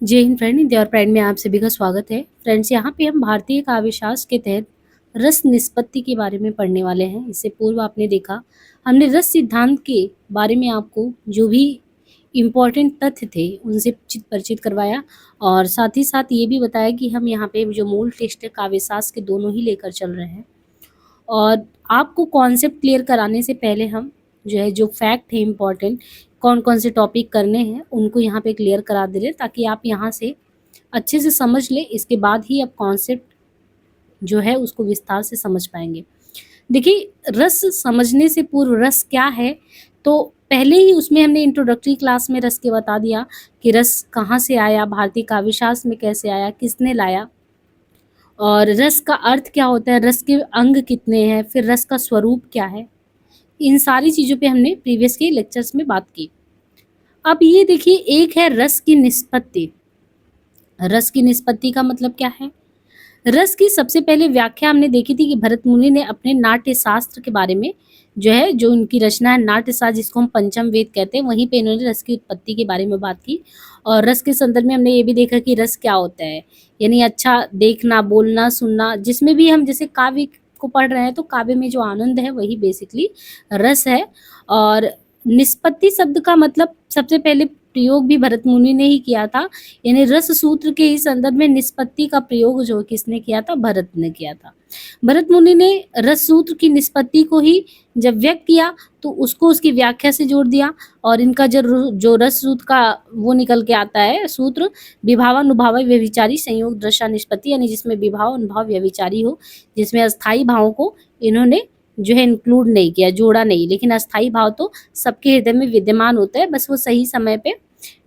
जय Hind friend, India और pride में आप सभी का स्वागत है। फ्रेंड्स, यहाँ पे हम भारतीय काव्यशास्त्र के तहत रस निष्पत्ति के बारे में पढ़ने वाले हैं। इससे पूर्व आपने देखा हमने रस सिद्धांत के बारे में आपको जो भी इम्पोर्टेंट तथ्य थे उनसे परिचित करवाया और साथ ही साथ ये भी बताया कि हम यहाँ पे जो मूल टेस्ट है काव्यशास्त्र के दोनों ही लेकर चल रहे हैं। और आपको कॉन्सेप्ट क्लियर कराने से पहले हम जो फैक्ट है इम्पॉर्टेंट कौन कौन से टॉपिक करने हैं उनको यहाँ पे क्लियर करा दे रहे ताकि आप यहाँ से अच्छे से समझ ले। इसके बाद ही आप कॉन्सेप्ट जो है उसको विस्तार से समझ पाएंगे। देखिए, रस समझने से पूर्व रस क्या है तो पहले ही उसमें हमने इंट्रोडक्टरी क्लास में रस के बता दिया कि रस कहाँ से आया, भारतीय काव्यशास्त्र में कैसे आया, किसने लाया, और रस का अर्थ क्या होता है, रस के अंग कितने हैं, फिर रस का स्वरूप क्या है। इन सारी चीज़ों पे हमने प्रीवियस के लेक्चर्स में बात की। अब ये देखिए, एक है रस की निष्पत्ति। रस की निष्पत्ति का मतलब क्या है? रस की सबसे पहले व्याख्या हमने देखी थी कि भरत मुनि ने अपने नाट्य शास्त्र के बारे में जो उनकी रचना है नाट्य शास्त्र, जिसको हम पंचम वेद कहते हैं, वहीं पे इन्होंने रस की उत्पत्ति के बारे में बात की। और रस के संदर्भ में हमने ये भी देखा कि रस क्या होता है, यानी अच्छा देखना, बोलना, सुनना, जिसमें भी हम जैसे काव्य को पढ़ रहे हैं तो काव्य में जो आनंद है वही बेसिकली रस है। और निष्पत्ति शब्द का मतलब सबसे पहले प्रयोग भी भरत मुनि ने ही किया था, यानी रस सूत्र के ही संदर्भ में निष्पत्ति का प्रयोग जो किसने किया था, भरत ने किया था। भरत मुनि ने रस सूत्र की निष्पत्ति को ही जब व्यक्त किया तो उसको उसकी व्याख्या से जोड़ दिया। और इनका जो रस सूत्र का वो निकल के आता है सूत्र, विभावानुभाव व्यभिचारी संयोग दृशा निष्पत्ति, यानी जिसमें विभाव अनुभाव व्यभिचारी हो, जिसमें अस्थाई भावों को इन्होंने जो है इंक्लूड नहीं किया, जोड़ा नहीं, लेकिन अस्थाई भाव तो सबके हृदय में विद्यमान होता है, बस वो सही समय पे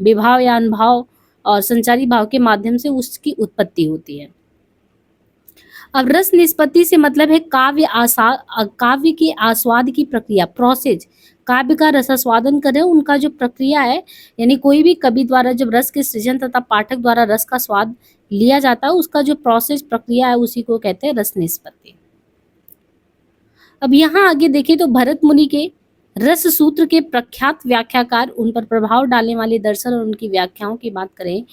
विभाव या अनुभाव और संचारी भाव के माध्यम से उसकी उत्पत्ति होती है। अब रस निष्पत्ति से मतलब है काव्य की आस्वाद की प्रक्रिया, प्रोसेस। काव्य का रसास्वादन करें उनका जो प्रक्रिया है, यानी कोई भी कवि द्वारा जब रस के सृजन तथा पाठक द्वारा रस का स्वाद लिया जाता है उसका जो प्रोसेस प्रक्रिया है उसी को कहते हैं रस निष्पत्ति। अब यहाँ आगे देखें तो भरत मुनि के रस सूत्र के प्रख्यात व्याख्याकार, उन पर प्रभाव डालने वाले दर्शन और उनकी व्याख्याओं की बात करें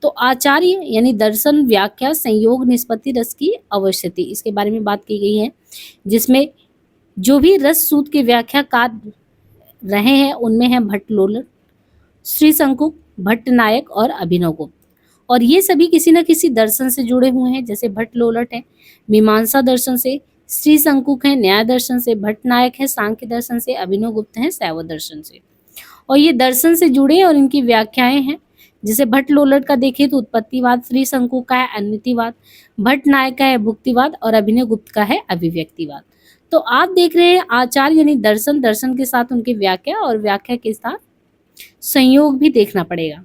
तो आचार्य यानी दर्शन व्याख्या संयोग निष्पत्ति रस की अवस्थिति, इसके बारे में बात की गई है, जिसमें जो भी रस सूत्र के व्याख्याकार रहे हैं उनमें है भट्टलोलट, श्रीशंकुक, भट्टनायक और अभिनवगुप्त। और ये सभी किसी न किसी दर्शन से जुड़े हुए हैं। जैसे भट्टलोलट है मीमांसा दर्शन से, श्रीशंकुक है न्याय दर्शन से, भट्टनायक है सांख्य दर्शन से, अभिनवगुप्त है शैव दर्शन से। और ये दर्शन से जुड़े और इनकी व्याख्याएं हैं। जैसे भट्टलोलट का देखें तो उत्पत्तिवाद, श्रीशंकुक का है अन्मितिवाद, भट्टनायक का है भुक्तिवाद और अभिनवगुप्त का है अभिव्यक्तिवाद। तो आप देख रहे हैं आचार्य यानी दर्शन, दर्शन के साथ उनकी व्याख्या और व्याख्या के साथ संयोग भी देखना पड़ेगा।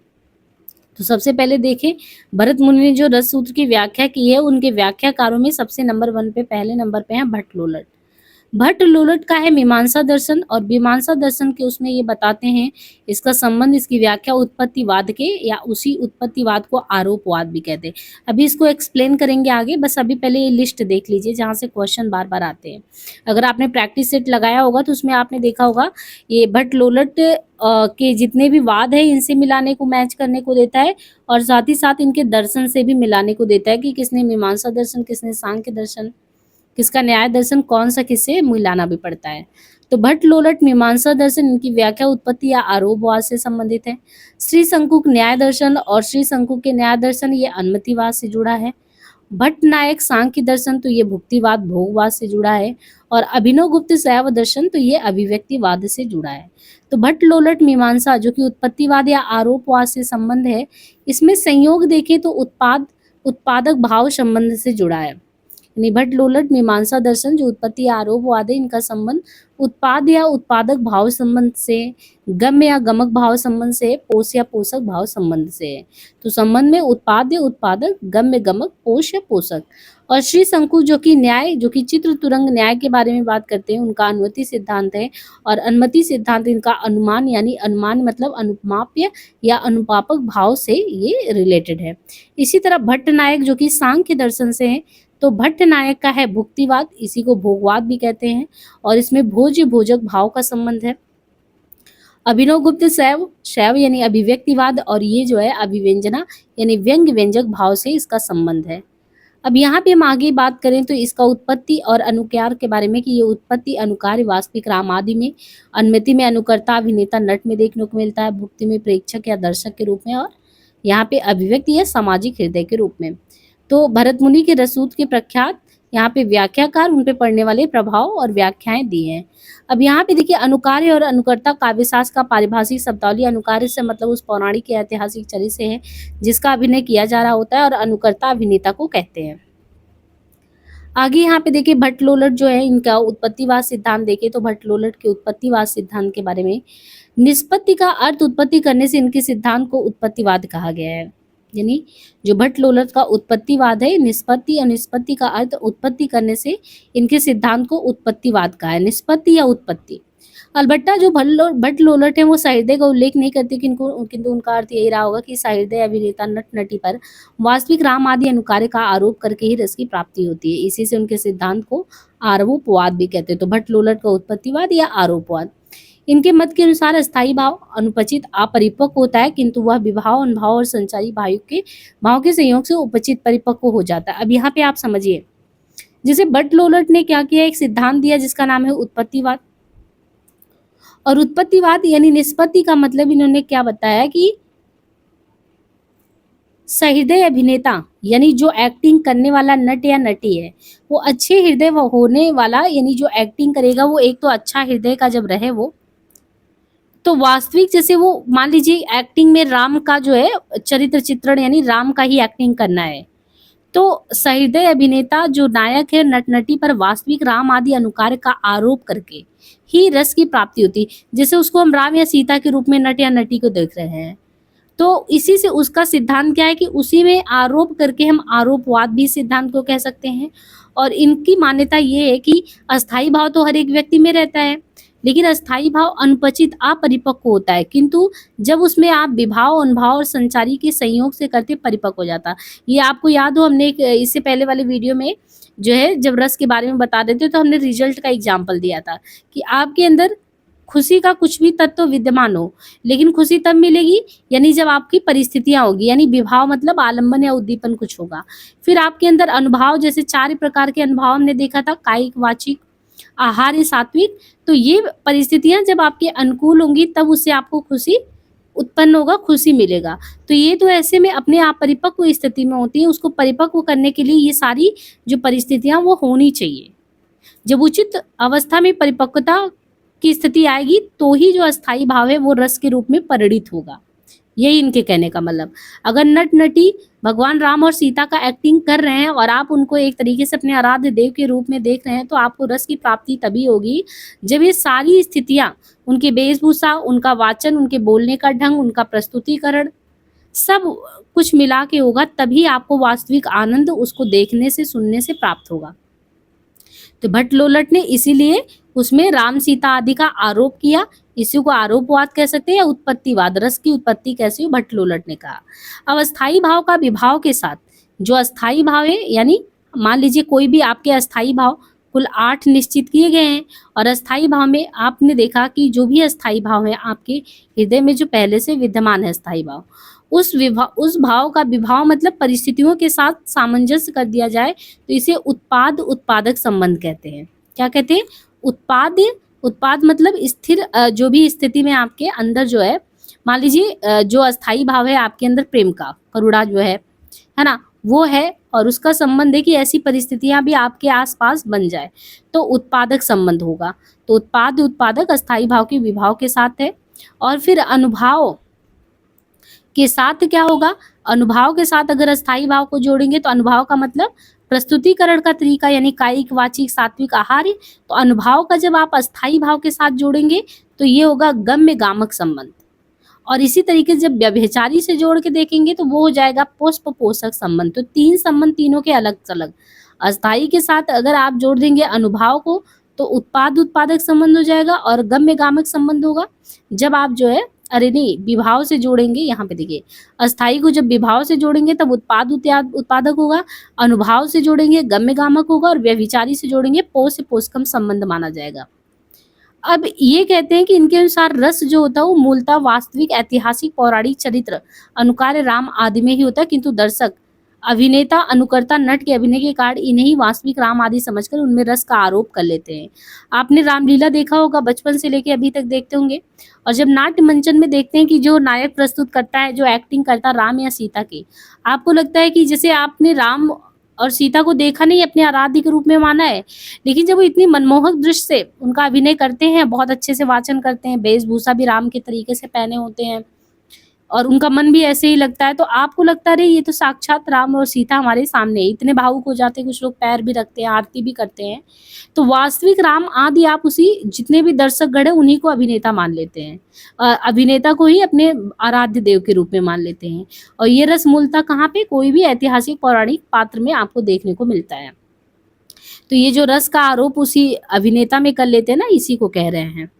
तो सबसे पहले देखें भरत मुनि ने जो रस सूत्र की व्याख्या की है उनके व्याख्याकारों में सबसे नंबर 1 पे, पहले नंबर पे है भट्टलोलट। भट्टलोलट का है मीमांसा दर्शन, और मीमांसा दर्शन के उसमें ये बताते हैं इसका संबंध, इसकी व्याख्या उत्पत्तिवाद के या उसी उत्पत्तिवाद को आरोपवाद भी कहते हैं। अभी इसको एक्सप्लेन करेंगे आगे, बस अभी पहले ये लिस्ट देख लीजिए जहाँ से क्वेश्चन बार बार आते हैं। अगर आपने प्रैक्टिस सेट लगाया होगा तो उसमें आपने देखा होगा ये भट्टलोलट के जितने भी वाद है इनसे मिलाने को, मैच करने को देता है, और साथ ही साथ इनके दर्शन से भी मिलाने को देता है कि किसने मीमांसा दर्शन, किसने सांख्य दर्शन, किसका न्याय दर्शन, कौन सा किससे मिलाना भी पड़ता है। तो भट्टलोलट मीमांसा दर्शन, इनकी व्याख्या उत्पत्ति या आरोपवाद से संबंधित है। श्रीशंकुक न्याय दर्शन और श्रीशंकुक के न्याय दर्शन ये अन्मतिवाद से जुड़ा है। भट्टनायक सांख्य दर्शन तो ये भुक्तिवाद भोगवाद से जुड़ा है। और अभिनवगुप्त शैव दर्शन तो ये अभिव्यक्तिवाद से जुड़ा है। तो भट्टलोलट मीमांसा जो कि उत्पत्तिवाद या आरोपवाद से संबंध है, इसमें संयोग देखें तो उत्पादक भाव संबंध से जुड़ा है। भट्टलोलट मीमांसा दर्शन जो उत्पत्ति या आरोपवाद है, इनका संबंध उत्पाद या उत्पादक भाव संबंध से, गम्य या गमक भाव संबंध से, पोष या पोषक भाव संबंध से है। तो संबंध में उत्पाद या उत्पादक, गम्य गमक, पोष या पोषक। और श्रीशंकु जो कि न्याय, जो कि चित्र तुरंग न्याय के बारे में बात करते हैं, उनका अनुमति सिद्धांत है। और अनुमति सिद्धांत इनका अनुमान, यानी अनुमान मतलब अनुमाप्य या अनुपापक भाव से ये रिलेटेड है। इसी तरह भट्टनायक जो कि सांख्य दर्शन से है, तो भट्टनायक का है भुक्तिवाद, इसी को भोगवाद भी कहते हैं, और इसमें भोज्य भोजक भाव का संबंध है। अभिनवगुप्त शैव, शैव यानी अभिव्यक्तिवाद, और ये जो है अभिव्यंजना यानी व्यंग्य व्यंजक भाव से इसका संबंध है। अब यहाँ पे हम आगे बात करें तो इसका उत्पत्ति और अनुकार के बारे में कि ये उत्पत्ति अनुकार वास्तविक राम आदि में, अनुमति में अनुकर्ता अभिनेता नट में देखने को मिलता है, भुक्ति में प्रेक्षक या दर्शक के रूप में, और यहाँ पे अभिव्यक्ति है सामाजिक हृदय के रूप में। तो भरत मुनि के रसूत के प्रख्यात यहाँ पे व्याख्याकार उन पे पड़ने वाले प्रभाव और व्याख्याएं दी हैं। अब यहाँ पे देखिए अनुकार्य और अनुकर्ता काव्यशास्त्र का पारिभाषिक शब्दावली, अनुकार्य से मतलब उस पौराणिक या ऐतिहासिक चरित्र से है जिसका अभिनय किया जा रहा होता है, और अनुकर्ता अभिनेता को कहते हैं। आगे यहाँ पे देखिए भट्टलोलट जो है इनका उत्पत्तिवाद सिद्धांत देखे तो भट्टलोलट के उत्पत्तिवाद सिद्धांत के बारे में, निष्पत्ति का अर्थ उत्पत्ति करने से इनके सिद्धांत को उत्पत्तिवाद कहा गया है। यानी जो भट्टलोलट का उत्पत्तिवाद है, निष्पत्ति और निष्पत्ति का अर्थ उत्पत्ति करने से इनके सिद्धांत को उत्पत्तिवाद कहा है, निष्पत्ति या उत्पत्ति। अलबत्ता जो भट्टलोलट है वो सहृदय का उल्लेख नहीं करते, किंतु उनका अर्थ यही रहा होगा कि सहृदय अभिनेता नट नटी पर वास्तविक राम आदि अनुकार्य का आरोप करके ही रस की प्राप्ति होती है। इसी से उनके सिद्धांत को आरोपवाद भी कहते हैं। तो भट्टलोलट का उत्पत्तिवाद या आरोपवाद। इनके मत के अनुसार अस्थायी भाव अनुपचित अपरिपक्व होता है, किंतु वह विभाव अनुभाव और संचारी भाव के संयोग से उपचित परिपक्व हो जाता है। अब यहाँ पे आप समझिए, जैसे भट्टलोलट ने क्या किया, एक सिद्धांत दिया जिसका नाम है उत्पत्तिवाद। और उत्पत्तिवाद यानी निष्पत्ति का मतलब इन्होंने क्या बताया कि सहृदय अभिनेता यानी जो एक्टिंग करने वाला नट या नटी है वो अच्छे हृदय होने वाला, यानी जो एक्टिंग करेगा वो एक तो अच्छा हृदय का जब रहे वो, तो वास्तविक जैसे वो मान लीजिए एक्टिंग में राम का जो है चरित्र चित्रण यानी राम का ही एक्टिंग करना है, तो सहृदय अभिनेता जो नायक है नट नटी पर वास्तविक राम आदि अनुकार्य का आरोप करके ही रस की प्राप्ति होती, जैसे उसको हम राम या सीता के रूप में नट या नटी को देख रहे हैं। तो इसी से उसका सिद्धांत क्या है कि उसी में आरोप करके हम आरोपवाद भी सिद्धांत को कह सकते हैं। और इनकी मान्यता ये है कि अस्थाई भाव तो हर एक व्यक्ति में रहता है, लेकिन अस्थाई भाव अनुपचित अपरिपक्व होता है, किंतु जब उसमें आप विभाव अनुभाव और संचारी के संयोग से करते परिपक्व हो जाता। ये आपको याद हो, हमने इससे पहले वाले वीडियो में जो है जब रस के बारे में बता देते तो हमने रिजल्ट का एग्जाम्पल दिया था कि आपके अंदर खुशी का कुछ भी तत्व विद्यमान हो, लेकिन खुशी तब मिलेगी यानी जब आपकी परिस्थितियां होगी, यानी विभाव मतलब आलंबन या उद्दीपन कुछ होगा। फिर आपके अंदर अनुभाव, जैसे 4 प्रकार के अनुभाव हमने देखा था, कायिक, वाचिक, आहार्य, सात्विक। तो ये परिस्थितियां जब आपके अनुकूल होंगी तब उससे आपको खुशी उत्पन्न होगा, खुशी मिलेगा। तो ये तो ऐसे में अपने आप परिपक्व स्थिति में होती है, उसको परिपक्व करने के लिए ये सारी जो परिस्थितियां वो होनी चाहिए। जब उचित अवस्था में परिपक्वता की स्थिति आएगी तो ही जो अस्थाई भाव है वो रस के रूप में परिणित होगा। यही इनके कहने का मतलब। अगर नट नटी भगवान राम और सीता का एक्टिंग कर रहे हैं और आप उनको एक तरीके से अपने आराध्य देव के रूप में देख रहे हैं, तो आपको रस की प्राप्ति तभी होगी जब ये सारी स्थितियां, उनकी वेशभूषा, उनका वाचन, उनके बोलने का ढंग, उनका प्रस्तुतिकरण सब कुछ मिला के होगा, तभी आपको वास्तविक आनंद उसको देखने से सुनने से प्राप्त होगा। तो भट्टलोलट ने इसीलिए उसमें राम सीता आदि का आरोप किया। इसी को आरोपवाद कह सकते हैं या उत्पत्तिवाद। रस की उत्पत्ति कैसे हो, भट्टलोलट ने कहा। अब अस्थाई भाव का विभाव के साथ जो अस्थाई भाव है, यानी मान लीजिए कोई भी आपके अस्थाई भाव कुल 8 निश्चित किए गए हैं, और अस्थाई भाव में आपने देखा कि जो भी अस्थाई भाव है आपके हृदय में जो पहले से विद्यमान है अस्थाई भाव, उस भाव का विभाव मतलब परिस्थितियों के साथ सामंजस्य कर दिया जाए तो इसे उत्पाद उत्पादक संबंध कहते हैं। क्या कहते हैं? उत्पाद मतलब स्थिर, जो भी स्थिति में आपके अंदर जो है, मान लीजिए जो अस्थाई भाव है आपके अंदर प्रेम का, करुणा जो है ना, वो है, और उसका संबंध है कि ऐसी परिस्थितियां भी आपके आसपास बन जाए तो उत्पादक संबंध होगा। तो उत्पाद उत्पादक अस्थाई भाव के विभाव के साथ है। और फिर अनुभाव के साथ क्या होगा? अनुभाव के साथ अगर अस्थाई भाव को जोड़ेंगे तो अनुभाव का मतलब प्रस्तुतिकरण का तरीका, यानी कायिक, वाचिक, सात्विक, आहार्य। तो अनुभाव का जब आप अस्थाई भाव के साथ जोड़ेंगे तो ये होगा गम्य गामक संबंध। और इसी तरीके से जब व्यभिचारी से जोड़ के देखेंगे तो वो हो जाएगा पुष्प पोषक संबंध। तो 3 संबंध, तीनों के अलग अलग। अस्थाई के साथ अगर आप जोड़ देंगे अनुभाव को तो उत्पाद उत्पादक संबंध हो जाएगा, और गम्य गामक संबंध होगा। जब आप जो है विभाव से जोड़ेंगे, यहाँ पे देखिए अस्थाई को जब विभाव से जोड़ेंगे तब उत्पाद उत्पादक होगा, अनुभाव से जोड़ेंगे गम्य गामक होगा, और व्यभिचारी से जोड़ेंगे पोष पोषकम संबंध माना जाएगा। अब ये कहते हैं कि इनके अनुसार रस जो होता है वो मूलतः वास्तविक, ऐतिहासिक, पौराणिक चरित्र, अनुकार्य, राम आदि में ही होता है, किंतु दर्शक, अभिनेता, अनुकर्ता, नट के अभिनय के कारण इन्हें ही वास्तविक राम आदि समझकर उनमें रस का आरोप कर लेते हैं। आपने रामलीला देखा होगा, बचपन से लेके अभी तक देखते होंगे, और जब नाट्य मंचन में देखते हैं कि जो नायक प्रस्तुत करता है, जो एक्टिंग करता है राम या सीता की, आपको लगता है कि जैसे आपने राम और सीता को देखा नहीं, अपने आराध्य के रूप में माना है। लेकिन जब वो इतनी मनमोहक दृश्य से उनका अभिनय करते हैं, बहुत अच्छे से वाचन करते हैं, वेशभूषा भी राम के तरीके से पहने होते हैं और उनका मन भी ऐसे ही लगता है, तो आपको लगता है अरे ये तो साक्षात राम और सीता हमारे सामने है। इतने भावुक हो जाते हैं, कुछ लोग पैर भी रखते हैं, आरती भी करते हैं। तो वास्तविक राम आदि आप उसी जितने भी दर्शक गण हैं उन्हीं को अभिनेता मान लेते हैं। अभिनेता को ही अपने आराध्य देव के रूप में मान लेते हैं। और ये रस मूलतः कहाँ पे, कोई भी ऐतिहासिक पौराणिक पात्र में आपको देखने को मिलता है। तो ये जो रस का आरोप उसी अभिनेता में कर लेते हैं ना, इसी को कह रहे हैं।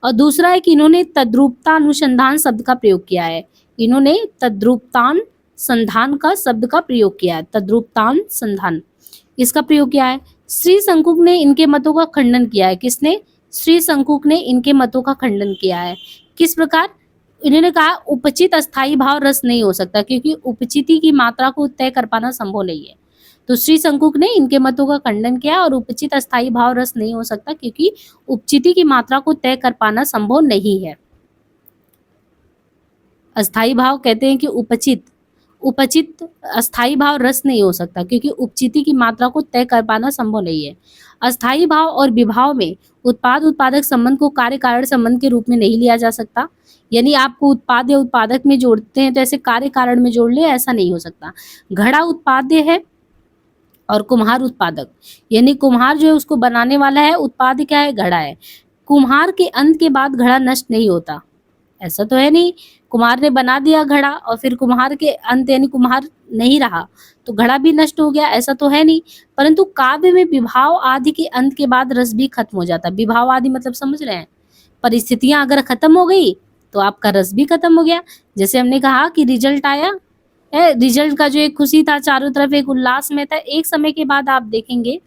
और दूसरा है कि इन्होंने तद्रूपता अनुसंधान शब्द का प्रयोग किया है। इन्होंने तद्रूपतान संधान का शब्द का प्रयोग किया है। तद्रूपतान संधान, इसका प्रयोग किया है। श्री शंकुक ने इनके मतों का खंडन किया है। किसने? श्री शंकुक ने इनके मतों का खंडन किया है। किस प्रकार? इन्होंने कहा उपचित अस्थाई भाव रस नहीं हो सकता, क्योंकि उपचिति की मात्रा को तय कर पाना संभव नहीं है। तो श्री शंकुक ने इनके मतों का खंडन किया और उपचित अस्थाई भाव रस नहीं हो सकता, क्योंकि उपचिति की मात्रा को तय कर पाना संभव नहीं है। अस्थाई भाव कहते हैं कि उपचित, उपचित अस्थाई भाव रस नहीं हो सकता, क्योंकि उपचिति की मात्रा को तय कर पाना संभव नहीं है। अस्थाई भाव और विभाव में उत्पाद उत्पादक संबंध को कार्य कारण संबंध के रूप में नहीं लिया जा सकता। यानी आपको उत्पाद या उत्पादक में जोड़ते हैं तो ऐसे कार्य कारण में जोड़ ले, ऐसा नहीं हो सकता। घड़ा उत्पाद्य है और कुम्हार उत्पादक, यानी कुम्हार जो है उसको बनाने वाला है, उत्पाद क्या है? घड़ा है। कुम्हार के अंत के बाद घड़ा नष्ट नहीं होता, ऐसा तो है नहीं। कुम्हार ने बना दिया घड़ा और फिर कुम्हार के अंत यानी कुम्हार नहीं रहा तो घड़ा भी नष्ट हो गया, ऐसा तो है नहीं। परंतु काव्य में विभाव आदि के अंत के बाद रस भी खत्म हो जाता है। विभाव आदि मतलब समझ रहे हैं, परिस्थितियां अगर खत्म हो गई तो आपका रस भी खत्म हो गया। जैसे हमने कहा कि रिजल्ट आया है, रिजल्ट का जो एक खुशी था, चारों तरफ एक उल्लास में था, एक समय के बाद आप देखेंगे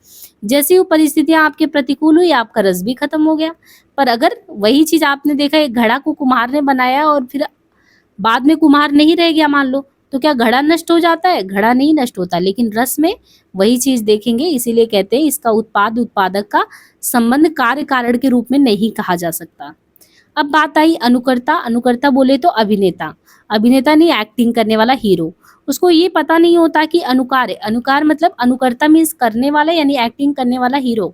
जैसे वो परिस्थितियां आपके प्रतिकूल हुई, आपका रस भी खत्म हो गया। पर अगर वही चीज आपने देखा, एक घड़ा को कुम्हार ने बनाया और फिर बाद में कुम्हार नहीं रह गया मान लो, तो क्या घड़ा नष्ट हो जाता है? घड़ा नहीं नष्ट होता, लेकिन रस में वही चीज देखेंगे। इसीलिए कहते हैं इसका उत्पाद उत्पादक का संबंध कार्य कारण के रूप में नहीं कहा जा सकता। अब बात आई अनुकर्ता। अनुकर्ता बोले तो अभिनेता, अभिनेता नहीं एक्टिंग करने वाला हीरो। उसको ये पता नहीं होता कि अनुकार है, अनुकार मतलब अनुकर्ता मीन्स करने वाला यानी एक्टिंग करने वाला हीरो।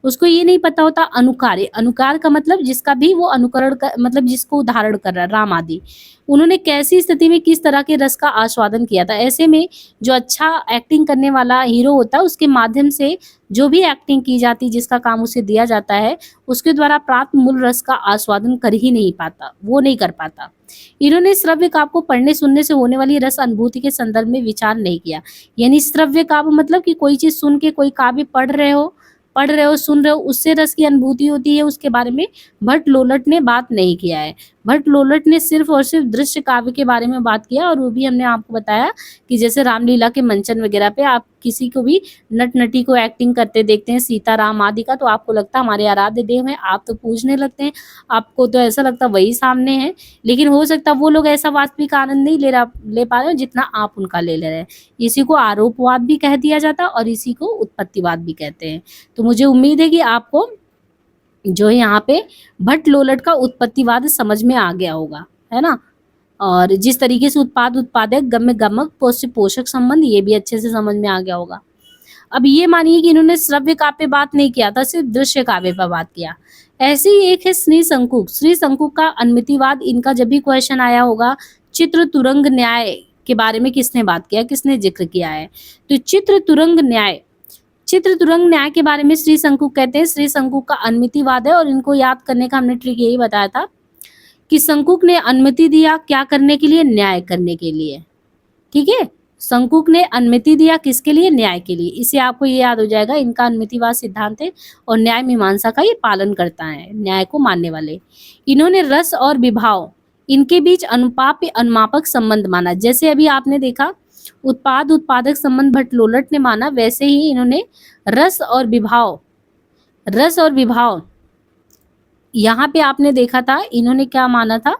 उसको ये नहीं पता होता अनुकार, अनुकार का मतलब जिसका भी वो अनुकरण कर, मतलब जिसको उदाहरण कर रहा है, राम आदि। उन्होंने कैसी स्थिति में किस तरह के रस का आस्वादन किया था। ऐसे में जो अच्छा एक्टिंग करने वाला हीरो होता है उसके माध्यम से जो भी एक्टिंग की जाती, जिसका काम उसे दिया जाता है, उसके द्वारा प्राप्त मूल रस का आस्वादन कर ही नहीं पाता, वो नहीं कर पाता। इन्होंने श्रव्य काव्य को पढ़ने सुनने से होने वाली रस अनुभूति के संदर्भ में विचार नहीं किया। यानी श्रव्य काव्य मतलब कि कोई चीज सुन के, कोई काव्य पढ़ रहे हो, सुन रहे हो, उससे रस की अनुभूति होती है, उसके बारे में भट्ट लोलट ने बात नहीं किया है। भट्ट लोलट ने सिर्फ और सिर्फ दृश्य काव्य के बारे में बात किया, और वो भी हमने आपको बताया कि जैसे रामलीला के मंचन वगैरह पे आप किसी को भी नट नटी को एक्टिंग करते देखते हैं, सीता राम आदि का, तो आपको लगता है हमारे आराध्य देव हैं, आप तो पूजने लगते हैं, आपको तो ऐसा लगता है वही सामने है। लेकिन हो सकता है वो लोग ऐसा वास्तविक आनंद नहीं ले पा रहे हो जितना आप उनका ले रहे हैं। इसी को आरोपवाद भी कह दिया जाता है और इसी को उत्पत्तिवाद भी कहते हैं। तो मुझे उम्मीद है कि आपको जो है यहाँ पे भट्ट लोलट का उत्पत्तिवाद समझ में आ गया होगा, है ना। और जिस तरीके से उत्पाद उत्पादक, गम्य गमक, पोषक संबंध, ये भी अच्छे से समझ में आ गया होगा। अब ये मानिए कि इन्होंने श्रव्य काव्य पे बात नहीं किया था, सिर्फ दृश्य काव्य पर बात किया। ऐसे ही एक है श्री शंकुक। श्री शंकुक का अनुमितिवाद, इनका जब भी क्वेश्चन आया होगा, चित्र तुरंग न्याय के बारे में किसने बात किया, किसने जिक्र किया है, तो चित्र तुरंग न्याय, चित्र तुरंग न्याय के बारे में श्री शंकुक कहते हैं। श्री शंकुक का अनुमितिवाद है और इनको याद करने का हमने ट्रिक यही बताया था कि शंकुक ने अनुमति दिया क्या करने के लिए, न्याय करने के लिए। ठीक है, शंकुक ने अनुमति दिया किसके लिए, न्याय के लिए। इसे आपको ये याद हो जाएगा, इनका अनुमितिवाद सिद्धांत है और न्याय मीमांसा का ये पालन करता है, न्याय को मानने वाले। इन्होंने रस और विभाव, इनके बीच अनुपाप्य अनुमापक संबंध माना। जैसे अभी आपने देखा उत्पाद उत्पादक संबंध भट्ट लोलट ने माना, वैसे ही इन्होंने रस और विभाव यहाँ पे आपने देखा था इन्होंने क्या माना था,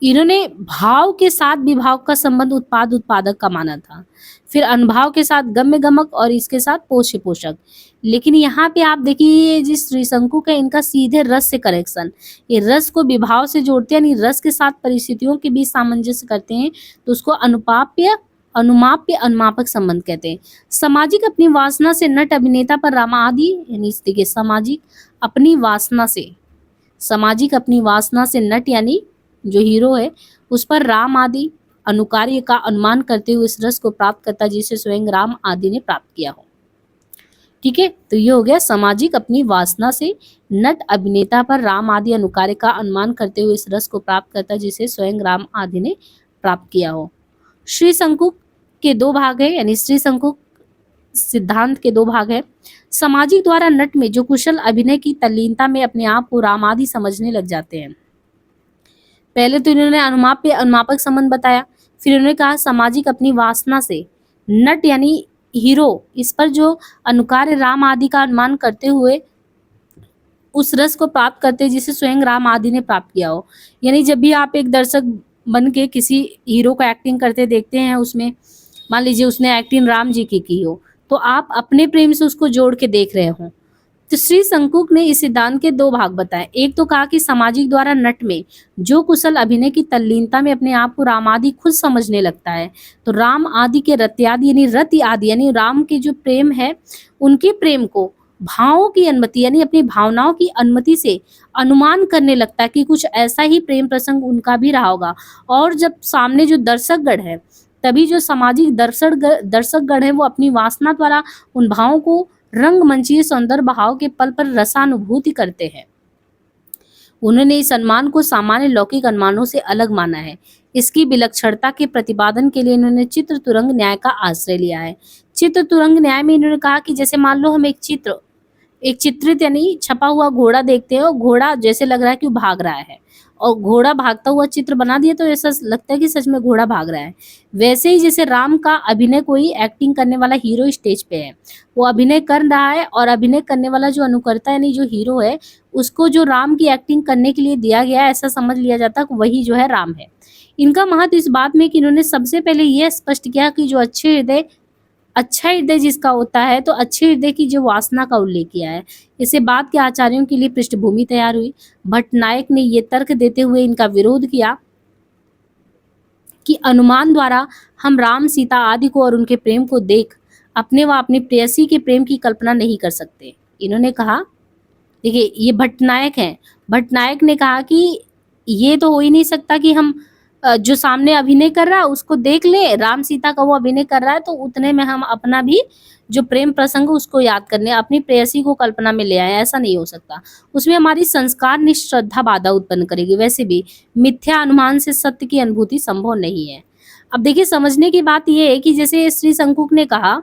इन्होंने भाव के साथ विभाव का संबंध उत्पाद उत्पादक का माना था, फिर अनुभाव के साथ गम्य गमक और इसके साथ पोष्य पोषक। लेकिन यहाँ पे आप देखिए ये जिस त्रिशंकु है इनका सीधे रस से करेक्शन, ये रस को विभाव से जोड़ते हैं यानी रस के साथ परिस्थितियों के बीच सामंजस्य करते हैं, तो उसको अनुपाप्य अनुमाप्य अनुमापक संबंध कहते हैं। सामाजिक अपनी वासना से नट अभिनेता पर रामा आदि, यानी इस देखिए सामाजिक अपनी वासना से, सामाजिक अपनी वासना से नट यानी जो हीरो है उस पर राम आदि अनुकार्य का अनुमान करते हुए इस रस को प्राप्त करता जिसे स्वयं राम आदि ने प्राप्त किया हो। ठीक है, तो ये हो गया सामाजिक अपनी वासना से नट अभिनेता पर राम आदि अनुकार्य का अनुमान करते हुए इस रस को प्राप्त करता जिसे स्वयं राम आदि ने प्राप्त किया हो। श्री शंकु के दो भाग है, यानी श्री शंकु सिद्धांत के दो भाग है। सामाजिक द्वारा नट में जो कुशल अभिनय की तल्लीनता में अपने आप को राम आदि समझने लग जाते हैं। पहले तो इन्होंने अनुमाप्य अनुमापक संबंध बताया, फिर इन्होंने कहा सामाजिक अपनी वासना से नट यानी हीरो इस पर जो अनुकार्य राम आदि का अनुमान करते हुए उस रस को प्राप्त करते जिसे स्वयं राम आदि ने प्राप्त किया हो। यानी जब भी आप एक दर्शक बन के किसी हीरो को एक्टिंग करते देखते हैं, उसमें मान लीजिए उसने एक्टिंग राम जी की हो, तो आप अपने प्रेम से उसको जोड़ के देख रहे हो। तो श्री शंकुक ने इस सिद्धांत के दो भाग बताए। एक तो कहा कि सामाजिक द्वारा नट में जो कुशल अभिनय की तल्लीनता में अपने आप को राम आदि खुद समझने लगता है, तो राम आदि के रत्यादि यानी रति आदि यानी राम के जो प्रेम है उनके प्रेम को भावों की अनुमति यानी अपनी भावनाओं की अनुमति से अनुमान करने लगता है कि कुछ ऐसा ही प्रेम प्रसंग उनका भी रहा होगा। और जब सामने जो दर्शकगण है, तभी जो सामाजिक दर्शकगण है वो अपनी वासना द्वारा उन भावों को रंगमंचीय सौंदर्य भाव के पल पर रसानुभूति करते हैं। उन्होंने इस अनुमान को सामान्य लौकिक अनुमानों से अलग माना है। इसकी विलक्षणता के प्रतिपादन के लिए इन्होंने चित्र तुरंग न्याय का आश्रय लिया है। चित्र तुरंग न्याय में इन्होंने कहा कि जैसे मान लो हम एक चित्रित यानी छपा हुआ घोड़ा देखते हैं और घोड़ा जैसे लग रहा है कि वो भाग रहा है और घोड़ा भागता हुआ चित्र बना दिया तो ऐसा लगता है कि सच में घोड़ा भाग रहा है। वैसे ही जैसे राम का अभिनय कोई एक्टिंग करने वाला हीरो स्टेज पे है, वो अभिनय कर रहा है और अभिनय करने वाला जो अनुकर्ता यानी जो हीरो है उसको जो राम की एक्टिंग करने के लिए दिया गया है ऐसा समझ लिया जाता है कि वही जो है राम है। इनका महत्व इस बात में कि इन्होंने सबसे पहले यह स्पष्ट किया कि जो अच्छा हृदय जिसका होता है तो अच्छे हृदय की जो वासना का उल्लेख किया है। इससे बाद के आचार्यों के लिए पृष्ठभूमि तैयार हुई। भट्टनायक ने ये तर्क देते हुए इनका विरोध किया कि अनुमान द्वारा हम राम सीता आदि को और उनके प्रेम को देख अपने व अपनी प्रेयसी के प्रेम की कल्पना नहीं कर सकते। इन्होंने कहा, देखिए ये भट्टनायक हैं, भट्टनायक ने कहा कि ये तो हो ही नहीं सकता कि हम जो सामने अभिनय कर रहा है उसको देख ले, राम सीता का वो अभिनय कर रहा है तो उतने में हम अपना भी जो प्रेम प्रसंग उसको याद करने अपनी प्रेयसी को कल्पना में ले आए, ऐसा नहीं हो सकता। उसमें हमारी संस्कार निश्रद्धा बाधा उत्पन्न करेगी। वैसे भी मिथ्या अनुमान से सत्य की अनुभूति संभव नहीं है। अब देखिए समझने की बात यह है कि जैसे श्री शंकुक ने कहा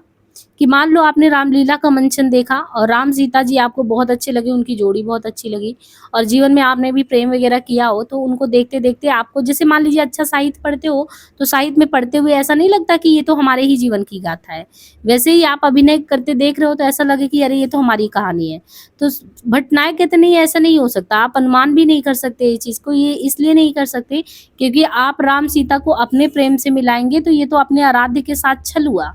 कि मान लो आपने रामलीला का मंचन देखा और राम सीता जी आपको बहुत अच्छे लगे, उनकी जोड़ी बहुत अच्छी लगी और जीवन में आपने भी प्रेम वगैरह किया हो, तो उनको देखते देखते आपको जैसे मान लीजिए अच्छा साहित्य पढ़ते हो तो साहित्य में पढ़ते हुए ऐसा नहीं लगता कि ये तो हमारे ही जीवन की गाथा है। वैसे ही आप अभिनय करते देख रहे हो तो ऐसा लगे कि अरे ये तो हमारी कहानी है। तो भट्टनायक कहते नहीं ऐसा नहीं हो सकता, आप अनुमान भी नहीं कर सकते। ये चीज़ को ये इसलिए नहीं कर सकते क्योंकि आप राम सीता को अपने प्रेम से मिलाएंगे तो ये तो अपने आराध्य के साथ छल हुआ।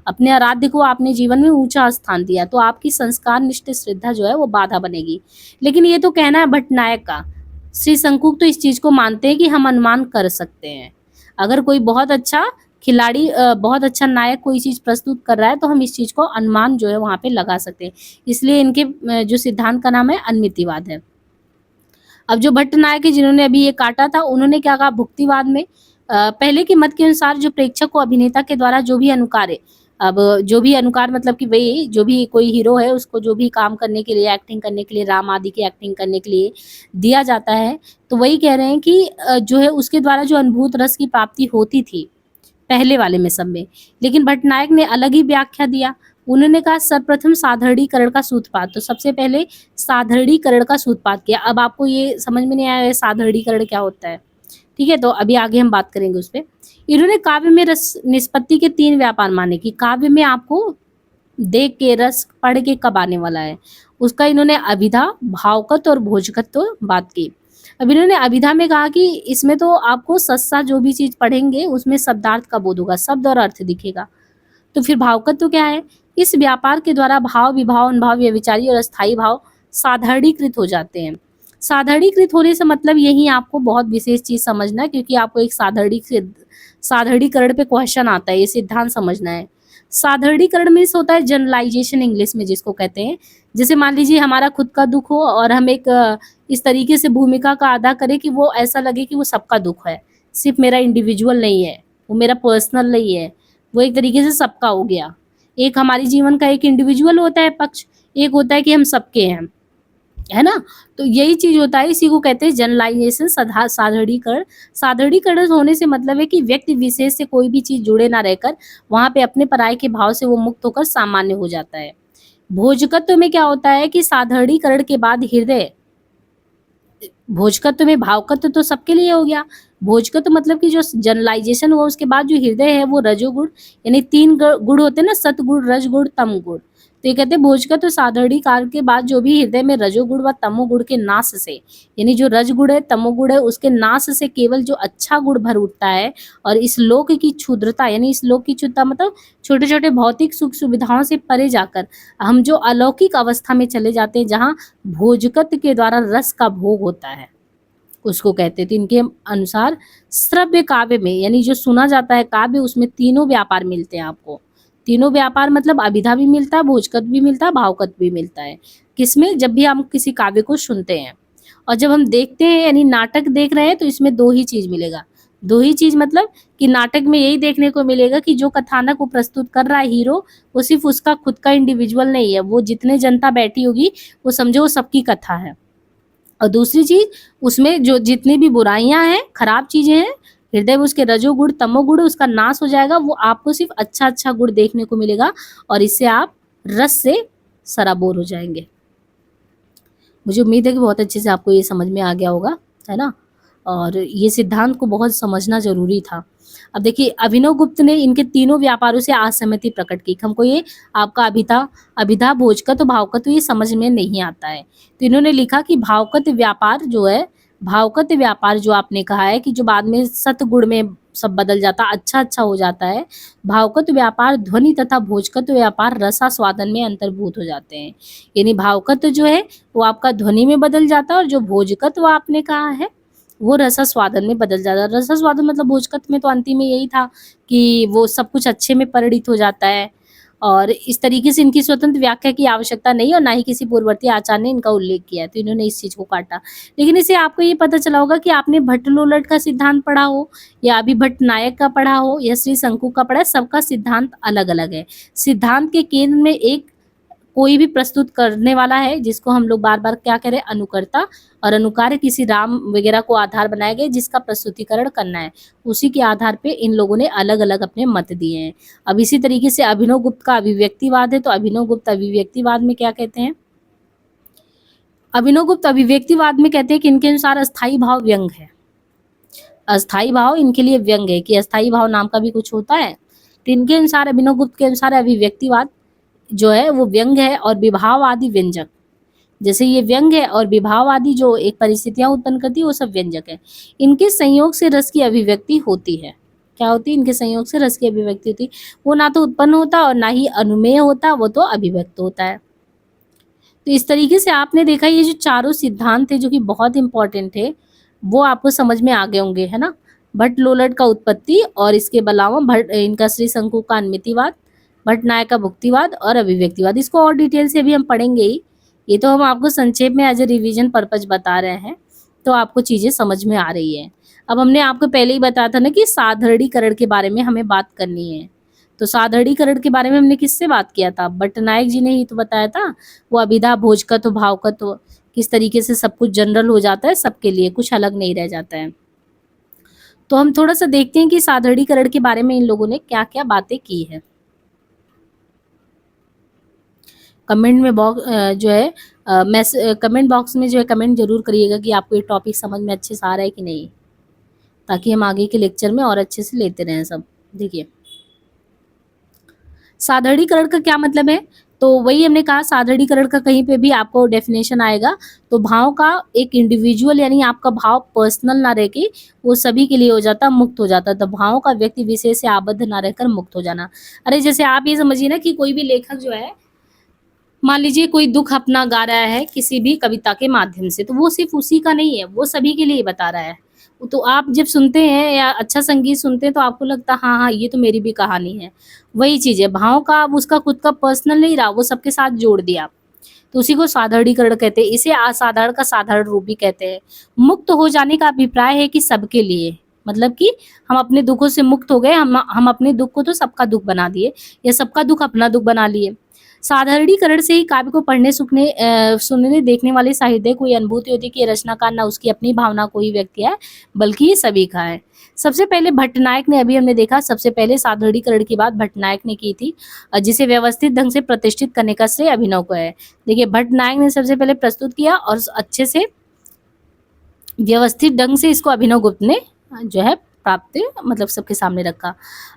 अपने आराध्य को आपने जीवन में ऊंचा स्थान दिया तो आपकी संस्कार निष्ठ श्रद्धा जो है वो बाधा बनेगी। लेकिन ये तो कहना है भट्टनायक का। श्री शंकुक तो इस चीज को मानते हैं कि हम अनुमान कर सकते हैं। अगर कोई बहुत अच्छा खिलाड़ी बहुत अच्छा नायक कोई चीज प्रस्तुत कर रहा है तो हम इस चीज को अनुमान जो है वहां पे लगा सकते हैं। इसलिए इनके जो सिद्धांत का नाम है अनुमितिवाद है। अब जो भट्टनायक है जिन्होंने अभी ये काटा था, उन्होंने क्या कहा भुक्तिवाद में पहले के मत के अनुसार जो प्रेक्षक को अभिनेता के द्वारा जो भी अनुकार है, अब जो भी अनुकार मतलब कि वही जो भी कोई हीरो है उसको जो भी काम करने के लिए एक्टिंग करने के लिए राम आदि की एक्टिंग करने के लिए दिया जाता है, तो वही कह रहे हैं कि जो है उसके द्वारा जो अनुभूत रस की प्राप्ति होती थी पहले वाले में सब में। लेकिन भट्टनायक ने अलग ही व्याख्या दिया। उन्होंने कहा सर्वप्रथम साधारणीकरण का सूत्रपात, तो सबसे पहले साधारणीकरण का सूत्रपात किया। अब आपको ये समझ में नहीं आया साधारणीकरण क्या होता है, ठीक है, तो अभी आगे हम बात करेंगे उस पर। इन्होंने काव्य में रस निष्पत्ति के 3 व्यापार माने कि काव्य में आपको देख के रस पढ़ के कब आने वाला है। उसका इन्होंने अभिधा, भावगत और भोजगत तो बात की। अब इन्होंने अभिधा में कहा कि इसमें तो आपको सस्ता जो भी चीज पढ़ेंगे उसमें शब्दार्थ का बोध होगा, शब्द और अर्थ दिखेगा। तो फिर भावगत तो क्या है? इस व्यापार के द्वारा भाव, विभाव, अनुभाव, व्यभिचारी और अस्थायी भाव साधारणीकृत हो जाते हैं। साधारणीकृत होने से मतलब यही आपको बहुत विशेष चीज समझना है, क्योंकि आपको एक साधारणीकरण पे क्वेश्चन आता है, ये सिद्धांत समझना है। साधारणीकरण मीन्स होता है जनरलाइजेशन इंग्लिश में जिसको कहते हैं। जैसे मान लीजिए हमारा खुद का दुख हो और हम एक इस तरीके से भूमिका का अदा करें कि वो ऐसा लगे कि वो सबका दुख है, सिर्फ मेरा इंडिविजुअल नहीं है, वो मेरा पर्सनल नहीं है, वो एक तरीके से सबका हो गया। एक हमारी जीवन का एक इंडिविजुअल होता है पक्ष, एक होता है कि हम सबके हैं, है ना? तो यही चीज होता है, इसी को कहते हैं जनरलाइजेशन, साधारणीकरण। साधारणीकरण होने से मतलब है कि व्यक्ति विशेष से कोई भी चीज जुड़े ना रहकर वहां पे अपने पराये के भाव से वो मुक्त होकर सामान्य हो जाता है। भोजकत्व में क्या होता है कि साधारणीकरण के बाद हृदय, भोजकत्व में भावकत्व तो सबके लिए हो गया, भोजकत्व मतलब कि जो जनरलाइजेशन हुआ उसके बाद जो हृदय है वो रजोगुण, यानी तीन गुण होते हैं ना, सतगुण, रजगुण, तमगुण। तो ये कहते हैं भोजकत्व साधारणीकरण के बाद जो भी हृदय में रजोगुण व तमोगुण के नाश से, यानी जो रजगुण है, तमोगुण है, उसके नाश से केवल जो अच्छा गुण भर उठता है और इस लोक की क्षुद्रता, यानी इस लोक की क्षुद्रता मतलब छोटे छोटे भौतिक सुख सुविधाओं से परे जाकर हम जो अलौकिक अवस्था में चले जाते हैं, जहाँ भोजकत्व के द्वारा रस का भोग होता है, उसको कहते थे। इनके अनुसार श्रव्य काव्य में, यानी जो सुना जाता है काव्य, उसमें तीनों व्यापार मिलते हैं आपको। तीनों व्यापार मतलब अभिधा भी मिलता है, भोजकत्व भी मिलता है, भावकत्व भी मिलता है। किसमें? जब भी हम किसी काव्य को सुनते हैं और जब हम देखते हैं, यानी नाटक देख रहे हैं, तो इसमें दो ही चीज मिलेगा। दो ही चीज मतलब कि नाटक में यही देखने को मिलेगा कि जो कथानक वो प्रस्तुत कर रहा है हीरो, वो सिर्फ उसका खुद का इंडिविजुअल नहीं है, वो जितने जनता बैठी होगी वो समझो वो सबकी कथा है। और दूसरी चीज, उसमें जो जितनी भी बुराइयां हैं, खराब चीजें हैं, हृदय में उसके रजोगुण, तमोगुण, उसका नाश हो जाएगा, वो आपको सिर्फ अच्छा अच्छा गुण देखने को मिलेगा और इससे आप रस से सराबोर हो जाएंगे। मुझे उम्मीद है कि बहुत अच्छे से आपको ये समझ में आ गया होगा, है ना? और ये सिद्धांत को बहुत समझना जरूरी था। अब देखिए, अभिनव गुप्त ने इनके तीनों व्यापारों से असहमति प्रकट की। हमको ये आपका अभिधा, भोजकत्व, भावकत्व ये समझ में नहीं आता है। तो इन्होंने लिखा कि भावकत्व व्यापार जो है, भावकत्व व्यापार जो आपने कहा है कि जो बाद में सतगुण में सब बदल जाता, अच्छा अच्छा हो जाता है, भावकत्व व्यापार ध्वनि तथा भोजकत्व व्यापार रसास्वादन में अंतर्भूत हो जाते हैं। यानी भावकत्व जो है वो आपका ध्वनि में बदल जाता है और जो भोजकत्व आपने कहा है वो रसास्वादन में बदल जाता है। रसास्वादन मतलब भोजकत्व में तो अंतिम में यही था कि वो सब कुछ अच्छे में परिणित हो जाता है। और इस तरीके से इनकी स्वतंत्र व्याख्या की आवश्यकता नहीं और ना ही किसी पूर्ववर्ती आचार्य ने इनका उल्लेख किया है, तो इन्होंने इस चीज को काटा। लेकिन इसे आपको ये पता चला होगा कि आपने भट्ट लोलट का सिद्धांत पढ़ा हो या अभी भट्ट नायक का पढ़ा हो या श्री शंकु का पढ़ा है, सबका सिद्धांत अलग अलग है। सिद्धांत के केंद्र में एक कोई भी प्रस्तुत करने वाला है, जिसको हम लोग बार बार क्या करें, अनुकर्ता, और अनुकार्य किसी राम वगैरह को आधार बनाए गए जिसका प्रस्तुतिकरण करना है, उसी के आधार पे इन लोगों ने अलग अलग अपने मत दिए हैं। अब इसी तरीके से अभिनव गुप्त का अभिव्यक्तिवाद है, तो अभिनव गुप्त अभिव्यक्तिवाद में क्या कहते हैं? अभिनव गुप्त अभिव्यक्तिवाद में कहते हैं कि इनके अनुसार अस्थाई भाव व्यंग है। अस्थाई भाव इनके लिए व्यंग है, कि अस्थाई भाव नाम का भी कुछ होता है। तो इनके अनुसार, अभिनव गुप्त के अनुसार अभिव्यक्तिवाद जो है वो व्यंग है और विभाव आदि व्यंजक। जैसे ये व्यंग है और विभाव आदि जो एक परिस्थितियां उत्पन्न करती है वो सब व्यंजक है। इनके संयोग से रस की अभिव्यक्ति होती है। क्या होती है? इनके संयोग से रस की अभिव्यक्ति होती है। वो ना तो उत्पन्न होता और ना ही अनुमेय होता, वो तो अभिव्यक्त होता है। तो इस तरीके से आपने देखा ये जो चारों सिद्धांत थे जो कि बहुत इंपॉर्टेंट थे, वो आपको समझ में आ गए होंगे, है ना? भट्ट लोलट का उत्पत्ति और इसके अलावा भट्ट इनका श्री शंकु का अन्मितिवाद, भट्ट नायक का भुक्तिवाद और अभिव्यक्तिवाद। इसको और डिटेल से अभी हम पढ़ेंगे ही, ये तो हम आपको संक्षेप में एज ए रिवीजन पर्पज बता रहे हैं, तो आपको चीजें समझ में आ रही है। अब हमने आपको पहले ही बताया था ना कि साधारणीकरण के बारे में हमें बात करनी है। तो साधारणीकरण के बारे में हमने किससे बात किया था? भट्ट नायक जी ने ही तो बताया था। वो अभिधा, भोजकत्व, भावकत्व, किस तरीके से सब कुछ जनरल हो जाता है, सबके लिए कुछ अलग नहीं रह जाता है। तो हम थोड़ा सा देखते हैं कि साधारणीकरण के बारे में इन लोगों ने क्या क्या बातें की है। कमेंट में बॉक्स जो है कमेंट बॉक्स में जो है कमेंट जरूर करिएगा कि आपको ये टॉपिक समझ में अच्छे से आ रहा है कि नहीं, ताकि हम आगे के लेक्चर में और अच्छे से लेते रहें सब। देखिए, साधारणीकरण का क्या मतलब है तो वही हमने कहा साधारणीकरण का कहीं पे भी आपको डेफिनेशन आएगा तो भाव का एक इंडिविजुअल यानी आपका भाव पर्सनल ना रह के वो सभी के लिए हो जाता, मुक्त हो जाता। तो भावों का व्यक्ति विशेष से आबद्ध ना रहकर मुक्त हो जाना। अरे जैसे आप ये समझिए ना कि कोई भी लेखक जो है, मान लीजिए कोई दुख अपना गा रहा है किसी भी कविता के माध्यम से, तो वो सिर्फ उसी का नहीं है, वो सभी के लिए बता रहा है। तो आप जब सुनते हैं या अच्छा संगीत सुनते हैं तो आपको लगता है हाँ हाँ ये तो मेरी भी कहानी है। वही चीज़ है, भाव का अब उसका खुद का पर्सनल नहीं रहा, वो सबके साथ जोड़ दिया। तो उसी को साधारणीकरण कहते हैं। इसे असाधारण का साधारण रूप भी कहते हैं। मुक्त हो जाने का अभिप्राय है कि सबके लिए, मतलब कि हम अपने दुखों से मुक्त हो गए, हम अपने दुख को तो सबका दुख बना दिए या सबका दुख अपना दुख बना लिए। साधारणीकरण से ही काव्य को पढ़ने सुनने देखने वाले साहित्य को ये अनुभूति होती है कि ये रचनाकार ना उसकी अपनी भावना को ही व्यक्त किया है बल्कि ये सभी का है। सबसे पहले भट्टनायक ने, अभी हमने देखा सबसे पहले साधारणीकरण की बात भट्टनायक ने की थी, जिसे व्यवस्थित ढंग से प्रतिष्ठित करने का श्रेय अभिनव को है। देखिए भट्टनायक ने सबसे पहले प्रस्तुत किया और अच्छे से व्यवस्थित ढंग से इसको अभिनव गुप्त ने जो है प्राप्त मतलब सबके सामने रखा।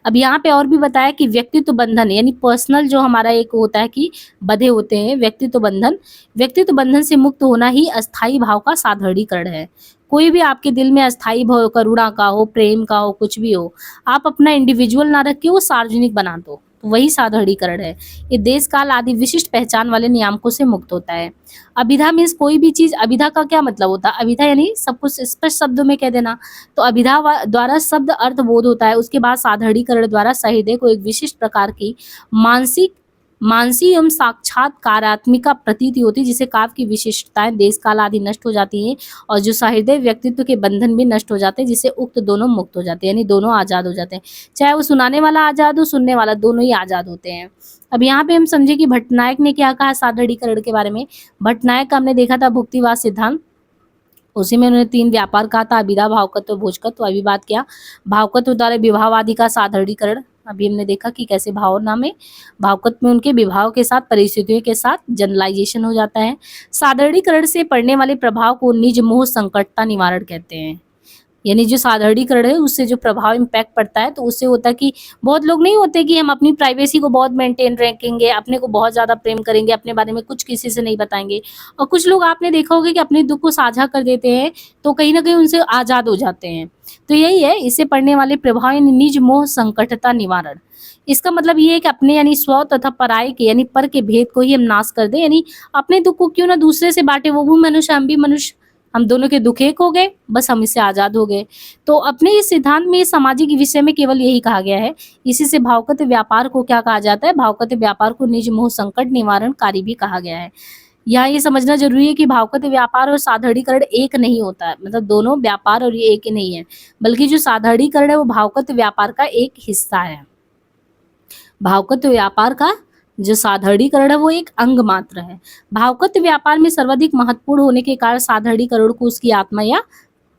अब यहाँ पे और भी बताया कि व्यक्तित्व बंधन यानी पर्सनल जो हमारा एक होता है कि बंधे होते हैं, व्यक्तित्व बंधन से मुक्त होना ही अस्थाई भाव का साधारणीकरण है। कोई भी आपके दिल में अस्थाई भाव, करुणा का हो, प्रेम का हो, कुछ भी हो, आप अपना इंडिविजुअल ना रख के वो सार्वजनिक बना दो, तो वही साधारणीकरण है। ये देश काल आदि विशिष्ट पहचान वाले नियामकों से मुक्त होता है। अभिधा मीन्स कोई भी चीज, अभिधा का क्या मतलब होता है? अभिधा यानी सब कुछ स्पष्ट शब्दों में कह देना। तो अभिधा द्वारा शब्द अर्थ बोध होता है। उसके बाद साधारणीकरण द्वारा सहृदय को एक विशिष्ट प्रकार की मानसी एवं साक्षात्कारात्मिका प्रतीति होती है, जिसे काव्य की विशिष्टताएं देश काल आदि नष्ट हो जाती हैं और जो सहृदय व्यक्तित्व के बंधन भी नष्ट हो जाते हैं, जिससे उक्त दोनों मुक्त हो जाते हैं, यानी दोनों आजाद हो जाते हैं। चाहे वो सुनाने वाला आजाद हो, सुनने वाला, दोनों ही आजाद होते हैं। अब यहाँ पे हम समझे कि भट्टनायक ने क्या कहा साधारणीकरण के बारे में। भट्टनायक का हमने देखा था भुक्तिवाद सिद्धांत, उसी में उन्होंने 3 व्यापार कहा था, अभिधा, भावकत्व, भोजकत्व। अभी बात किया भावकत्व द्वारा विभावादि का साधारणीकरण। अभी हमने देखा कि कैसे भावना में, भावकत्व में उनके विभाव के साथ, परिस्थितियों के साथ जनरलाइजेशन हो जाता है। साधारणीकरण से पड़ने वाले प्रभाव को निज मोह संकटता निवारण कहते हैं। यानी जो साधारणीकरण है उससे जो प्रभाव इम्पैक्ट पड़ता है, तो उससे होता है कि बहुत लोग नहीं होते कि हम अपनी प्राइवेसी को बहुत मेंटेन रखेंगे, अपने को बहुत ज़्यादा प्रेम करेंगे, अपने बारे में कुछ किसी से नहीं बताएंगे। और कुछ लोग आपने देखा होगा कि अपने दुख को साझा कर देते हैं, तो कहीं ना कहीं उनसे आज़ाद हो जाते हैं। तो यही है, इससे पड़ने वाले प्रभाव यानी निज मोह संकटता निवारण। इसका मतलब ये है कि अपने यानी स्व तथा पराय के यानी पर के भेद को ही हम नाश कर दें, यानी अपने दुख को क्यों ना दूसरे से बांटे, वो भी मनुष्य हम भी मनुष्य, हम दोनों के दुख एक हो गए, बस हम इससे आजाद हो गए। तो अपने इस सिद्धांत में सामाजिक विषय में केवल यही कहा गया है। इसी से भावगत व्यापार को क्या कहा जाता है? भावगत व्यापार को निज मोह संकट निवारणकारी भी कहा गया है। यहाँ ये समझना जरूरी है कि भावगत व्यापार और साधारणीकरण एक नहीं होता है, मतलब दोनों व्यापार और ये एक ही नहीं है, बल्कि जो साधारणीकरण है वो भावगत व्यापार का एक हिस्सा है। भावगत व्यापार का जो साधारणीकरण है वो एक अंग मात्र है। भावगत व्यापार में सर्वाधिक महत्वपूर्ण होने के कारण साधारणीकरण को उसकी आत्मा या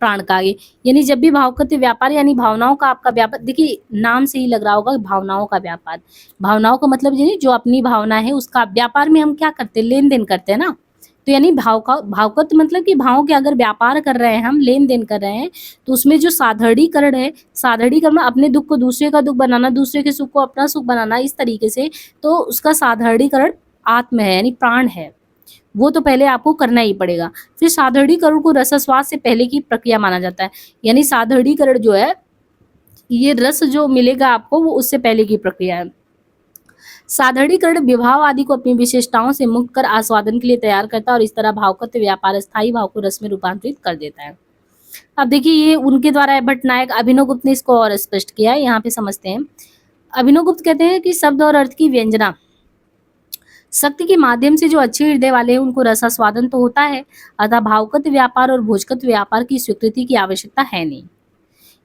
प्राण का आगे, यानी जब भी भावगत व्यापार यानी भावनाओं का आपका व्यापार, देखिए नाम से ही लग रहा होगा भावनाओं का व्यापार। भावनाओं का मतलब यानी जो अपनी भावना है उसका व्यापार में हम क्या करते हैं? लेन देन करते हैं ना। तो यानी भावगत मतलब कि भावों के अगर व्यापार कर रहे हैं, हम लेन देन कर रहे हैं, तो उसमें जो साधारणीकरण है, साधारणीकरण अपने दुख को दूसरे का दुख बनाना, दूसरे के सुख को अपना सुख बनाना, इस तरीके से, तो उसका साधारणीकरण आत्म है यानी प्राण है, वो तो पहले आपको करना ही पड़ेगा। फिर साधारणीकरण को रसास्वाद से पहले की प्रक्रिया माना जाता है, यानी साधारणीकरण जो है ये रस जो मिलेगा आपको वो उससे पहले की प्रक्रिया है। साधारणीकरण विभाव आदि को अपनी विशेषताओं से मुक्त कर आस्वादन के लिए तैयार करता है और इस तरह भावगत व्यापार स्थायी भाव को रस में रूपांतरित कर देता है। अब देखिए ये उनके द्वारा है, भट्टनायक, अभिनव गुप्त ने इसको और स्पष्ट किया है, यहाँ पे समझते हैं। अभिनव गुप्त कहते हैं कि शब्द और अर्थ की व्यंजना शक्ति के माध्यम से जो अच्छे हृदय वाले हैं उनको रसास्वादन तो होता है, अतः भावगत व्यापार और भोजगत व्यापार की स्वीकृति की आवश्यकता है नहीं।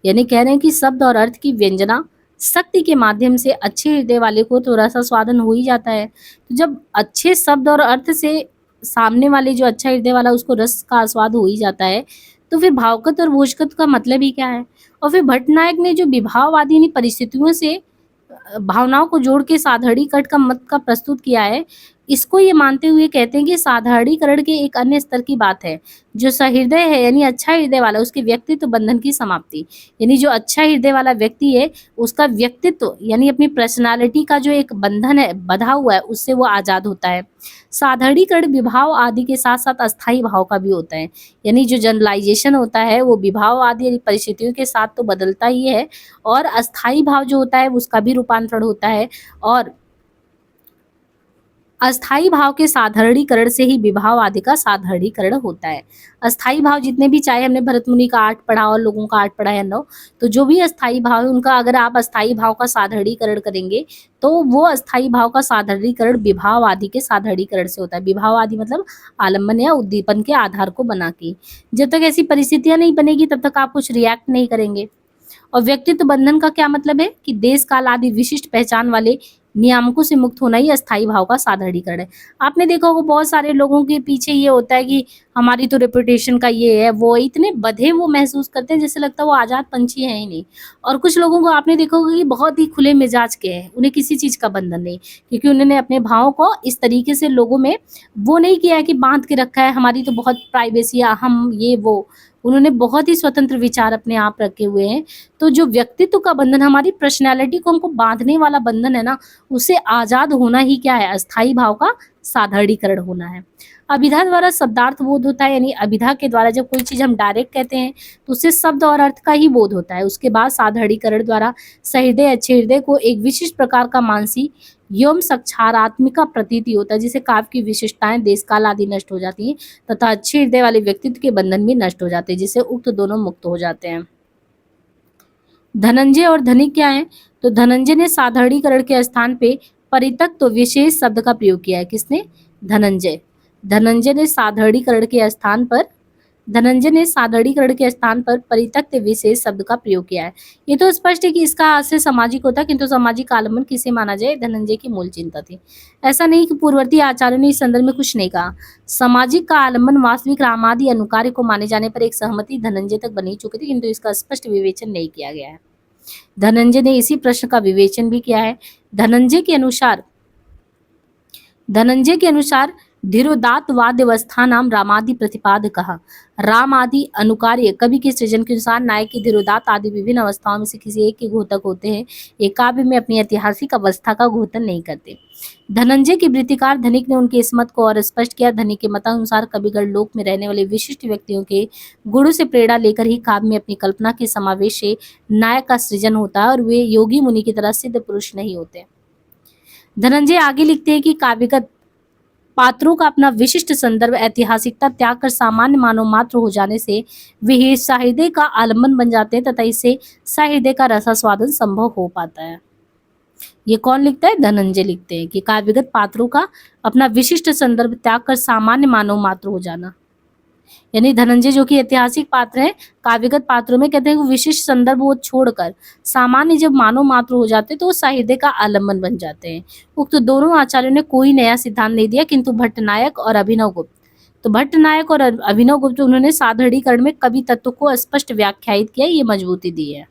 यानी कह रहे हैं कि शब्द और अर्थ की व्यंजना शक्ति के माध्यम से अच्छे हृदय वाले को तो रसास्वादन हो ही जाता है। तो जब अच्छे शब्द और अर्थ से सामने वाले जो अच्छा हृदय वाला उसको रस का आस्वाद हो ही जाता है, तो फिर भावगत और भोजगत का मतलब ही क्या है? और फिर भट्टनायक ने जो विभाववादी परिस्थितियों से भावनाओं को जोड़ के साधारणीकरण का मत का प्रस्तुत किया है, इसको ये मानते हुए कहते हैं कि साधारणीकरण के एक अन्य स्तर की बात है, जो सहृदय है यानी अच्छा हृदय वाला उसके व्यक्तित्व बंधन की समाप्ति। यानी जो अच्छा हृदय वाला व्यक्ति है उसका व्यक्तित्व यानी अपनी पर्सनालिटी का जो एक बंधन है बंधा हुआ है उससे वो आजाद होता है। साधारणीकरण विभाव आदि के साथ साथ अस्थाई भाव का भी होता है। यानी जो जनरलाइजेशन होता है वो विभाव आदि परिस्थितियों के साथ तो बदलता ही है, और अस्थाई भाव जो होता है उसका भी रूपांतरण होता है, और अस्थाई भाव के साधारणीकरण से ही विभाव आदि का साधारणीकरण होता है। अस्थाई भाव जितने भी, चाहे हमने भरत मुनि का 8 पढ़ा और लोगों का 8 पढ़ा या 9, तो जो भी अस्थाई भाव है उनका अगर आप अस्थाई भाव का साधारणीकरण करेंगे तो वो अस्थाई भाव का साधारणीकरण विभाव आदि के साधारणीकरण से होता है। विभाव आदि मतलब आलम्बन या उद्दीपन के आधार को बना के। जब तक ऐसी परिस्थितियां नहीं बनेगी तब तक आप कुछ रिएक्ट नहीं करेंगे। और व्यक्तित्व बंधन का क्या मतलब है कि देश काल आदि विशिष्ट पहचान वाले नियामकों से मुक्त होना ही अस्थाई भाव का साधारणीकरण है। आपने देखा होगा बहुत सारे लोगों के पीछे ये होता है कि हमारी तो रेपुटेशन का ये है वो है, इतने बधे वो महसूस करते हैं जैसे लगता है वो आजाद पंछी है ही नहीं। और कुछ लोगों को आपने देखा होगा कि बहुत ही खुले मिजाज के हैं, उन्हें किसी चीज का बंधन नहीं, क्योंकि उन्होंने अपने भावों को इस तरीके से लोगों में वो नहीं किया है कि बांध के रखा है, हमारी तो बहुत प्राइवेसी है, हम ये वो। उन्होंने बहुत ही स्वतंत्र विचार अपने आप रखे हुए हैं। तो जो व्यक्तित्व का बंधन, हमारी पर्सनैलिटी को हमको बांधने वाला बंधन है ना, उससे आजाद होना ही क्या है, अस्थाई भाव का साधारणीकरण होना है। अभिधा द्वारा शब्दार्थ बोध होता है, यानी अभिधा के द्वारा जब कोई चीज हम डायरेक्ट कहते हैं तो उससे शब्द और अर्थ का ही बोध होता है। उसके बाद साधारणीकरण द्वारा सहृदय अच्छे हृदय को एक विशिष्ट प्रकार का मानसी एवं साक्षात्मिका प्रतीति होता है, जिसे काव्य की विशेषताएं देश काल आदि नष्ट हो जाती हैं तथा अच्छे हृदय वाले व्यक्तित्व के बंधन भी नष्ट हो जाते हैं, जिससे उक्त दोनों मुक्त हो जाते हैं। धनंजय और धनिक क्या है, तो धनंजय ने साधारणीकरण के स्थान पे परितत्व विशेष शब्द का प्रयोग किया है। किसने? धनंजय। धनंजय ने साधारणीकरण के स्थान पर परितत्व विशेष शब्द का प्रयोग किया है। ये तो स्पष्ट है कि इसका आशय सामाजिक होता है, किंतु सामाजिक आलम्बन किसे माना जाए, धनंजय की मूल चिंता थी। ऐसा नहीं कि पूर्ववर्ती आचार्यों ने इस संदर्भ में कुछ नहीं कहा। सामाजिक का आलम्बन वास्तविक रामादि अनुकार्य को माने जाने पर एक सहमति धनंजय तक बनी चुकी थी, किंतु इसका स्पष्ट विवेचन नहीं किया गया है। धनंजय ने इसी प्रश्न का विवेचन भी किया है। धनंजय के अनुसार धीरोदात्त वाद्यवस्था नाम रामादि प्रतिपादकः। राम आदि अनुकार्य कवि के सृजन के अनुसार नायक की धीरोदात्त आदि विभिन्न अवस्थाओं में से किसी एक के घोतक होते हैं। ये काव्य में अपनी ऐतिहासिक अवस्था का घोतन नहीं करते। धनंजय के वृत्तिकार धनिक ने उनके इस मत को और स्पष्ट किया। धनिक के मतानुसार कविगण लोक में रहने वाले विशिष्ट व्यक्तियों के गुणों से प्रेरणा लेकर ही काव्य में अपनी कल्पना के समावेश से नायक का सृजन होता है, और वे योगी मुनि की तरह सिद्ध पुरुष नहीं होते। धनंजय आगे लिखते हैं कि काव्यगत पात्रों का अपना विशिष्ट संदर्भ ऐतिहासिकता त्याग कर सामान्य मानव मात्र हो जाने से वे सहृदय का आलम्बन बन जाते हैं तथा इससे सहृदय का रसास्वादन संभव हो पाता है। ये कौन लिखता है? धनंजय लिखते हैं कि काव्यगत पात्रों का अपना विशिष्ट संदर्भ त्याग कर सामान्य मानव मात्र हो जाना, यानी धनंजय जो कि ऐतिहासिक पात्र है, काव्यगत पात्रों में कहते हैं कि विशिष्ट संदर्भ वो छोड़कर सामान्य जब मानव मात्र हो जाते तो वो साहित्य का आलम्बन बन जाते हैं। उक्त दोनों आचार्यों ने कोई नया सिद्धांत नहीं दिया, किंतु भट्टनायक और अभिनव गुप्त उन्होंने साधारणीकरण में कवि तत्व को स्पष्ट व्याख्यायित किया, ये मजबूती दी है।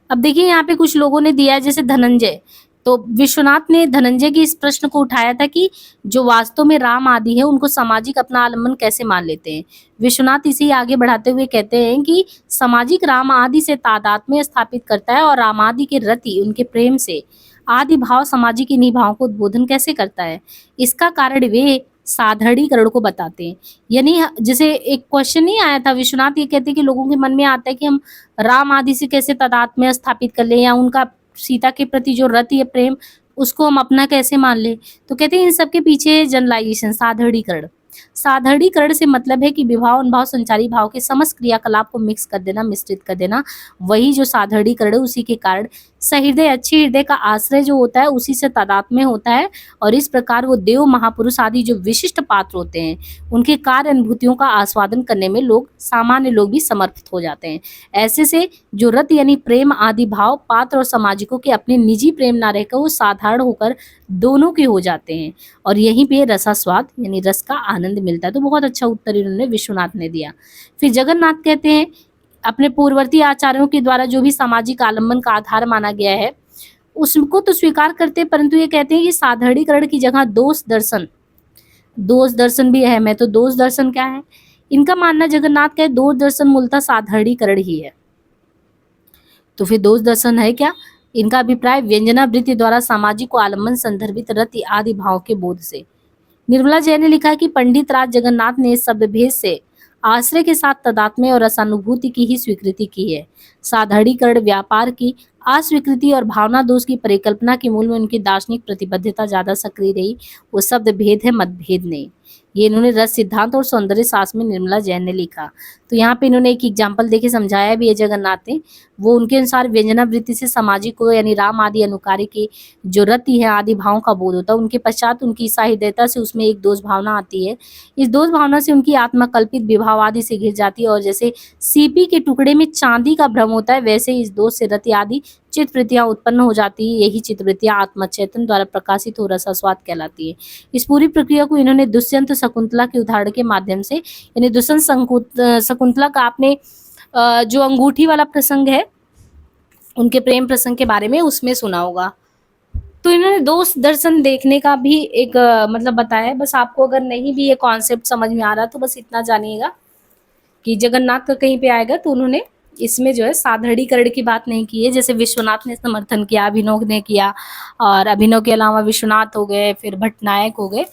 अब देखिए यहाँ पे कुछ लोगों ने दिया है, जैसे धनंजय, तो विश्वनाथ ने धनंजय के इस प्रश्न को उठाया था कि जो वास्तव में राम आदि है उनको सामाजिक अपना आलम्बन कैसे मान लेते हैं। विश्वनाथ इसे आगे बढ़ाते हुए कहते हैं कि सामाजिक राम आदि से तादात्म्य स्थापित करता है और राम आदि के रति उनके प्रेम से आदि भाव सामाजिक इन्हीं भावों को उद्बोधन कैसे करता है। इसका कारण वे साधारणीकरण को बताते हैं। यानी जैसे एक क्वेश्चन नहीं आया था, विश्वनाथ ये कहते हैं कि लोगों के मन में आता है कि हम राम आदि से कैसे तादात्म्य स्थापित कर लें, या उनका सीता के प्रति जो रति है प्रेम उसको हम अपना कैसे मान ले। तो कहते हैं इन सब के पीछे जनरलाइजेशन, साधारणीकरण। साधारणीकरण से मतलब है कि विभाव अनुभाव संचारी भाव के समस्त क्रियाकलाप को मिक्स कर देना, मिश्रित कर देना, वही जो साधारणीकरण है। उसी के कारण सहृदय अच्छे हृदय का आश्रय जो होता है उसी से तादात्म्य होता है, और इस प्रकार वो देव महापुरुष आदि जो विशिष्ट पात्र होते हैं उनके कार्य अनुभूतियों का आस्वादन करने में सामान्य लोग भी समर्पित हो जाते हैं। ऐसे से जो रत यानी प्रेम आदि भाव पात्र और सामाजिकों के अपने निजी प्रेम ना रहकर वो साधारण होकर दोनों के हो जाते हैं, और यहीं पे रसास्वाद यानी रस का आनंद मिलता है। तो बहुत अच्छा उत्तर इन्होंने विश्वनाथ ने दिया। फिर जगन्नाथ कहते हैं अपने पूर्ववर्ती आचार्यों के द्वारा जो भी सामाजिक आलम्बन का आधार माना गया है उसको तो स्वीकार करते हैं, परंतु ये कहते हैं कि साधारणीकरण की जगह दोष दर्शन भी है। मैं तो दोष दर्शन क्या है? इनका मानना जगन्नाथ का दोष दर्शन मूलतः साधारणीकरण ही है। तो फिर दोष दर्शन है क्या? इनका अभिप्राय व्यंजनावृत्ति द्वारा सामाजिक को आलम्बन संदर्भित रति आदि भाव के बोध से। निर्मला जैन ने लिखा है कि पंडित राज जगन्नाथ ने शब्द भेद से आश्रय के साथ तदात्म्य और रसानुभूति की ही स्वीकृति की है। साधारणीकरण व्यापार की अस्वीकृति और भावना दोष की परिकल्पना के मूल में उनकी दार्शनिक प्रतिबद्धता ज्यादा सक्रिय रही। वो शब्द भेद है, मतभेद नहीं। ये इन्होंने रस सिद्धांत और सौंदर्य शास्त्र में निर्मला जैन ने लिखा। तो यहाँ पे इन्होंने एक एग्जाम्पल देके समझाया भी है जगन्नाथ ने। वो उनके अनुसार व्यंजनावृत्ति से सामाजिक को यानी राम आदि अनुकारी की जो रति है आदि भावों का बोध होता है। उनके पश्चात उनकी साहृदयता से उसमें एक दोष भावना आती है। इस दोष भावना से उनकी आत्मा कल्पित विभाव आदि से घिर जाती है और जैसे सीपी के टुकड़े में चांदी का भ्रम होता है, वैसे इस दोष से रति आदि चित्तवृत्तियां उत्पन्न हो जाती है। यही चित्तवृत्तियां आत्मचेतन द्वारा प्रकाशित हो रसास्वाद कहलाती है। इस पूरी प्रक्रिया को इन्होंने दुष्यंत शकुंतला के उदाहरण के माध्यम से, यानी दुष्यंत शकुंतला का आपने जो अंगूठी वाला प्रसंग है, उनके प्रेम प्रसंग के बारे में उसमें सुना होगा। तो इन्होंने दोष दर्शन देखने का भी एक मतलब बताया है। बस आपको अगर नहीं भी ये कॉन्सेप्ट समझ में आ रहा तो बस इतना जानिएगा कि जगन्नाथ का कहीं पे आएगा तो उन्होंने इसमें जो है साधारणीकरण की बात नहीं की है। जैसे विश्वनाथ ने समर्थन किया, अभिनव ने किया, और अभिनव के अलावा विश्वनाथ हो गए, फिर भट्टनायक हो गए,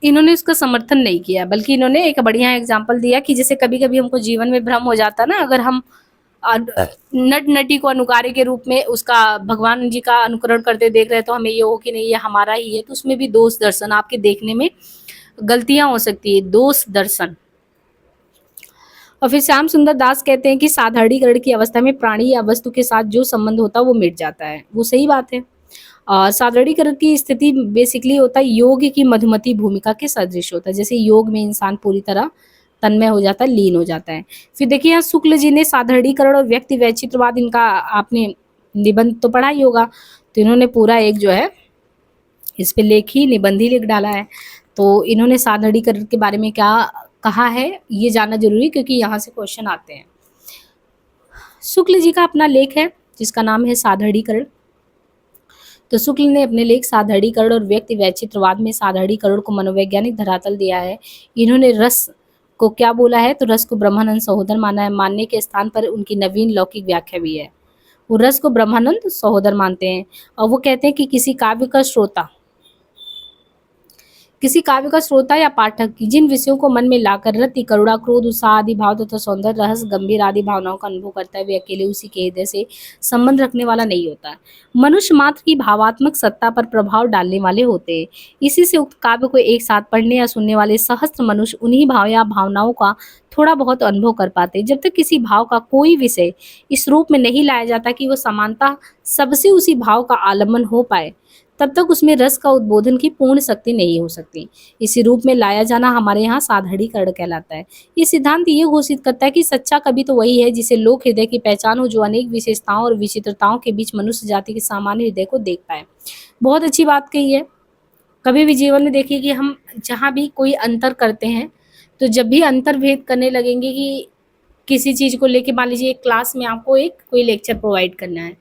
इन्होंने इसका समर्थन नहीं किया, बल्कि इन्होंने एक बढ़िया एग्जाम्पल दिया कि जैसे कभी कभी हमको जीवन में भ्रम हो जाता ना, अगर हम नट नटी को अनुकारी के रूप में उसका भगवान जी का अनुकरण करते देख रहे हैं तो हमें ये हो कि नहीं ये हमारा ही है, तो उसमें भी दोष दर्शन, आपके देखने में गलतियां हो सकती है, दोष दर्शन। और फिर श्याम सुंदर दास कहते हैं कि साधारणीकरण की अवस्था में प्राणी या वस्तु के साथ जो संबंध होता है वो मिट जाता है। वो सही बात है। और साधारणीकरण की स्थिति बेसिकली होता है योग की मधुमती भूमिका के सदृश होता है। जैसे योग में इंसान पूरी तरह तन्मय हो जाता है, लीन हो जाता है। फिर देखिए यहाँ शुक्ल जी ने साधारणीकरण और व्यक्ति वैचित्रवाद, इनका आपने निबंध तो पढ़ा ही होगा, तो इन्होंने पूरा एक जो है इस पे निबंध ही लिख डाला है। तो इन्होंने साधारणीकरण के बारे में क्या कहा है ये जानना जरूरी, क्योंकि यहाँ से क्वेश्चन आते हैं। शुक्ल जी का अपना लेख है जिसका नाम है साधारणीकरण। तो शुक्ल ने अपने लेख साधारणीकरण और व्यक्ति वैचित्रवाद में साधारणीकरण को मनोवैज्ञानिक धरातल दिया है। इन्होंने रस को क्या बोला है, तो रस को ब्रह्मानंद सहोदर माना है। मानने के स्थान पर उनकी नवीन लौकिक व्याख्या भी है। वो रस को ब्रह्मानंद सहोदर मानते हैं और वो कहते हैं कि किसी काव्य का श्रोता या पाठक की जिन विषयों को मन में लाकर रति, करुणा, क्रोध, उत्साह आदि भाव तथा सौंदर्य, रहस्य, गंभीर आदि भावनाओं का अनुभव करता है, वे अकेले उसी के हृदय से संबंध रखने वाला नहीं होता। मनुष्य मात्र की भावात्मक सत्ता पर प्रभाव डालने वाले होते हैं। इसी से उक्त काव्य को एक साथ पढ़ने या सुनने वाले सहस्त्र मनुष्य उन्हीं भाव या भावनाओं का थोड़ा बहुत अनुभव कर पाते हैं। जब तक किसी भाव का कोई विषय इस रूप में नहीं लाया जाता कि वो समानता सबसे उसी भाव का आलम्बन हो पाए, तब तक उसमें रस का उद्बोधन की पूर्ण शक्ति नहीं हो सकती। इसी रूप में लाया जाना हमारे यहाँ साधारणीकरण कहलाता है। ये सिद्धांत ये घोषित करता है कि सच्चा कवि तो वही है जिसे लोक हृदय की पहचान हो, जो अनेक विशेषताओं और विचित्रताओं के बीच मनुष्य जाति के सामान्य हृदय को देख पाए। बहुत अच्छी बात कही है। कभी भी जीवन में देखिए कि हम जहाँ भी कोई अंतर करते हैं, तो जब भी अंतर भेद करने लगेंगे कि किसी चीज़ को लेके, मान लीजिए एक क्लास में आपको एक कोई लेक्चर प्रोवाइड करना है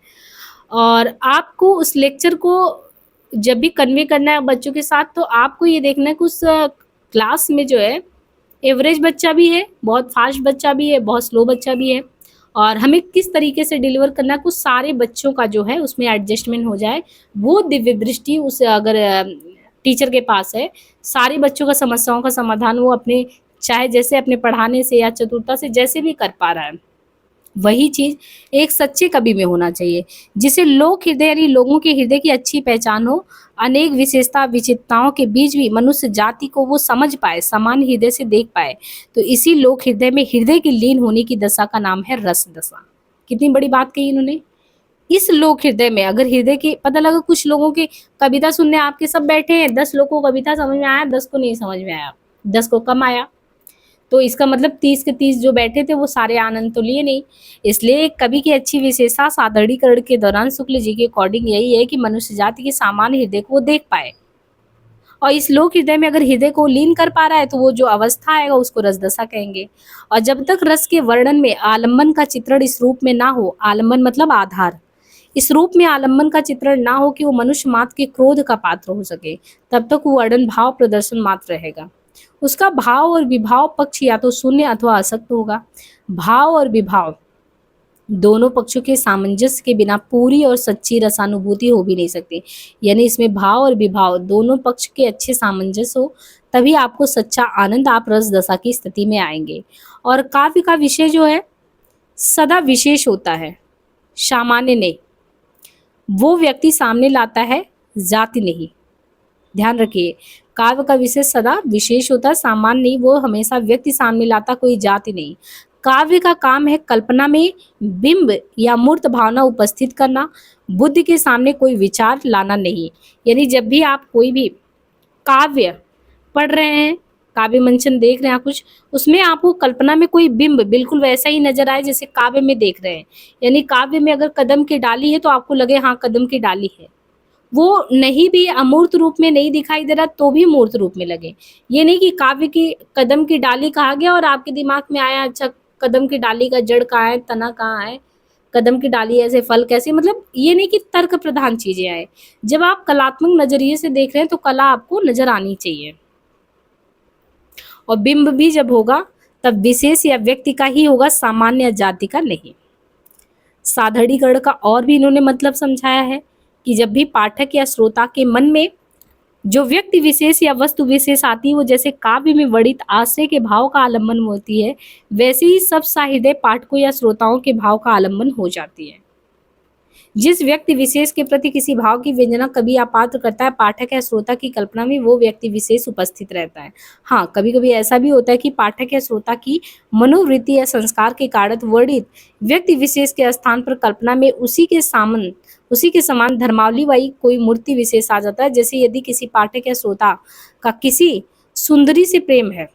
और आपको उस लेक्चर को जब भी कन्वे करना है बच्चों के साथ, तो आपको ये देखना है कि उस क्लास में जो है एवरेज बच्चा भी है, बहुत फास्ट बच्चा भी है, बहुत स्लो बच्चा भी है, और हमें किस तरीके से डिलीवर करना है कुछ सारे बच्चों का जो है उसमें एडजस्टमेंट हो जाए। वो दिव्य दृष्टि उस अगर टीचर के पास है, सारे बच्चों का समस्याओं का समाधान वो अपने चाहे जैसे अपने पढ़ाने से या चतुरता से जैसे भी कर पा रहा है, वही चीज एक सच्चे कवि में होना चाहिए, जिसे लोक हृदय यानी लोगों के हृदय की अच्छी पहचान हो, अनेक विशेषता विचित्रताओं के बीच भी मनुष्य जाति को वो समझ पाए, समान हृदय से देख पाए। तो इसी लोक हृदय में हृदय की लीन होने की दशा का नाम है रस दशा। कितनी बड़ी बात कही इन्होंने। इस लोक हृदय में अगर हृदय के पता लगा, कुछ लोगों के कविता सुनने आपके सब बैठे हैं, 10 लोगों को कविता समझ में आया, 10 को नहीं समझ में आया, 10 को कम आया, तो इसका मतलब 30 के 30 जो बैठे थे वो सारे आनंद तो लिए नहीं। इसलिए कवि की अच्छी विशेषता साधारणीकरण के दौरान शुक्ल जी के अकॉर्डिंग यही है कि मनुष्य जाति के सामान्य हृदय को वो देख पाए, और इस लोक हृदय में अगर हृदय को लीन कर पा रहा है तो वो जो अवस्था आएगा उसको रसदशा कहेंगे। और जब तक रस के वर्णन में आलम्बन का चित्रण इस रूप में ना हो, आलम्बन मतलब आधार, इस रूप में आलम्बन का चित्रण ना हो कि वो मनुष्य मात्र के क्रोध का पात्र हो सके, तब तक वो वर्णन भाव प्रदर्शन मात्र रहेगा। उसका भाव और विभाव पक्ष या तो शून्य अथवा असक्त होगा। भाव और विभाव दोनों पक्षों के सामंजस्य के बिना पूरी और सच्ची रसानुभूति हो भी नहीं सकती। यानी इसमें भाव और विभाव दोनों पक्ष के अच्छे सामंजस्य हो, तभी आपको सच्चा आनंद, आप रस दशा की स्थिति में आएंगे। और काव्य का विषय जो है सदा विशेष होता है, सामान्य नहीं। वो व्यक्ति सामने लाता है, जाति नहीं। ध्यान रखिए, काव्य का विषय सदा विशेष होता है, सामान्य नहीं। वो हमेशा व्यक्ति सामने लाता, कोई जाति नहीं। काव्य का काम है कल्पना में बिंब या मूर्त भावना उपस्थित करना, बुद्धि के सामने कोई विचार लाना नहीं। यानी जब भी आप कोई भी काव्य पढ़ रहे हैं, काव्य मंचन देख रहे हैं कुछ, उसमें आपको कल्पना में कोई बिंब बिल्कुल वैसा ही नजर आए जैसे काव्य में देख रहे हैं। यानी काव्य में अगर कदम की डाली है तो आपको लगे हाँ कदम की डाली है, वो नहीं भी अमूर्त रूप में नहीं दिखाई दे रहा तो भी मूर्त रूप में लगे। ये नहीं कि काव्य की कदम की डाली कहा गया और आपके दिमाग में आया अच्छा कदम की डाली का जड़ कहाँ है, तना कहाँ है, कदम की डाली ऐसे फल कैसे, मतलब ये नहीं कि तर्क प्रधान चीजें आए। जब आप कलात्मक नजरिए से देख रहे हैं तो कला आपको नजर आनी चाहिए। और बिंब भी जब होगा तब विशेष या व्यक्ति का ही होगा, सामान्य जाति का नहीं। साधारणीकरण का और भी इन्होंने मतलब समझाया है कि जब भी पाठक या श्रोता के मन में जो व्यक्ति विशेष या वस्तु विशेष आती है, वो जैसे काव्य में वर्णित आश्रय के भाव का आलम्बन होती है, वैसे ही सब साहित्य पाठकों या श्रोताओं के भाव का आलम्बन हो जाती है। जिस व्यक्ति विशेष के प्रति किसी भाव की व्यंजना कभी अपात्र करता है, पाठक या श्रोता की कल्पना में वो व्यक्ति विशेष उपस्थित रहता है। हाँ, कभी कभी ऐसा भी होता है कि पाठक या श्रोता की मनोवृत्ति या संस्कार के कारण वर्णित व्यक्ति विशेष के स्थान पर कल्पना में उसी के समान धर्मावली वाली कोई मूर्ति विशेष आ जाता है। जैसे यदि किसी पाठक या श्रोता का किसी सुंदरी से प्रेम है,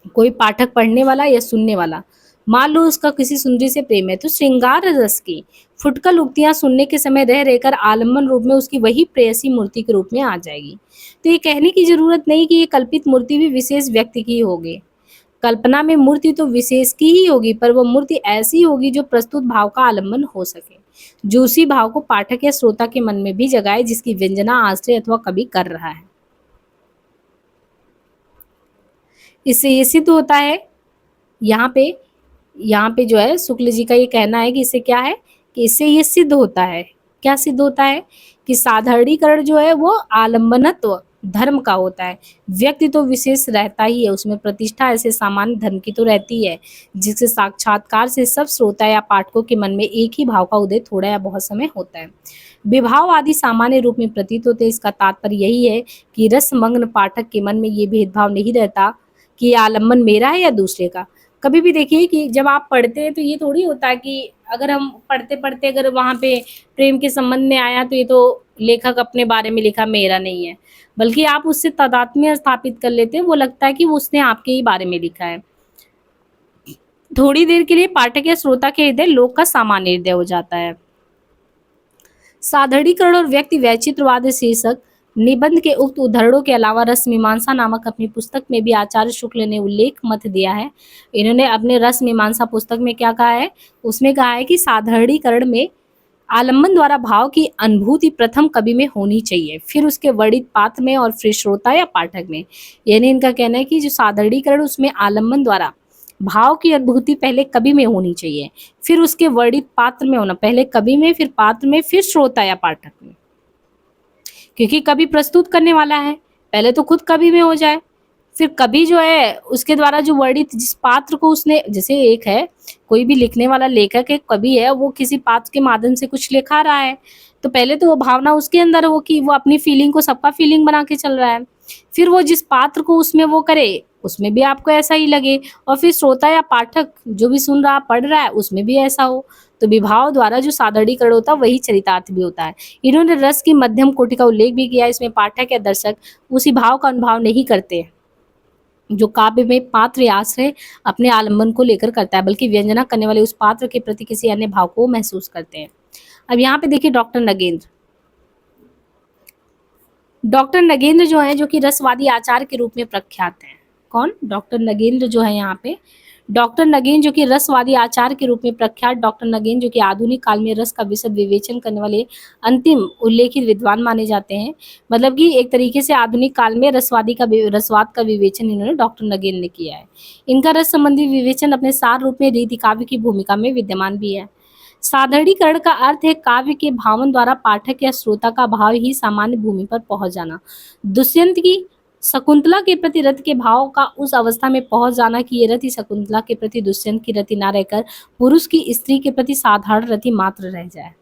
कोई पाठक पढ़ने वाला या सुनने वाला, मान लो उसका किसी सुंदरी से प्रेम है, तो श्रृंगार रस की फुटकल उक्तियां सुनने के समय रह रहकर आलम्बन रूप में उसकी वही प्रेयसी मूर्ति के रूप में आ जाएगी। तो ये कहने की जरूरत नहीं कि ये कल्पित मूर्ति भी विशेष व्यक्ति की होगी। कल्पना में मूर्ति तो विशेष की ही होगी, पर वो मूर्ति ऐसी होगी जो प्रस्तुत भाव का आलम्बन हो सके, जो उसी भाव को पाठक या श्रोता के मन में भी जगाए जिसकी व्यंजना आश्रय अथवा कवि कर रहा है। इससे ये सिद्ध होता है, यहाँ पे जो है शुक्ल जी का ये कहना है कि इससे क्या है कि इससे ये सिद्ध होता है, क्या सिद्ध होता है कि साधारणीकरण जो है वो आलम्बनत्व धर्म का होता है। व्यक्ति तो विशेष रहता ही है, उसमें प्रतिष्ठा ऐसे सामान्य धर्म की तो रहती है, जिससे साक्षात्कार से सब श्रोता या पाठकों के मन में एक ही भाव का उदय थोड़ा या बहुत समय होता है। विभाव आदि सामान्य रूप में प्रतीत होते हैं। इसका तात्पर्य यही है कि रसमग्न पाठक के मन में ये भेदभाव नहीं रहता कि आलम्बन मेरा है या दूसरे का। कभी भी देखिए कि जब आप पढ़ते हैं तो ये थोड़ी होता है कि अगर हम पढ़ते पढ़ते अगर वहाँ पे प्रेम के संबंध में आया तो ये तो लेखक अपने बारे में लिखा, मेरा नहीं है, बल्कि आप उससे तादात्म्य स्थापित कर लेते हैं, वो लगता है कि वो उसने आपके ही बारे में लिखा है। थोड़ी देर के लिए पाठक या श्रोता के हृदय लोक का सामान्य हृदय हो जाता है। साधारणीकरण और व्यक्ति वैचित्रवाद शीर्षक निबंध के उक्त उदाहरणों के अलावा रस मीमांसा नामक अपनी पुस्तक में भी आचार्य शुक्ल ने उल्लेख मत दिया है। इन्होंने अपने रस मीमांसा पुस्तक में क्या कहा है, उसमें कहा है कि साधारणीकरण में आलम्बन द्वारा भाव की अनुभूति प्रथम कवि में होनी चाहिए, फिर उसके वर्णित पात्र में और फिर श्रोता या पाठक में। यानी इनका कहना है कि जो साधारणीकरण उसमें आलम्बन द्वारा भाव की अनुभूति पहले कवि में होनी चाहिए, फिर उसके वर्णित पात्र में होना, पहले कवि में फिर पात्र में फिर श्रोता या पाठक में। क्योंकि कवि प्रस्तुत करने वाला है, पहले तो खुद कवि में हो जाए, फिर कवि जो है उसके द्वारा जो वर्णित जिस पात्र को उसने, जैसे एक है कोई भी लिखने वाला लेखक है, कवि है, वो किसी पात्र के माध्यम से कुछ लिखा रहा है, तो पहले तो वो भावना उसके अंदर हो कि वो अपनी फीलिंग को सबका फीलिंग बना के चल रहा है, फिर वो जिस पात्र को उसमें वो करे उसमें भी आपको ऐसा ही लगे, और फिर श्रोता या पाठक जो भी सुन रहा पढ़ रहा है उसमें भी ऐसा हो। तो विभाव द्वारा जो साधारणीकरण होता है वही चरितार्थ भी होता है। इन्होंने रस की मध्यम कोटि का उल्लेख भी किया। इसमें पाठक या दर्शक उसी भाव का अनुभव नहीं करते जो काव्य में पात्र या आश्रय अपने आलम्बन को लेकर करता है, बल्कि व्यंजना करने वाले उस पात्र के प्रति किसी अन्य भाव को महसूस करते हैं। अब यहाँ पे देखिए डॉक्टर नगेंद्र जो है, जो कि रसवादी आचार्य के रूप में प्रख्यात हैं। कौन? डॉक्टर नगेंद्र जो है यहाँ पे डॉक्टर नगेन जो कि रसवादी आचार्य के रूप में प्रख्यात डॉक्टर नगेन जो कि आधुनिक काल में रस का विशद विवेचन करने वाले अंतिम उल्लेखित विद्वान माने जाते हैं। मतलब कि एक तरीके से आधुनिक काल में रसवाद का विवेचन इन्होंने डॉक्टर नगेन ने किया है। इनका रस संबंधी विवेचन अपने सार रूप में रीति काव्य की भूमिका में विद्यमान भी है। साधारणीकरण का अर्थ है काव्य के भावन द्वारा पाठक या श्रोता का भाव ही सामान्य भूमि पर पहुंच जाना। दुष्यंत की शकुंतला के प्रति रति के भाव का उस अवस्था में पहुंच जाना कि ये रति शकुंतला के प्रति दुष्यंत की रति न रहकर पुरुष की स्त्री के प्रति साधारण रति मात्र रह जाए।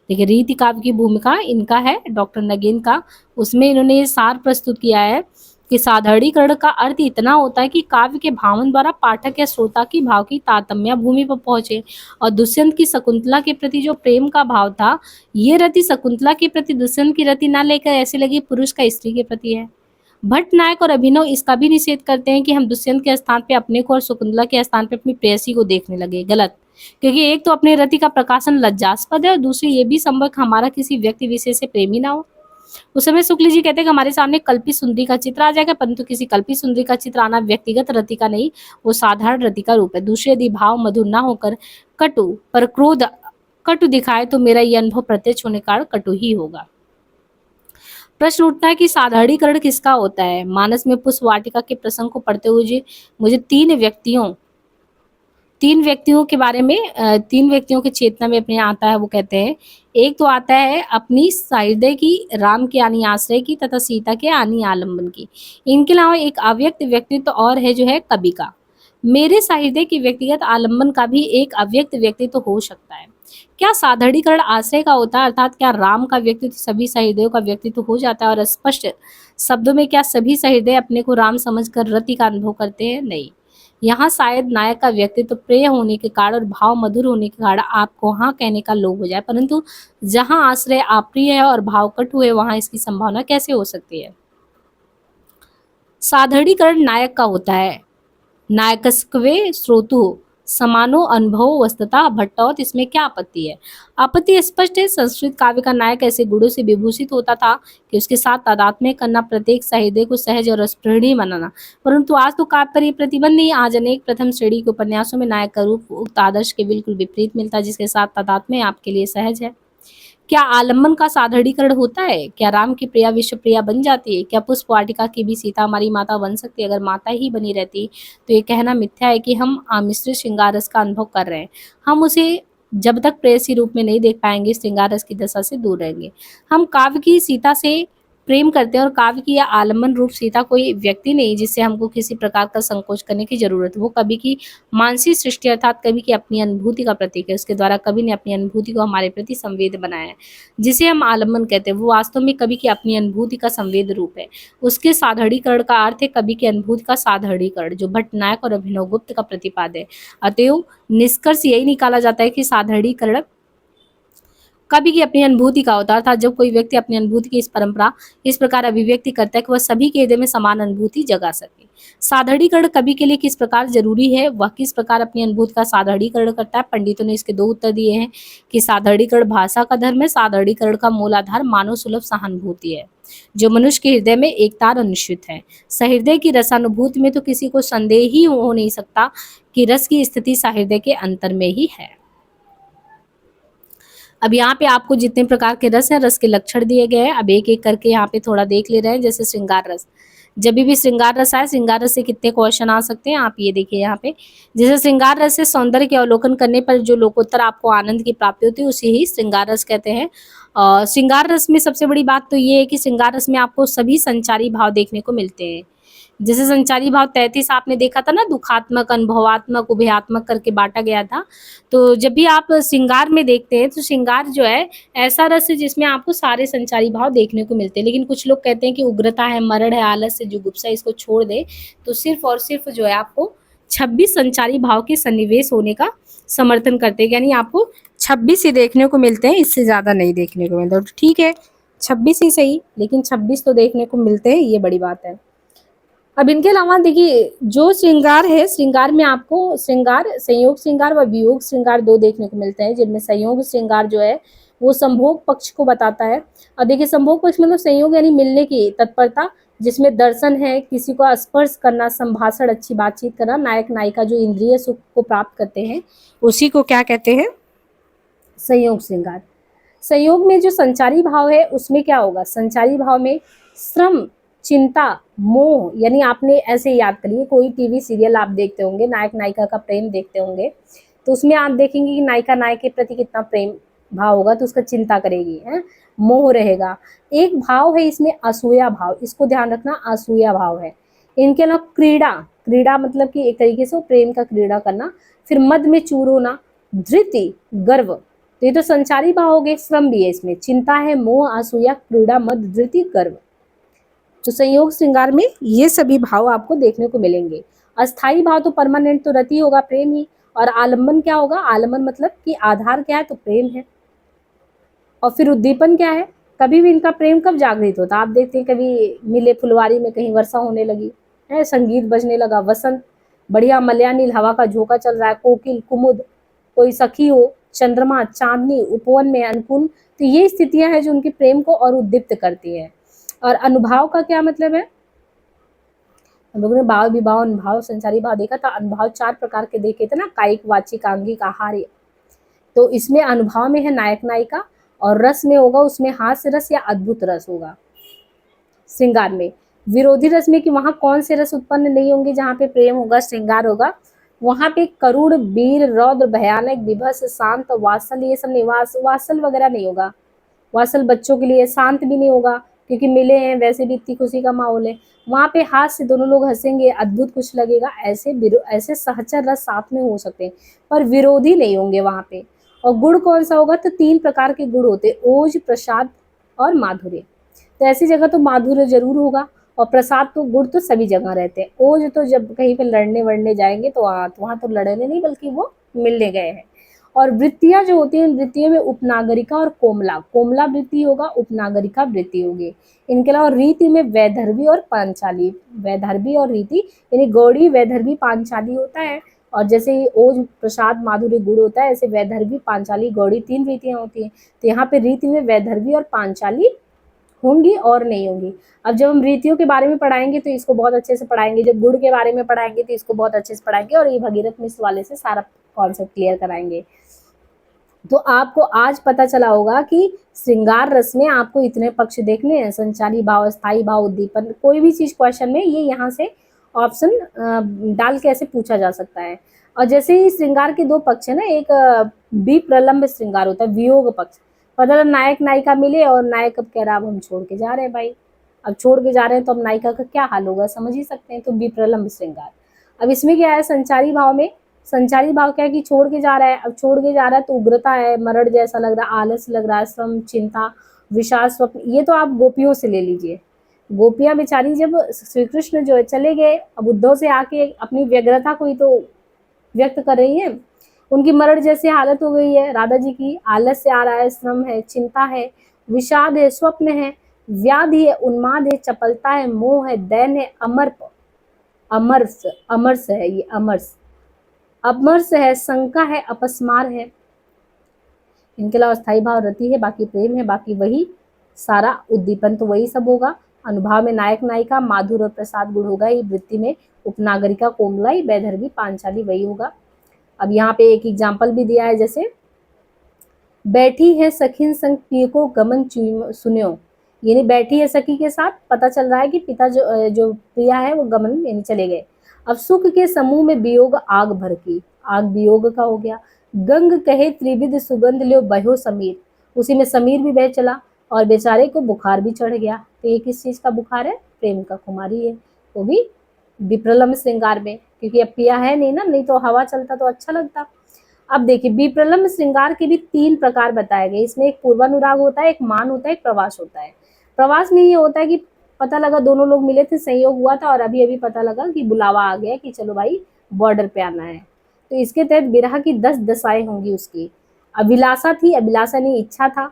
देखिए रीति काव्य की भूमिका इनका है डॉक्टर नगेन का, उसमें इन्होंने ये सार प्रस्तुत किया है कि साधारणीकरण का अर्थ इतना होता है कि काव्य के भावन द्वारा पाठक या श्रोता की भाव की तारतम्य भूमि पर पहुंचे। और दुष्यंत की शकुंतला के प्रति जो प्रेम का भाव था, ये रति शकुंतला के प्रति दुष्यंत की रति ना लेकर ऐसे लगी पुरुष का स्त्री के प्रति है। भट्ट नायक और अभिनव इसका भी निषेध करते हैं कि हम दुष्यंत के स्थान पे अपने को और शकुंतला के स्थान पे अपनी प्रेयसी को देखने लगे। गलत, क्योंकि एक तो अपने रति का प्रकाशन लज्जास्पद है और दूसरी ये भी संभव हमारा किसी व्यक्ति विशेष से प्रेम ही ना हो। उस समय शुक्ल जी कहते हैं कि हमारे सामने कल्पित सुंदरी का चित्र आ जाएगा, परंतु किसी कल्पित सुंदरी का चित्र आना व्यक्तिगत रति का नहीं, वो साधारण रति का रूप है। दूसरे यदि भाव मधुर ना होकर कटु पर क्रोध कटु दिखाए तो मेरा यह अनुभव प्रत्यक्ष होने कारण कटु ही होगा। प्रश्न उठता है कि साधारणीकरण किसका होता है। मानस में पुष्प वाटिका के प्रसंग को पढ़ते हुए मुझे तीन व्यक्तियों के बारे में तीन व्यक्तियों के चेतना में अपने आता है। वो कहते हैं, एक तो आता है अपनी सहृदय की, राम के आनी आश्रय की तथा सीता के आनी आलम्बन की। इनके अलावा एक अव्यक्त व्यक्तित्व और है जो है कवि का। मेरे सहृदय की व्यक्तिगत आलम्बन का भी एक अव्यक्त व्यक्तित्व हो सकता है। क्या साधारणीकरण आश्रय का होता है, अर्थात क्या राम का व्यक्तित्व सभी सहृदयों का व्यक्तित्व हो जाता है? और स्पष्ट शब्दों में क्या सभी सहृदय अपने को राम समझकर रति का अनुभव करते हैं? नहीं। यहाँ शायद नायक का व्यक्तित्व प्रिय होने के कारण और भाव मधुर होने के कारण आपको हाँ कहने का लोभ हो जाए, परंतु जहाँ आश्रय अप्रिय है और भाव कटु है वहां इसकी संभावना कैसे हो सकती है? साधारणीकरण नायक का होता है। नायकस्क्वे श्रोतु समानो अनुभव वस्तुतः भट्टोत, इसमें क्या आपत्ति है? आपत्ति स्पष्ट है। संस्कृत काव्य का नायक ऐसे गुणों से विभूषित होता था कि उसके साथ तादात्म्य करना, प्रत्येक सहृदय को सहज और स्पृहणीय बनाना। परंतु आज तो काव्य पर ये प्रतिबंध नहीं। आज अनेक प्रथम श्रेणी के उपन्यासों में नायक का रूप उक्त आदर्श के बिल्कुल विपरीत मिलता है, जिसके साथ तादात्म्य आपके लिए सहज है। क्या आलम्बन का साधारणीकरण होता है? क्या राम की प्रिया विश्व प्रिया बन जाती है? क्या पुष्प वाटिका की भी सीता हमारी माता बन सकती है? अगर माता ही बनी रहती तो ये कहना मिथ्या है कि हम आमिश्रित श्रृंगार रस का अनुभव कर रहे हैं। हम उसे जब तक प्रेयसी रूप में नहीं देख पाएंगे श्रृंगार रस की दशा से दूर रहेंगे। हम काव्य की सीता से प्रेम करते हैं और काव्य की यह आलम्बन रूप सीता कोई व्यक्ति नहीं जिससे हमको किसी प्रकार का संकोच करने की जरूरत है। वो कवि की मानसिक सृष्टि अर्थात कवि की अपनी अनुभूति का प्रतीक है। उसके द्वारा कवि ने अपनी अनुभूति को हमारे प्रति संवेद बनाया है, जिसे हम आलम्बन कहते हैं। वो वास्तव में कवि की अपनी अनुभूति का संवेद रूप है। उसके साधारणीकरण का अर्थ है कवि की अनुभूति का साधारणीकरण, जो भट्ट नायक और अभिनव गुप्त का प्रतिपाद्य है। अतएव निष्कर्ष यही निकाला जाता है कि साधारणीकरण कवि की अपनी अनुभूति का होता है, अर्थात जब कोई व्यक्ति अपनी अनुभूति की इस प्रकार अभिव्यक्ति करता है कि वह सभी के हृदय में समान अनुभूति जगा सके। साधारणीकरण कवि के लिए किस प्रकार जरूरी है, वह किस प्रकार अपनी अनुभूति का साधारणीकरण करता है? पंडितों ने इसके दो उत्तर दिए हैं कि साधारणीकरण भाषा का धर्म है। साधारणीकरण का मूल आधार मानव सुलभ सहानुभूति है, जो मनुष्य के हृदय में एकता और निश्चित है। सहृदय की रसानुभूति में तो किसी को संदेह ही हो नहीं सकता कि रस की स्थिति सहृदय के अंतर में ही है। अब यहाँ पे आपको जितने प्रकार के रस हैं, रस के लक्षण दिए गए हैं। अब एक एक करके यहाँ पे थोड़ा देख ले रहे हैं। जैसे श्रृंगार रस, जब भी श्रृंगार रस आए, श्रृंगार रस से कितने क्वेश्चन आ सकते हैं आप ये देखिए यहाँ पे। जैसे श्रृंगार रस से सौंदर्य के अवलोकन करने पर जो लोकोत्तर आपको आनंद की प्राप्ति होती है उसे ही श्रृंगार रस कहते हैं। श्रृंगार रस में सबसे बड़ी बात तो ये है कि श्रृंगार रस में आपको सभी संचारी भाव देखने को मिलते हैं। जैसे संचारी भाव 33 आपने देखा था ना, दुखात्मक, अनुभवात्मक, उभयात्मक करके बांटा गया था। तो जब भी आप श्रृंगार में देखते हैं तो श्रृंगार जो है ऐसा रस है जिसमें आपको सारे संचारी भाव देखने को मिलते हैं। लेकिन कुछ लोग कहते हैं कि उग्रता है, मरण है, आलस है, जुगुप्सा, इसको छोड़ दे तो सिर्फ और सिर्फ जो है आपको 26 संचारी भाव के सन्निवेश होने का समर्थन करते हैं। यानी आपको 26 ही देखने को मिलते हैं, इससे ज़्यादा नहीं देखने को मिलता। तो ठीक है 26 ही सही, लेकिन 26 तो देखने को मिलते हैं, ये बड़ी बात है। अब इनके अलावा देखिए जो श्रृंगार है, श्रृंगार में आपको श्रृंगार, संयोग श्रृंगार व वियोग श्रृंगार दो देखने को मिलते हैं, जिनमें संयोग श्रृंगार जो है वो संभोग पक्ष को बताता है। और देखिए संभोग पक्ष मतलब संयोग यानी मिलने की तत्परता, जिसमें दर्शन है, किसी को स्पर्श करना, संभाषण, अच्छी बातचीत करना, नायक नायिका जो इंद्रिय सुख को प्राप्त करते हैं उसी को क्या कहते हैं, संयोग श्रृंगार। संयोग में जो संचारी भाव है उसमें क्या होगा, संचारी भाव में श्रम, चिंता, मोह, यानी आपने ऐसे याद करिए कोई टीवी सीरियल आप देखते होंगे, नायक नायिका का प्रेम देखते होंगे, तो उसमें आप देखेंगे कि नायिका नायक के प्रति कितना प्रेम भाव होगा, तो उसका चिंता करेगी, है, मोह रहेगा। एक भाव है इसमें असूया भाव, इसको ध्यान रखना, असूया भाव है। इनके अलावा क्रीड़ा, क्रीड़ा मतलब कि एक तरीके से प्रेम का क्रीड़ा करना। फिर मद में चूर होना, धृति, गर्व, तो ये तो संचारी भाव हो गए। श्रम भी है इसमें, चिंता है, मोह, असूया, क्रीड़ा, मद, धृति, गर्व। तो संयोग श्रृंगार में ये सभी भाव आपको देखने को मिलेंगे। अस्थाई भाव तो परमानेंट तो रति होगा, प्रेम ही। और आलम्बन क्या होगा, आलम्बन मतलब कि आधार क्या है, तो प्रेम है। और फिर उद्दीपन क्या है, कभी भी इनका प्रेम कब जागृत होता है, आप देखते हैं कभी मिले फुलवारी में कहीं वर्षा होने लगी है, संगीत बजने लगा, वसंत, बढ़िया मलयानील हवा का झोंका चल रहा है, कोकिल, कुमुद, कोई सखी हो, चंद्रमा, चांदनी, उपवन में अनुकूल, तो ये स्थितियां हैं जो उनके प्रेम को और उद्दीप्त करती है। और अनुभाव का क्या मतलब है, हम लोगों ने भाव, विभाव, अनुभाव, संचारी भाव देखा था। अनुभाव 4 प्रकार के देखे थे ना, कायिक, वाचिक, आंगिक, आहार्य। तो इसमें अनुभाव में है नायक नायिका, और रस में होगा उसमें हास्य रस या अद्भुत रस होगा। श्रृंगार में विरोधी रस में कि वहां कौन से रस उत्पन्न नहीं होंगे, जहाँ पे प्रेम होगा, श्रृंगार होगा, वहां पे करुण, वीर, रौद्र, भयानक, विभत्स, शांत, वात्सल, ये सब नहीं, वात्सल वगैरह नहीं होगा। वात्सल बच्चों के लिए, शांत भी नहीं होगा क्योंकि मिले हैं, वैसे भी इतनी खुशी का माहौल है। वहां पे हास्य, दोनों लोग हंसेंगे, अद्भुत कुछ लगेगा, ऐसे सहचर रस साथ में हो सकते हैं, पर विरोधी नहीं होंगे वहां पे। और गुण कौन सा होगा, तो 3 प्रकार के गुण होते हैं, ओज, प्रसाद और माधुर्य। तो ऐसी जगह तो माधुर्य जरूर होगा, और प्रसाद तो, गुण तो सभी जगह रहते हैं। ओज तो जब कहीं पे लड़ने वड़ने जाएंगे तो वहाँ तो लड़ने नहीं बल्कि वो मिलने गए हैं। और वृत्तियां जो होती हैं, वृत्तियों में उपनागरिका और कोमला, कोमला वृत्ति होगा, उपनागरिका वृत्ति होगी। इनके अलावा रीति में वैदर्भी और पांचाली, वैदर्भी और रीति, यानी गौड़ी, वैदर्भी, पांचाली होता है। और जैसे ओज, प्रसाद, माधुर्य, गुण होता है, ऐसे वैदर्भी, पांचाली, गौड़ी 3 रीतियां होती हैं। तो यहाँ पे रीति में वैदर्भी और पांचाली होंगी और नहीं होंगी। अब जब हम रीतियों के बारे में पढ़ाएंगे तो इसको बहुत अच्छे से पढ़ाएंगे, जब गुण के बारे में पढ़ाएंगे तो इसको बहुत अच्छे से पढ़ाएंगे, और ये भगीरथ मिश्र वाले से सारा कॉन्सेप्ट क्लियर कराएंगे। तो आपको आज पता चला होगा कि श्रृंगार रस में आपको इतने पक्ष देखने हैं, संचारी भाव, स्थायी भाव, उद्दीपन। कोई भी चीज क्वेश्चन में ये यहाँ से ऑप्शन डाल के ऐसे पूछा जा सकता है। और जैसे ही श्रृंगार के 2 पक्ष है ना, एक विप्रलम्ब श्रृंगार होता है, वियोग पक्ष, मतलब नायक नायिका मिले और नायक अब कह रहा अब हम छोड़ के जा रहे हैं भाई, अब छोड़ के जा रहे हैं, तो अब नायिका का क्या हाल होगा, समझ ही सकते हैं। तो विप्रलम्ब श्रृंगार। अब इसमें क्या है, संचारी भाव में, संचारी भाव क्या है कि छोड़ के जा रहा है, अब छोड़ के जा रहा है तो उग्रता है, मरण जैसा लग रहा है, आलस लग रहा है, श्रम, चिंता, विषाद, स्वप्न। ये तो आप गोपियों से ले लीजिए, गोपियां बेचारी जब श्री कृष्ण जो है चले गए, अब उद्धव से आके अपनी व्यग्रता को ही तो व्यक्त कर रही है, उनकी मरण जैसी हालत हो गई है राधा जी की। आलस से आ रहा है, श्रम है, चिंता है, विषाद है, स्वप्न है, व्याधि है, उन्माद है, चपलता है, मोह है, दैन है, अमर्ष, अमर्ष है, ये अमर्ष, अपमर्श है, शंका है, अपस्मार है। इनके अलावा स्थायी भाव रति है, बाकी प्रेम है, बाकी वही सारा उद्दीपन तो वही सब होगा। अनुभाव में नायक नायिका, माधुर और प्रसाद गुण होगा, ये वृत्ति में उपनागरिका, कोमलाई, वैदर्भी, पांचाली वही होगा। अब यहाँ पे एक एग्जाम्पल भी दिया है, जैसे बैठी है सखिन संग पिय को गमन सुन्यो, यानी बैठी है सखी के साथ, पता चल रहा है कि पिता जो प्रिया है वो गमन यानी चले गए। अब सुख के समूह में वियोग आग भर की, आग वियोग का हो गया। गंग कहे त्रिविध सुगंध ल्यो बहो समीर, उसी में समीर भी बह चला और बेचारे को बुखार भी चढ़ गया। तो ये किस चीज का बुखार है, प्रेम का खुमारी है, वो भी विप्रलम्ब श्रृंगार में, क्योंकि अब पिया है नहीं ना, नहीं तो हवा चलता तो अच्छा लगता। अब देखिए विप्रलम्ब श्रृंगार के भी 3 प्रकार बताए गए, इसमें एक पूर्वानुराग होता है, एक मान होता है, एक प्रवास होता है। प्रवास में ये होता है कि पता लगा दोनों लोग मिले थे, संयोग हुआ था और अभी अभी पता लगा कि बुलावा आ गया कि चलो भाई बॉर्डर पे आना है, तो इसके तहत विरह की 10 दशाएं होंगी उसकी। अभिलाषा थी, अभिलाषा नहीं इच्छा था,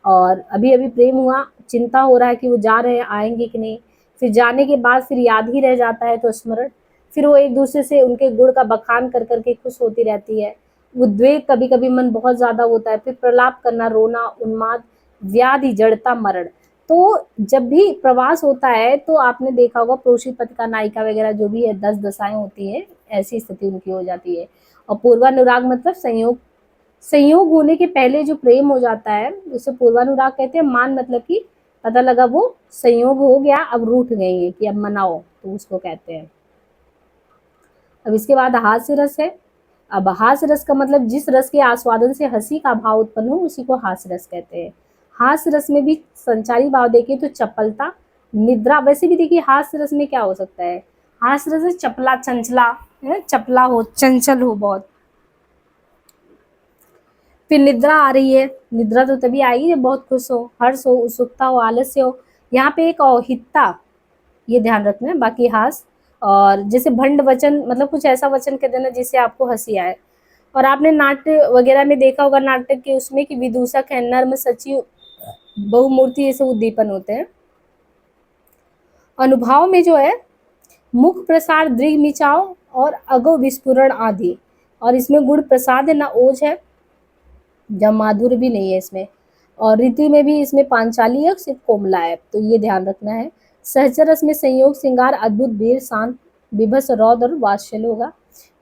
और अभी अभी प्रेम हुआ, चिंता हो रहा है कि वो जा रहे हैं, आएंगे कि नहीं, फिर जाने के बाद फिर याद ही रह जाता है तो स्मरण, फिर वो एक दूसरे से उनके गुण का बखान कर करके खुश होती रहती है। उद्वेग, कभी कभी मन बहुत ज्यादा होता है, फिर प्रलाप करना, रोना, उन्माद, व्याधि, जड़ता, मरण। तो जब भी प्रवास होता है तो आपने देखा होगा प्रोषित पथिका नायिका वगैरह जो भी है 10 दशाएं होती है, ऐसी स्थिति उनकी हो जाती है। और पूर्वानुराग मतलब संयोग, संयोग होने के पहले जो प्रेम हो जाता है उसे पूर्वानुराग कहते हैं। मान मतलब कि पता लगा वो संयोग हो गया, अब रूठ गई है कि अब मनाओ, तो उसको कहते हैं। अब इसके बाद हास्य रस है। अब हास्य रस का मतलब जिस रस के आस्वादन से हंसी का भाव उत्पन्न हो उसी को हास्य रस कहते हैं। हास्य रस में भी संचारी भाव देखिए तो चपलता, निद्रा। वैसे भी देखिए हास्य रस में क्या हो सकता है, हास्य रस में चपला, चंचला है, चपला हो, चंचल हो बहुत। फिर निद्रा आ रही है, निद्रा तो तभी आएगी जब बहुत खुश हो, हर्ष हो, उत्सुकता हो, आलस्य हो। यहाँ पे एक औहिकता, ये ध्यान रखना है। बाकी हास, और जैसे भंड वचन मतलब कुछ ऐसा वचन कह देना जिससे आपको हंसी आए। और आपने नाट्य वगैरह में देखा होगा, नाटक के उसमें कि विदूषक है, नर्म, सचिव, बहुमूर्ति, ये सब उद्दीपन होते हैं। अनुभाव में जो है मुख प्रसार, दृढ़ मिचाव और अगो विस्फुरण आदि। और इसमें गुण प्रसाद है, ना ओज है, जब माधुर्य भी नहीं है इसमें। और रीति में भी इसमें पांचाली है, सिर्फ कोमला है, तो ये ध्यान रखना है। सहचर रस में संयोग, श्रृंगार, अद्भुत, वीर, शांत, विभस, रौद्र और वात्सल्य होगा।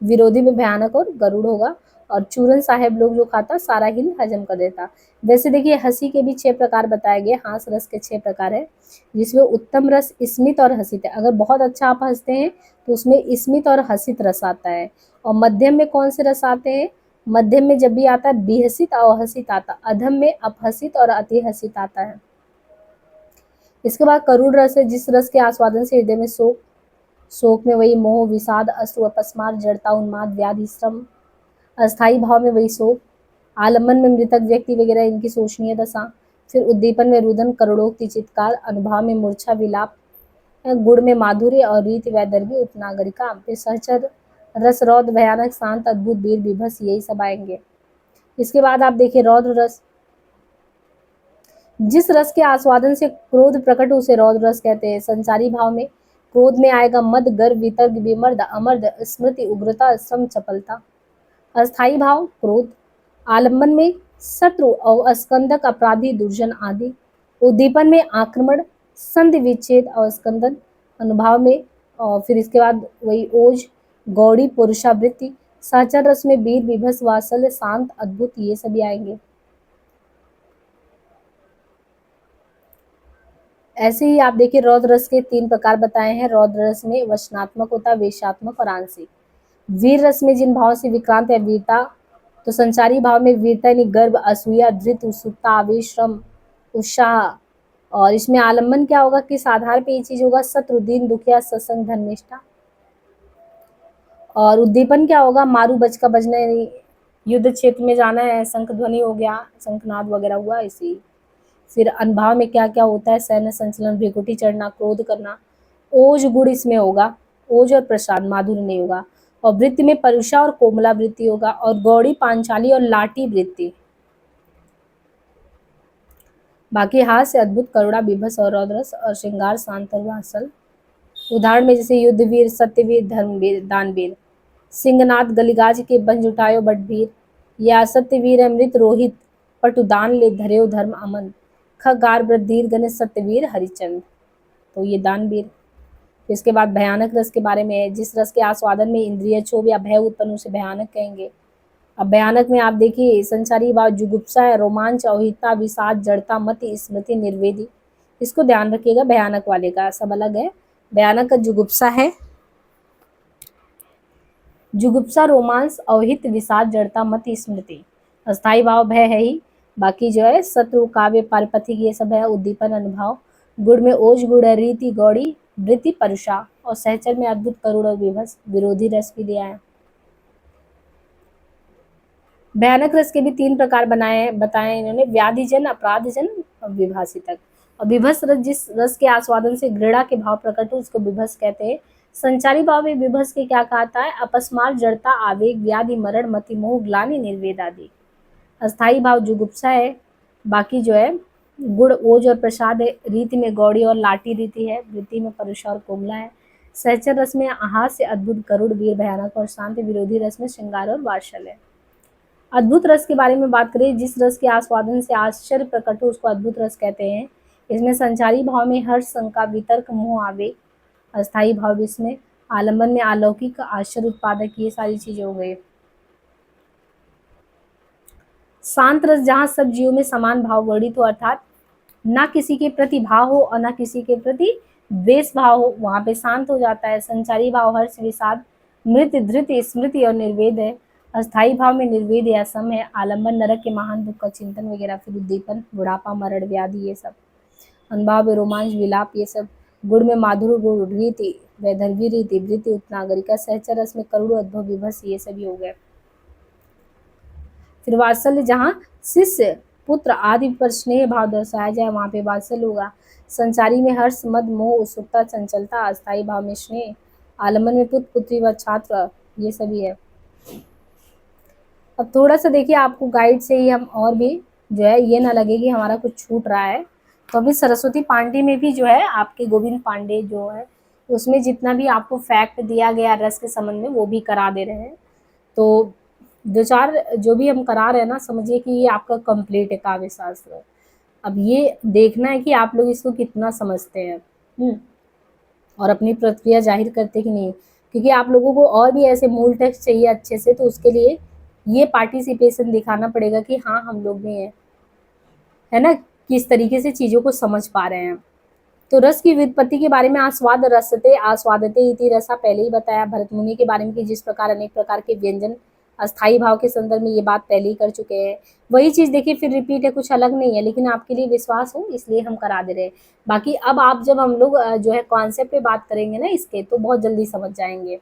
विरोधी में भयानक और गरुड़ होगा। और चूरन साहेब लोग जो खाता सारा हिल हजम कर देता। वैसे देखिए हंसी के भी 6 प्रकार बताए गए, हास रस के 6 प्रकार है, जिसमें उत्तम रस स्मित और हसित है। अगर बहुत अच्छा आप हंसते हैं तो उसमें स्मित और हसित रस आता है। और मध्यम में कौन से रस आते हैं, मध्यम में जब भी आता है बिहसित अवहसित आता, अधम में अपहसित और अति हसित आता है। इसके बाद करुण रस है, जिस रस के आस्वादन से हृदय में शोक, शोक में वही मोह, विषाद, अश्रु, अपस्मार, जड़ता, उन्माद, व्याधि, श्रम, अस्थाई भाव में वही शोक, आलम्बन में मृतक व्यक्ति वगैरह इनकी शोचनीय दशा। फिर उद्दीपन में रुदन, करोड़ोक्ति, चित्कार, अनुभाव में मूर्छा, विलाप, गुण में माधुर्य और रीति वैदर्भी, उपनागरिका। फिर सहचर रस रौद्र, भयानक, शांत, अद्भुत, वीर, विभस, यही सब आएंगे। इसके बाद आप देखिए रौद्र रस, जिस रस के आस्वादन से क्रोध प्रकट उसे रौद्र रस कहते हैं। संचारी भाव में क्रोध में आएगा मद, गर्व, वितर्क, विमर्द, अमर्द, स्मृति, उग्रता, श्रम, चपलता। अस्थाई भाव क्रोध। आलम्बन में शत्रु और स्कंदक, अपराधी, दुर्जन आदि। उद्दीपन में आक्रमण, संधि, विच्छेद और स्कंदन। अनुभाव में और फिर इसके बाद वही ओज, गौड़ी, पुरुषावृत्ति। सहचर रस में वीर, विभस, वात्सल्य, शांत, अद्भुत, ये सभी आएंगे। ऐसे ही आप देखिए रौद्र रस के 3 प्रकार बताए हैं। रौद्र रस में वचनात्मक होता है, वेशात्मक और आंशिक। वीर रस में जिन भाव से विक्रांत है वीरता, तो संचारी भाव में वीरता यानी गर्व, असूया, धृत, उत्सुकता, आवेश, श्रम, उत्साह। और इसमें आलम्बन क्या होगा, किस आधार पे ये चीज होगा, शत्रु, दीन, दुखिया, सत्संग, धर्मनिष्ठा। और उद्दीपन क्या होगा, मारू, बज का बजना यानी युद्ध क्षेत्र में जाना है, शंख ध्वनि हो गया, शंखनाद वगैरह हुआ इसी। फिर अनुभाव में क्या क्या होता है, सैन्य संचलन, भ्रिकुटी चढ़ना, क्रोध करना। ओज गुण इसमें होगा, ओज और प्रसाद, माधुर्य नहीं होगा। और वृत्ति में परुषा और कोमला वृत्ति होगा। और गौड़ी, पांचाली और लाटी वृत्ति। बाकी हास्य, अद्भुत, करुणा, विभस और रौद्रस। और श्रृंगार, शांत और वात्सल। उदाहरण में जैसे युद्धवीर, सत्यवीर, धर्मवीर, दानवीर। सिंहनाद, गलिगाज के बंज उठायो बटवीर। या सत्यवीर अमृत रोहित, पटुदान ले धर्यो धर्म अमन। खगार वृद्धीर, गणेश, सत्यवीर, हरिचंद। तो ये दानवीर। इसके बाद भयानक रस के बारे में है, जिस रस के आस्वादन में इंद्रिय क्षोभ या भय उत्पन्न उसे भयानक कहेंगे। अब भयानक में आप देखिए संचारी भाव जुगुप्सा है, रोमांच, औहिता, विषाद, जड़ता, मति, स्मृति, निर्वेदी। इसको ध्यान रखिएगा, भयानक वाले का सब अलग है। भयानक का जुगुप्सा है, जुगुप्सा, रोमांस, अवहित, विषाद, जड़ता, मति, स्मृति। अस्थाई भाव भय है ही। बाकी जो है शत्रु, काव्य, पारपथिक, ये सब है। उद्दीपन, अनुभाव। गुण में ओज, गुण, रीति, गौड़ी, वृत्ति, परुषा। और सहचर में अद्भुत, करुण और विभस, विरोधी रस भी दिया है। भयानक रस के भी 3 प्रकार बनाए बताए इन्होंने, व्याधिजन, अपराधजन और विभासी तक। और विभस रस, जिस रस के आस्वादन से घृणा के भाव प्रकट हो उसको विभस कहते हैं। संचारी भाव में विभस के क्या कहता है, अपस्मार, जड़ता, आवेग, व्याधि, मरण, मति, मोह, ग्लानि, निर्वेद आदि। अस्थाई भाव जुगुप्सा है। बाकी जो है गुण, ओज और प्रसाद है। रीति में गौड़ी और लाटी रीति है। वृत्ति में परुषा और कोमला है। सहचर रस में हास्य, अद्भुत, गरुड़, वीर, भयानक और शांत। विरोधी रस में श्रृंगार और वात्सल्य है। अद्भुत रस के बारे में बात करें, जिस रस के आस्वादन से आश्चर्य प्रकट हो उसको अद्भुत रस कहते हैं। इसमें संचारी भाव में हर्ष, शंका, वितर्क, मोह, आवेग। अस्थाई भाव इसमें आलम्बन में अलौकिक, आश्चर्य उत्पादक, ये सारी चीजें हो गई। शांत रस जहाँ सब जीवों में समान भाव वर्णित हो, अर्थात ना किसी के प्रति भाव हो और ना किसी के प्रति द्वेष भाव हो, वहां पे शांत हो जाता है। संचारी भाव हर्ष, विषाद, मृत, धृत, स्मृति और निर्वेद है। अस्थाई भाव में निर्वेद या सम है। आलम्बन नरक के महान दुख का चिंतन वगैरह। फिर उद्दीपन बुढ़ापा, मरण, व्याधि, ये सब। अनुभाव में रोमांच, विलाप, ये सब। गुण में माधुर्य, गुण, रीति, वैधर्वी रीति, वृत्ति, उत्नागरिका, सहचर रस में करुण, अद्भुत, विभस, ये सभी हो गए। फिर वात्सल्य जहाँ शिष्य, पुत्र आदि पर स्नेह भाव दर्शाया जाए, वहां पे वात्सल्य होगा। संचारी में हर्ष, मद, मोह, उत्सुकता, चंचलता। अस्थाई भाव में स्नेह। आलम्बन में पुत्र, पुत्री व छात्र, ये सभी है। अब थोड़ा सा देखिए, आपको गाइड से ही हम और भी जो है ये ना लगे कि हमारा कुछ छूट रहा है, तो अभी सरस्वती पांडे में भी जो है आपके गोविंद पांडे जो है उसमें जितना भी आपको फैक्ट दिया गया रस के संबंध में वो भी करा दे रहे हैं। तो दो चार जो भी हम करा रहे हैं ना, समझिए कि ये आपका कंप्लीट है काव्य शास्त्र। अब ये देखना है कि आप लोग इसको कितना समझते हैं और अपनी प्रतिक्रिया जाहिर करते कि नहीं, क्योंकि आप लोगों को और भी ऐसे मूल टेक्स्ट चाहिए अच्छे से, तो उसके लिए ये पार्टिसिपेशन दिखाना पड़ेगा कि हाँ हम लोग भी हैं, है ना, किस तरीके से चीज़ों को समझ पा रहे हैं। तो रस की व्युत्पत्ति के बारे में आस्वाद रसते आस्वादते इति रसा पहले ही बताया। भरत मुनि के बारे में कि जिस प्रकार अनेक प्रकार के व्यंजन अस्थाई भाव के संदर्भ में ये बात पहले ही कर चुके हैं। वही चीज़ देखिए फिर रिपीट है, कुछ अलग नहीं है, लेकिन आपके लिए विश्वास हो इसलिए हम करा दे रहे हैं। बाकी अब आप जब हम लोग जो है कॉन्सेप्ट पे बात करेंगे ना इसके, तो बहुत जल्दी समझ जाएंगे।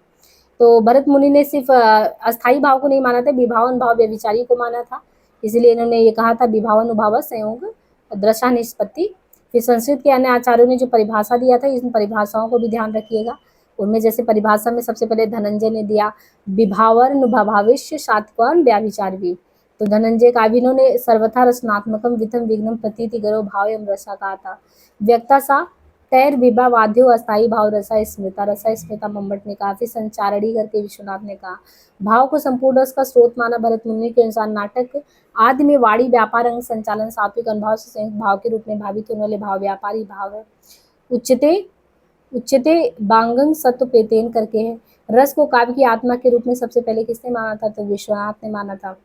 तो भरत मुनि ने सिर्फ अस्थाई भाव को नहीं माना था, विभावन भाव व्यभिचारी को माना था। इसलिए इन्होंने ये कहा था विभावानुभाव संयोग दृशा निष्पत्ति। फिर संस्कृत के अन्य आचार्यों ने जो परिभाषा दिया था, इन परिभाषाओं को भी ध्यान रखिएगा। उनमें जैसे परिभाषा में सबसे पहले धनंजय ने दिया विभावानुभाविष्य सात्वर्ण व्याभिचार भी। तो धनंजय काव्यिनों ने सर्वथा रसनात्मकम वितम विघ्नम प्रतीति गरो भाव एवं रसा कहा था। व्यक्ता सा तैर विभा वाद्यो अस्थाई भाव रसा स्मृता मंबट ने कहा। फिर संचारणी करके विश्वनाथ ने कहा। भाव को संपूर्ण रस का स्रोत माना भरत मुनि के अनुसार नाटक आदि में वाणी व्यापार अंग संचालन सात्विक अनुभव से संयुक्त भाव के रूप में भावित होने वाले भाव व्यापारी भाव है। उच्चते उच्चते बांगंग सत्व पेतेन करके है। रस को काव्य की आत्मा के रूप में सबसे पहले किसने माना था, तो विश्वनाथ ने माना था।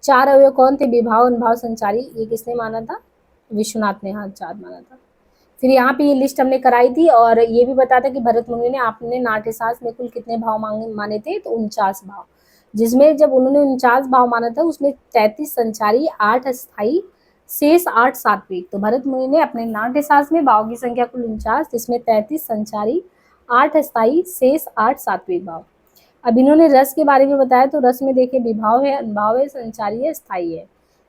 चार अवयव कौन थे, विभाव, अनुभाव, संचारी, ये किसने माना था, विश्वनाथ ने, हाँ चार माना था। फिर यहाँ पे ये लिस्ट हमने कराई थी और ये भी बताया था कि भरत मुनि ने आपने नाट्यशास्त्र में कुल कितने भाव माने थे, तो 49 भाव, जिसमें जब उन्होंने 49 भाव माना था उसमें 33 संचारी, 8 अस्थाई, शेष 8 सात्विक। तो भरत मुनि ने अपने नाट्यशास्त्र में भाव की संख्या कुल 49, जिसमें 33 संचारी, 8 अस्थाई, शेष 8 सात्विक भाव। अब इन्होंने रस के बारे में बताया, तो रस में देखिए विभाव है, अनुभाव है, संचारी है, स्थायी है।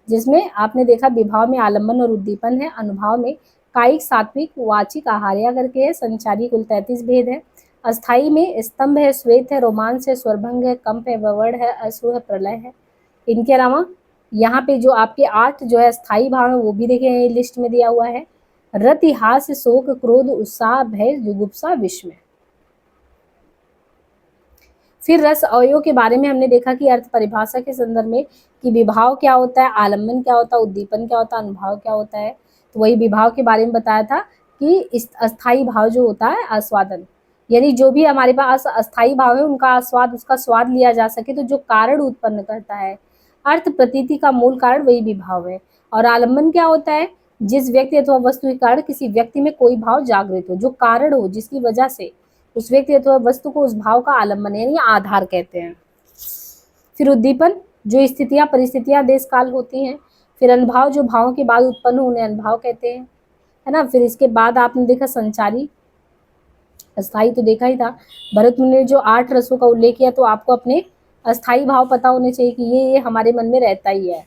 जिसमें आपने देखा विभाव में आलम्बन और उद्दीपन है, अनुभाव में कायिक, सात्विक, वाचिक, आहार्या करके है, संचारी कुल 33 भेद है। अस्थाई में स्तंभ है, श्वेत है, रोमांस है, स्वरभंग है, कंप है, ववड़ है, अश्रु है, प्रलय है। इनके अलावा यहाँ पे जो आपके 8 जो है स्थायी भाव है वो भी देखिए लिस्ट में दिया हुआ है। रति, हास्य, शोक, क्रोध, उत्साह, भय, जुगुप्सा, विस्मय। फिर रस अवयव के बारे में हमने देखा कि अर्थ परिभाषा के संदर्भ में कि विभाव क्या होता है, आलम्बन क्या होता है, उद्दीपन क्या होता है, अनुभाव क्या होता है। तो वही विभाव के बारे में बताया था कि इस अस्थाई भाव जो होता है आस्वादन, यानी जो भी हमारे पास अस्थाई भाव है उनका आस्वाद, उसका स्वाद लिया जा सके, तो जो कारण उत्पन्न करता है अर्थ प्रतीति का मूल कारण वही विभाव है। और आलम्बन क्या होता है, जिस व्यक्ति अथवा वस्तु के कारण किसी व्यक्ति में कोई भाव जागृत हो, जो कारण हो जिसकी वजह से उस व्यक्ति अथवा वस्तु को उस भाव का आलम्बन यानी आधार कहते हैं। फिर उद्दीपन, जो स्थितियां परिस्थितियां देश काल होती हैं। फिर अनुभाव, जो भावों के बाद उत्पन्न होने अनुभाव कहते हैं, है ना। फिर इसके बाद आपने देखा संचारी, अस्थाई तो देखा ही था। भरत मुनि ने जो 8 रसों का उल्लेख किया, तो आपको अपने अस्थाई भाव पता होने चाहिए कि ये हमारे मन में रहता ही है।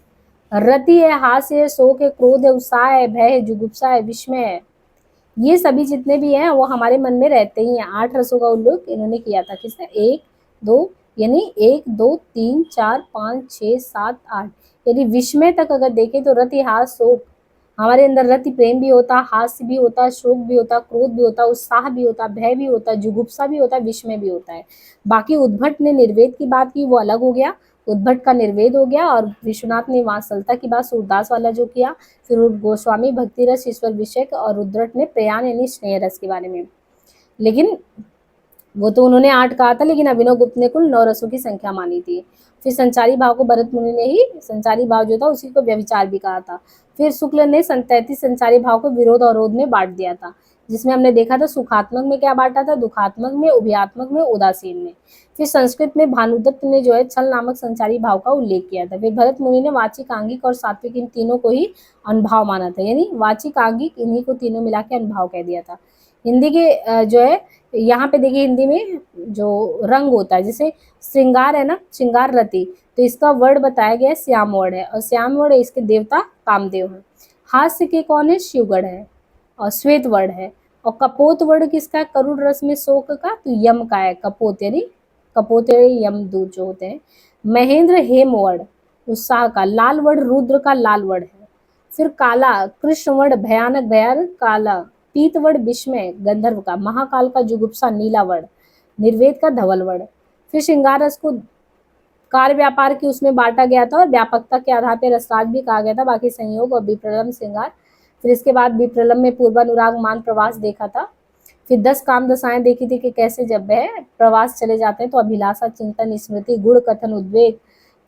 रति है, हास्य है, शोक है, क्रोध है, उत्साह है, भय है, जुगुप्सा है, विस्मय है, ये सभी जितने भी हैं वो हमारे मन में रहते ही हैं। 8 रसों का उल्लेख इन्होंने किया था, किसने, 1 2 यानी 1 2 3 4 5 6 7 8, यानी विस्मय तक अगर देखें तो रति, हास्य, शोक, हमारे अंदर रति प्रेम भी होता, हास्य भी होता, शोक भी होता, क्रोध भी होता, उत्साह भी होता, भय भी होता, जुगुप्सा भी होता, विस्मय भी होता है। बाकी उद्भट ने निर्वेद की बात की, वो अलग हो गया, उद्भट का निर्वेद हो गया, और विश्वनाथ ने वात्सलता की बात सूरदास वाला जो किया। फिर गोस्वामी भक्ति रस, ईश्वर विषय, और रुद्रट ने प्रयाण यानी स्नेह रस के बारे में। लेकिन वो तो उन्होंने 8 कहा था, लेकिन अभिनव गुप्त ने कुल 9 रसों की संख्या मानी थी। फिर संचारी भाव को भरत मुनि ने ही, संचारी भाव जो था उसी को व्यभिचार भी कहा था। फिर शुक्ल ने 33 संचारी भाव को विरोध और रोध में बांट दिया था, जिसमें हमने देखा था सुखात्मक में क्या बांटा था, दुखात्मक में, उभयात्मक में, उदासीन में। फिर संस्कृत में भानुदत्त ने जो है छल नामक संचारी भाव का उल्लेख किया था। फिर भरत मुनि ने वाचिक, आंगिक और सात्विक इन तीनों को ही अनुभाव माना था, यानी वाचिक, आंगिक इन्हीं को तीनों मिला के अनुभाव कह दिया था। हिंदी के जो है यहाँ पे देखिए, हिंदी में जो रंग होता है, जैसे श्रृंगार है ना, श्रृंगार रति, तो इसका वर्ड बताया गया है श्याम वर्ड है, और श्याम वर्ड है इसके देवता कामदेव है। हास्य के कौन है, शिवगढ़ है, और श्वेत वर्ड है। और कपोत वर्ड किसका है, करुण रस में शोक का, तो यम का है, कपोत यानी कपोत यमदूत जो होते हैं। महेंद्र हेम वर्ड उत्साह का, लाल वर्ड रुद्र का लाल वर्ड है। फिर काला कृष्ण वर्ड भयानक, भयानक काला, पीत वर्ड विस्मय गंधर्व का, महाकाल का जुगुप्सा नीला वर्ड, निर्वेद का धवल वर्ड। फिर श्रृंगार रस को कार्य व्यापार की उसमें बांटा गया था, और व्यापकता के आधार पर रसराज भी कहा गया था, बाकी संयोग और विप्रलम्ब श्रृंगार। फिर इसके बाद विप्रलम्ब में पूर्वानुराग मान प्रवास देखा था। फिर 10 काम दशाएं देखी थी कि कैसे जब वह प्रवास चले जाते हैं तो अभिलाषा, चिंतन, स्मृति, गुण कथन, उद्वेग,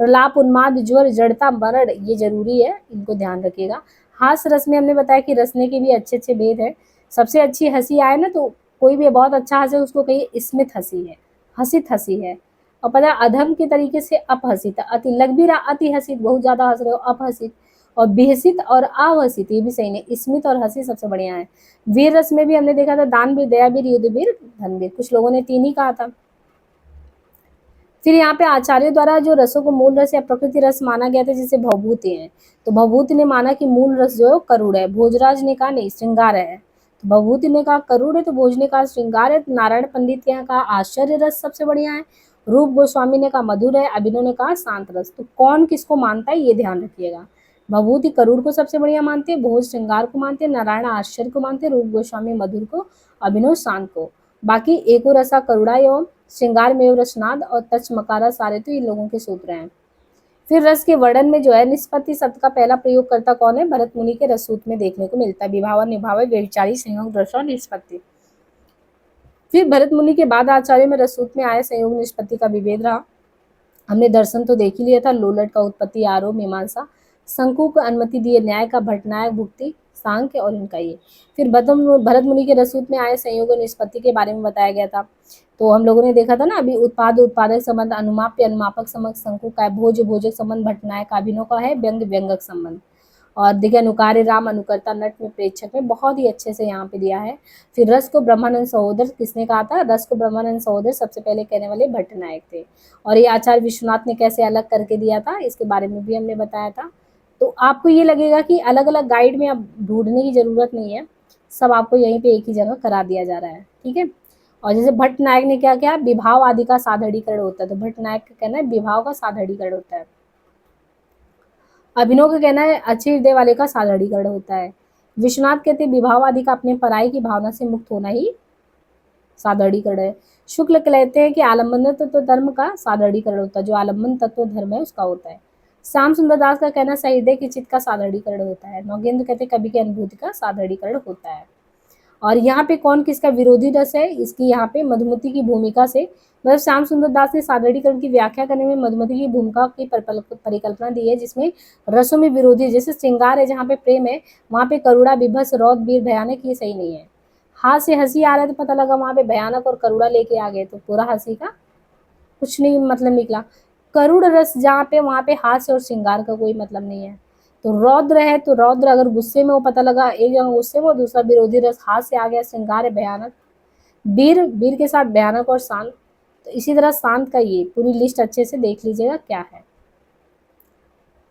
प्रलाप, उन्माद, ज्वर, जड़ता, मरण, ये जरूरी है, इनको ध्यान रखिएगा। हास्य रस में हमने बताया कि रसने के भी अच्छे अच्छे भेद है। सबसे अच्छी हंसी आए ना, तो कोई भी बहुत अच्छा हंसे उसको कहिए स्मित हंसी है, हसित हंसी है। और पता है अधम के तरीके से अपहसित, अति लग भी रहा अति हसित, बहुत ज्यादा हंस रहे हो अपहसित, और बेहसित और अवसित, ये भी सही नहीं, स्मित और हंसी सबसे बढ़िया है। वीर रस में भी हमने देखा था दानवीर, दयावीर, युद्धवीर, धनवीर, कुछ लोगों ने 3 ही कहा था। फिर यहाँ पे आचार्य द्वारा जो रसों को मूल रस या प्रकृति रस माना गया था, जैसे भवभूति है, तो भवभूति ने माना कि मूल रस जो है करुण है, भोजराज ने कहा नहीं श्रृंगार है, तो भवभूति ने कहा करुण है, तो भोज ने कहा श्रृंगार है, तो नारायण पंडित ने कहा आश्चर्य रस सबसे बढ़िया है, रूप गोस्वामी ने कहा मधुर है, अभिनव ने कहा शांत रस। तो कौन किसको मानता है ये ध्यान रखिएगा। भवभूति करुण को सबसे बढ़िया मानते हैं, भोज श्रृंगार को मानते हैं, नारायण आश्चर्य को मानते हैं, रूप गोस्वामी मधुर को, अभिनव शांत को। बाकी एको रसा करुणा एवं श्रृंगार में रसनाद और तच मकारा सारे तो इन लोगों के सूत्र हैं। फिर रस के वर्णन में जो है निष्पत्ति शब्द का पहला प्रयोगकर्ता कौन है, भरत मुनि के रसूत में देखने को मिलता है, विभाव निभाव व्यभिचारी संयोग रस और निष्पत्ति। फिर भरत मुनि के बाद आचार्य में रसूत में आए संयोग निष्पत्ति का विभेद रहा। हमने दर्शन तो देख ही लिया था, लोलट का उत्पत्ति, आरोप, मीमांसा, शंकु को अनुमति दिए न्याय का, भटनायक, भुक्ति, सांख्य और इनका ये। फिर भरत मुनि के रसूत में आए संयोग और निष्पत्ति के बारे में बताया गया था। तो हम लोगों ने देखा था ना अभी, उत्पाद उत्पादक संबंध, अनुमाप्य अनुमापक संबंध शंकु का है, भोज भोजक संबंध भटनायक, अभिनव का है व्यंग व्यंगक संबंध, और देखिए अनुकार्य राम, अनुकर्ता, नट में, प्रेक्षक में बहुत ही अच्छे से यहाँ पे दिया है। फिर रस को ब्रह्मानंद सहोदर किसने कहा था, रस को ब्रह्मानंद सहोदर सबसे पहले कहने वाले भट्टनायक थे, और ये आचार्य विश्वनाथ ने कैसे अलग करके दिया था इसके बारे में भी हमने बताया था। तो आपको ये लगेगा कि अलग अलग गाइड में अब ढूंढने की जरूरत नहीं है, सब आपको यहीं पे एक ही जगह करा दिया जा रहा है, ठीक है। और जैसे भट्टनायक ने क्या किया, विभाव आदि का साधड़ीकरण होता है, तो भट्टनायक का कहना है विभाव का साधड़ीकरण होता है। अभिनव का कहना है अच्छे हृदय वाले का साधड़ीकरण होता है। विश्वनाथ कहते हैं विभाव आदि का अपने पराई की भावना से मुक्त होना ही साधड़ीकरण है। शुक्ल कहते हैं कि आलम्बन तत्व धर्म का साधड़ीकरण होता है, जो आलम्बन तत्व धर्म है उसका होता है। श्याम सुंदर दास का कहना सहृदय की चित्त का साधड़ीकरण होता है। नौगेंद्र कहते हैं कवि की अनुभूति का साधड़ीकरण होता है। और यहाँ पे कौन किसका विरोधी रस है, इसकी यहाँ पे मधुमति की भूमिका से, मतलब श्याम सुंदर दास ने सादरीकरण की व्याख्या करने में मधुमति की भूमिका की परिकल्पना दी है, जिसमें रसों में विरोधी, जैसे श्रृंगार है जहाँ पे प्रेम है वहाँ पे करुणा, विभत्स, रौद्र, वीर, भयानक, ये सही नहीं है। हाथ से हंसी आ रहा है तो पता लगा वहाँ पे भयानक और करुणा लेके आ गए, तो पूरा हंसी का कुछ नहीं मतलब निकला। करुण रस जहाँ पे वहाँ पे हास्य और श्रृंगार का कोई मतलब नहीं है। तो रौद्र है, तो रौद्र अगर गुस्से में वो पता लगा, एक जगह गुस्से में, दूसरा विरोधी रस हाथ से आ गया, श्रृंगार है भयानक, वीर वीर के साथ भयानक और शांत। तो इसी तरह शांत का ये पूरी लिस्ट अच्छे से देख लीजिएगा क्या है।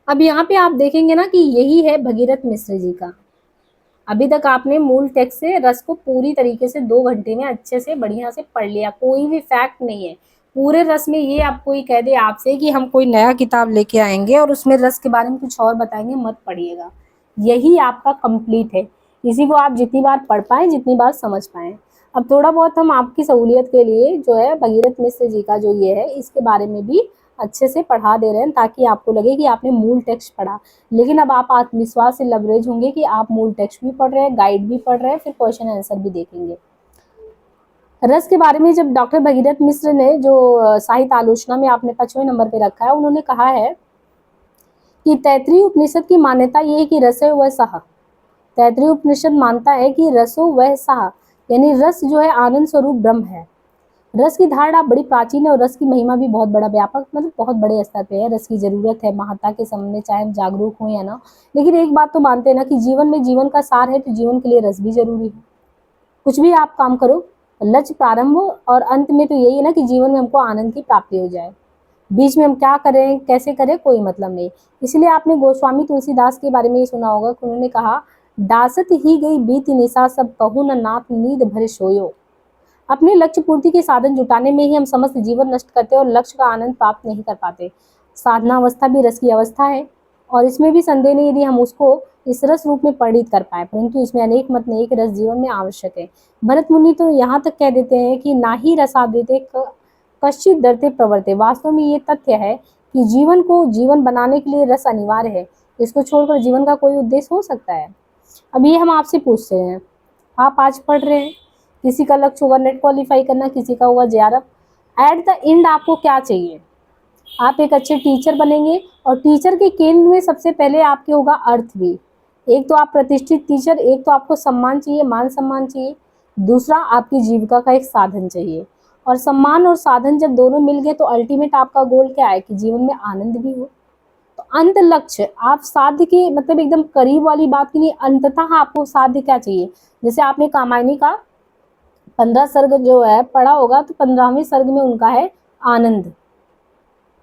अब यहाँ पे आप देखेंगे ना कि यही है भगीरथ मिश्र जी का। अभी तक आपने मूल टेक्स्ट से रस को पूरी तरीके से 2 घंटे में अच्छे से बढ़िया से पढ़ लिया, कोई भी फैक्ट नहीं है पूरे रस में। ये आप कोई कह दे आपसे कि हम कोई नया किताब लेके आएंगे और उसमें रस के बारे में कुछ और बताएंगे, मत पढ़िएगा, यही आपका कंप्लीट है। इसी को आप जितनी बार पढ़ पाएँ, जितनी बार समझ पाएँ। अब थोड़ा बहुत हम आपकी सहूलियत के लिए जो है भगीरथ मिश्र जी का जो ये है इसके बारे में भी अच्छे से पढ़ा दे रहे हैं, ताकि आपको लगे कि आपने मूल टेक्स्ट पढ़ा। लेकिन अब आप आत्मविश्वास से लबरेज होंगे कि आप मूल टेक्स्ट भी पढ़ रहे हैं, गाइड भी पढ़ रहे हैं, फिर क्वेश्चन आंसर भी देखेंगे। रस के बारे में जब डॉक्टर भगीरथ मिश्र ने जो साहित्य आलोचना में आपने 5वें नंबर पे रखा है, उन्होंने कहा है कि तैत्तिरीय उपनिषद की मान्यता ये है कि रसो वह सह। तैत्तिरीय उपनिषद मानता है कि रसो वह सह, यानी रस जो है आनंद स्वरूप ब्रह्म है। रस की धारणा बड़ी प्राचीन है और रस की महिमा भी बहुत बड़ा व्यापक मतलब बहुत बड़े स्तर पे है। रस की जरूरत है महत्ता के सामने, चाहे हम जागरूक हों या ना। लेकिन एक बात तो मानते हैं ना कि जीवन में जीवन का सार है, तो जीवन के लिए रस भी जरूरी है। कुछ भी आप काम करो, लक्ष्य प्रारंभ और अंत में तो यही है ना कि जीवन में हमको आनंद की प्राप्ति हो जाए। बीच में हम क्या करें कैसे करें कोई मतलब नहीं। इसलिए आपने गोस्वामी तुलसीदास के बारे में ये सुना होगा कि उन्होंने कहा, दासत ही गई बीत निशा सब कहूँ न नाथ नींद भर सोयो। अपने लक्ष्य पूर्ति के साधन जुटाने में ही हम समस्त जीवन नष्ट करते हैं और लक्ष्य का आनंद प्राप्त नहीं कर पाते। साधना अवस्था भी रस की अवस्था है और इसमें भी संदेह नहीं यदि हम उसको इस रस रूप में परिणित कर पाए, परंतु इसमें अनेक मत नहीं कि रस जीवन में आवश्यक है। भरत मुनि तो यहाँ तक कह देते हैं कि ना ही रसादृते कश्चित डरते प्रवर्ते। वास्तव में ये तथ्य है कि जीवन को जीवन बनाने के लिए रस अनिवार्य है। इसको छोड़कर जीवन का कोई उद्देश्य हो सकता है? अब ये हम आपसे पूछते हैं, आप आज पढ़ रहे हैं, किसी का लक्ष्य होगा नेट क्वालिफाई करना, किसी का होगा जेआरएफ। एट द एंड आपको क्या चाहिए? आप एक अच्छे टीचर बनेंगे और टीचर के केंद्र में सबसे पहले आपके होगा अर्थ भी। एक तो आप प्रतिष्ठित टीचर, एक तो आपको सम्मान चाहिए, मान सम्मान चाहिए, दूसरा आपकी जीविका का एक साधन चाहिए। और सम्मान और साधन जब दोनों मिल गए तो अल्टीमेट आपका गोल क्या है कि जीवन में आनंद भी हो। तो अंत लक्ष्य आप साध्य के मतलब एकदम करीब वाली बात के लिए अंततः आपको साध्य क्या चाहिए? जैसे आपने कामायनी का 15 सर्ग जो है पढ़ा होगा, तो 15वें सर्ग में उनका है आनंद,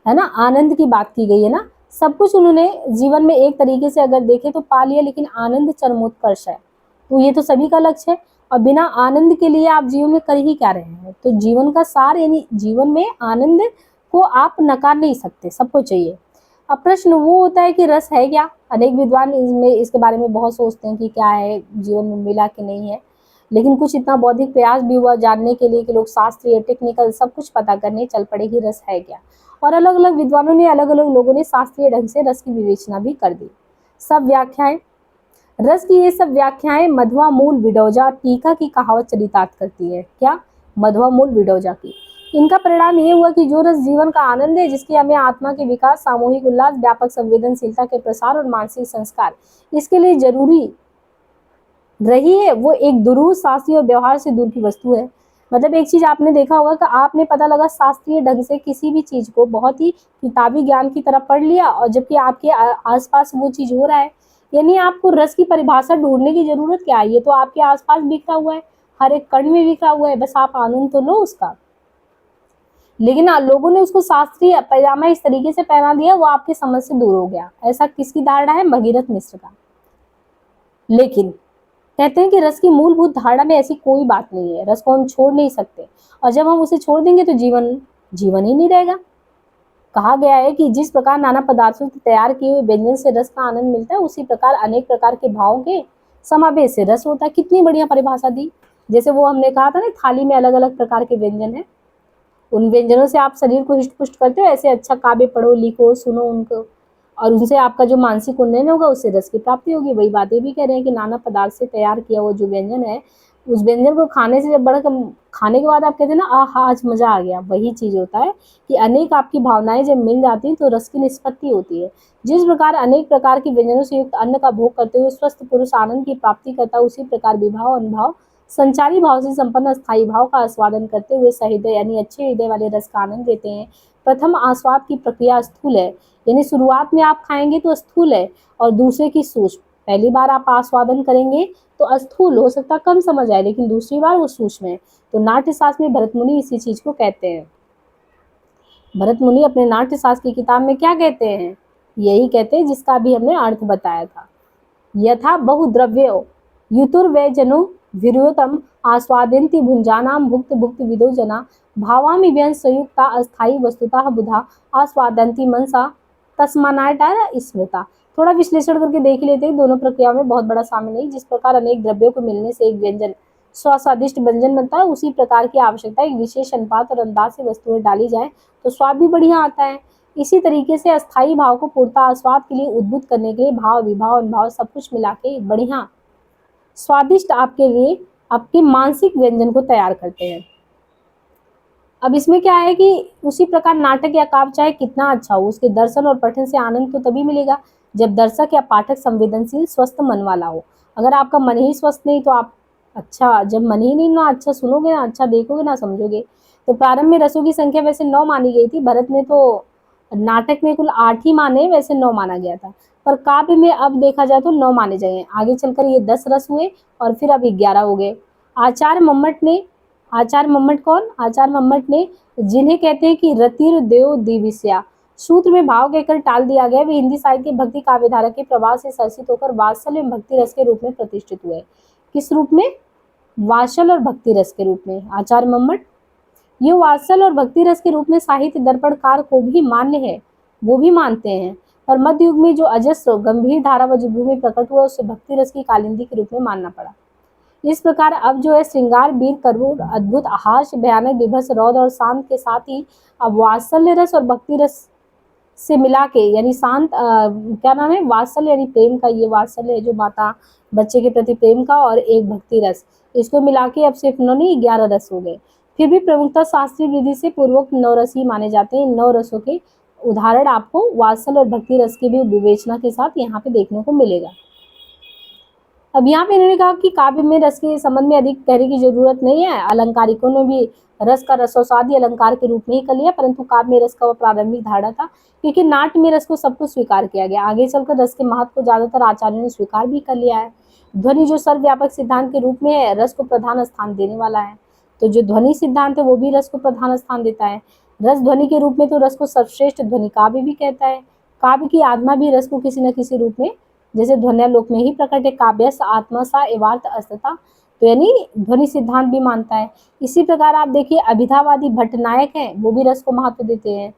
है ना। आनंद की बात की गई है ना। सब कुछ उन्होंने जीवन में एक तरीके से अगर देखे तो पा लिया, लेकिन आनंद चरमोत्कर्ष है। तो ये तो सभी का लक्ष्य है और बिना आनंद के लिए आप जीवन में कर ही क्या रहे हैं? तो जीवन का सार यानी जीवन में आनंद को आप नकार नहीं सकते, सबको चाहिए। अब प्रश्न वो होता है कि रस है क्या? अनेक विद्वान इसके बारे में बहुत सोचते हैं कि क्या है, जीवन में मिला कि नहीं है। लेकिन कुछ इतना बौद्धिक प्रयास भी हुआ जानने के लिए कि लोग शास्त्रीय टेक्निकल सब कुछ पता करने चल पड़े कि रस है क्या। और अलग अलग विद्वानों ने अलग अलग लोगों ने शास्त्रीय ढंग से रस की विवेचना भी कर दी। सब व्याख्याएं, रस की ये सब व्याख्याएं मध्वा मूल विडोजा टीका की कहावत चरितार्थ करती है। क्या? मध्वा मूल विडोजा की। इनका परिणाम ये हुआ कि जो रस जीवन का आनंद है, जिसकी हमें आत्मा के विकास, सामूहिक उल्लास, व्यापक संवेदनशीलता के प्रसार और मानसिक संस्कार इसके लिए जरूरी रही है, वो एक दुरूह शास्त्रीय और व्यवहार से दूर की वस्तु है। मतलब एक चीज आपने देखा होगा कि आपने पता लगा शास्त्रीय ढंग से किसी भी चीज को बहुत ही किताबी ज्ञान की तरफ पढ़ लिया, और जबकि आपके आसपास वो चीज हो रहा है। यानी आपको रस की परिभाषा ढूंढने की जरूरत क्या है? ये तो आपके आसपास बिखरा हुआ है, हर एक कण में बिखरा हुआ है, बस आप आनंद तो लो उसका। लेकिन लोगों ने उसको शास्त्रीय पैजामा इस तरीके से पहना दिया, वो आपकी समझ से दूर हो गया। ऐसा किसकी धारणा है? भगीरथ मिश्र का। लेकिन कहते हैं कि रस की मूलभूत धारणा में ऐसी कोई बात नहीं है, रस को हम छोड़ नहीं सकते, और जब हम उसे छोड़ देंगे तो जीवन जीवन ही नहीं रहेगा। कहा गया है कि जिस प्रकार नाना पदार्थों से तैयार किए हुए व्यंजन से रस का आनंद मिलता है, उसी प्रकार अनेक प्रकार के भावों के समावेश से रस होता है। कितनी बढ़िया परिभाषा दी। जैसे वो हमने कहा था ना, थाली में अलग अलग प्रकार के व्यंजन है, उन व्यंजनों से आप शरीर को हिष्ट पुष्ट करते हो। ऐसे अच्छा काव्य पढ़ो, लिखो, सुनो उनको, और उनसे आपका जो मानसिक उन्नयन होगा उससे रस की प्राप्ति होगी। वही बातें भी कह रहे हैं कि नाना पदार्थ से तैयार किया हुआ जो व्यंजन है, उस व्यंजन को खाने से जब बढ़कर खाने के बाद आप कहते हैं ना, आहा आज मजा आ गया, वही चीज होता है कि अनेक आपकी भावनाएं जब मिल जाती हैं तो रस की निष्पत्ति होती है। जिस प्रकार अनेक प्रकार के व्यंजनों से युक्त अन्न का भोग करते हुए स्वस्थ पुरुष आनंद की प्राप्ति करता है, उसी प्रकार विभाव अनुभाव संचारी भाव से संपन्न स्थायी भाव का आस्वादन करते हुए सहृदय यानी अच्छे हृदय वाले रस का आनंद लेते हैं। प्रथम आस्वाद की प्रक्रिया स्थूल है, यानी शुरुआत में आप खाएंगे तो स्थूल है, और दूसरे की सूक्ष्म। पहली बार आप आस्वादन करेंगे तो स्थूल हो सकता कम समझ आए, लेकिन दूसरी बार वो सूक्ष्म है। तो नाट्य शास्त्र में भरत मुनि इसी चीज को कहते हैं। भरत मुनि अपने नाट्य शास्त्र की किताब में क्या कहते हैं? यही कहते हैं जिसका भी हमने अर्थ बताया था। यथा बहुद्रव्यो युतुर्वैजनो विरुतम आस्वादन्ति भुंजानाम भुक्त भुक्त विदो जना भावामि व्यंग संयुक्ता अस्थायी वस्तुतः बुधा आस्वादन्ति मनसा तस्मानाटा स्मृता। थोड़ा विश्लेषण करके देख ही लेते हैं, दोनों प्रक्रियाओं में बहुत बड़ा साम्य नहीं। जिस प्रकार अनेक द्रव्यों को मिलने से एक व्यंजन स्वादिष्ट व्यंजन बनता है, उसी प्रकार की आवश्यकता एक विशेष अनुपात और अंदाज से वस्तुएं डाली जाए तो स्वाद भी बढ़िया आता है। इसी तरीके से अस्थायी भाव को पूर्णतः स्वाद के लिए उद्भुत करने के लिए भाव, विभाव, अनुभाव सब कुछ मिला के बढ़िया स्वादिष्ट आपके लिए आपके मानसिक व्यंजन को तैयार करते हैं। अब इसमें क्या है कि उसी प्रकार नाटक या काव्य चाहे कितना अच्छा हो, उसके दर्शन और पठन से आनंद तो तभी मिलेगा जब दर्शक या पाठक संवेदनशील स्वस्थ मन वाला हो। अगर आपका मन ही स्वस्थ नहीं तो आप अच्छा, जब मन ही नहीं ना अच्छा सुनोगे, ना अच्छा देखोगे, ना समझोगे। तो प्रारंभ में रसों की संख्या वैसे 9 मानी गई थी, भरत ने तो नाटक में कुल 8 ही माने, वैसे 9 माना गया था, पर काव्य में अब देखा जाए तो 9 माने गए। आगे चलकर ये 10 रस हुए और फिर अब 11 हो गए। आचार्य मम्मट ने, आचार्य मम्मट कौन? आचार्य मम्मट ने, जिन्हें कहते हैं कि रतिर देव दिविस्या, सूत्र में भाव कहकर टाल दिया गया, वे हिंदी साहित्य के भक्ति काव्यधारा के प्रवाह से सरसित होकर वात्सल्य एवं भक्ति रस के रूप में प्रतिष्ठित हुए। किस रूप में? वात्सल और भक्ति रस के रूप में। आचार्य मम्मट ये वात्सल और भक्ति रस के रूप में साहित्य दर्पणकार को भी मान्य है, वो भी मानते हैं। और मध्य युग में जो अजस्र गंभीर धारा व में प्रकट हुआ, उसे भक्ति रस की कालिंदी के रूप में मानना पड़ा। इस प्रकार अब जो है श्रृंगार, वीर, करुण, अद्भुत, हास्य, भयानक, विभत्स, रौद्र और शांत के साथ ही अब वात्सल्य रस और भक्ति रस से मिला के, यानी शांत क्या नाम है, वात्सल्य यानी प्रेम का, ये वात्सल्य है जो माता बच्चे के प्रति प्रेम का, और एक भक्ति रस, इसको मिला के अब सिर्फ 9 नहीं 11 रस हो गए। फिर भी प्रमुखता शास्त्रीय विधि से पूर्वक 9 रस ही माने जाते हैं। इन 9 रसों के उदाहरण आपको वात्सल्य और भक्ति रस की भी विवेचना के साथ यहाँ पे देखने को मिलेगा। अब यहाँ पे इन्होंने कहा कि काव्य में रस के संबंध में अधिक कहने की जरूरत नहीं है। अलंकारिकों ने भी रस का रसोसादी अलंकार के रूप में ही कर लिया, परंतु काव्य में रस का वह प्रारंभिक धारणा था, क्योंकि नाट्य में रस को सब कुछ स्वीकार किया गया। आगे चलकर रस के महत्व को ज्यादातर आचार्यों ने स्वीकार भी कर लिया है। ध्वनि जो सर्वव्यापक सिद्धांत के रूप में है, रस को प्रधान स्थान देने वाला है। तो जो ध्वनि सिद्धांत है वो भी रस को प्रधान स्थान देता है। रस ध्वनि के रूप में तो रस को सर्वश्रेष्ठ ध्वनि काव्य भी कहता है। काव्य की आत्मा भी रस को किसी न किसी रूप में, जैसे ध्वन्यालोक में ही प्रकट है, काव्यस आत्मा सा एवार्थ अस्तता, तो यानी ध्वनि सिद्धांत भी मानता है। इसी प्रकार आप देखिए अभिधावादी भट्टनायक हैं, वो भी रस को महत्व देते हैं।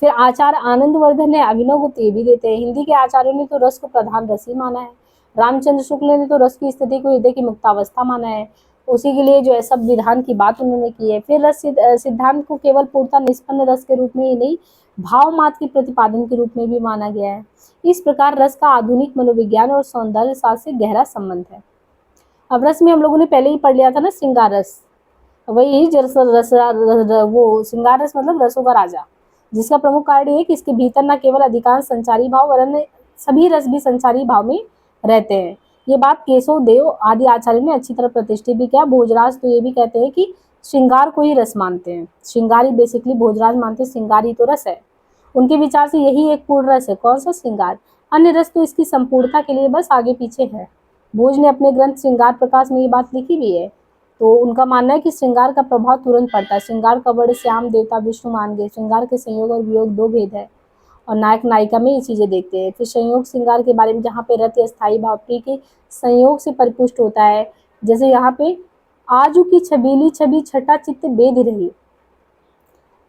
फिर आचार्य आनंदवर्धन है, अभिनव गुप्त ये भी देते हैं। हिंदी के आचार्यों ने तो रस को प्रधान रस ही माना है। रामचंद्र शुक्ल ने तो रस की स्थिति को हृदय की मुक्तावस्था माना है, उसी के लिए जो है सब विधान की बात उन्होंने की है। फिर रस सिद्धांत को केवल पूर्णता निष्पन्न रस के रूप में ही नहीं, भाव मात्र के प्रतिपादन के रूप में भी माना गया है। इस प्रकार रस का आधुनिक मनोविज्ञान और सौंदर्य शास्त्र से गहरा संबंध है। अब रस में हम लोगों ने पहले ही पढ़ लिया था ना, श्रृंगार रस, वही वो श्रृंगार रस मतलब रसों का राजा, जिसका प्रमुख कारण ये है कि इसके भीतर न केवल अधिकांश संचारी भाव वरन सभी रस भी संचारी भाव में रहते हैं। ये बात केशव देव आदि आचार्य ने अच्छी तरह प्रतिष्ठित भी किया। भोजराज तो ये भी कहते हैं कि श्रृंगार को ही रस मानते हैं। श्रृंगार ही बेसिकली भोजराज मानते हैं, श्रृंगार ही तो रस है। उनके विचार से यही एक पूर्ण रस है। कौन सा? श्रृंगार। अन्य रस तो इसकी संपूर्णता के लिए बस आगे पीछे है। भोज ने अपने ग्रंथ श्रृंगार प्रकाश में ये बात लिखी भी है। तो उनका मानना है कि श्रृंगार का प्रभाव तुरंत पड़ता है। श्रृंगार का वर्ण श्याम देवता विष्णु मान गए। श्रृंगार के संयोग और वियोग 2 भेद है, और नायक नायिका में ये चीजें देखते हैं। फिर संयोग श्रृंगार के बारे में, जहाँ पे रति अस्थायी भाव प्रिय के संयोग से परिपुष्ट होता है। जैसे यहाँ पे आजू की छबीली छवि छठा चित्त बेद रही,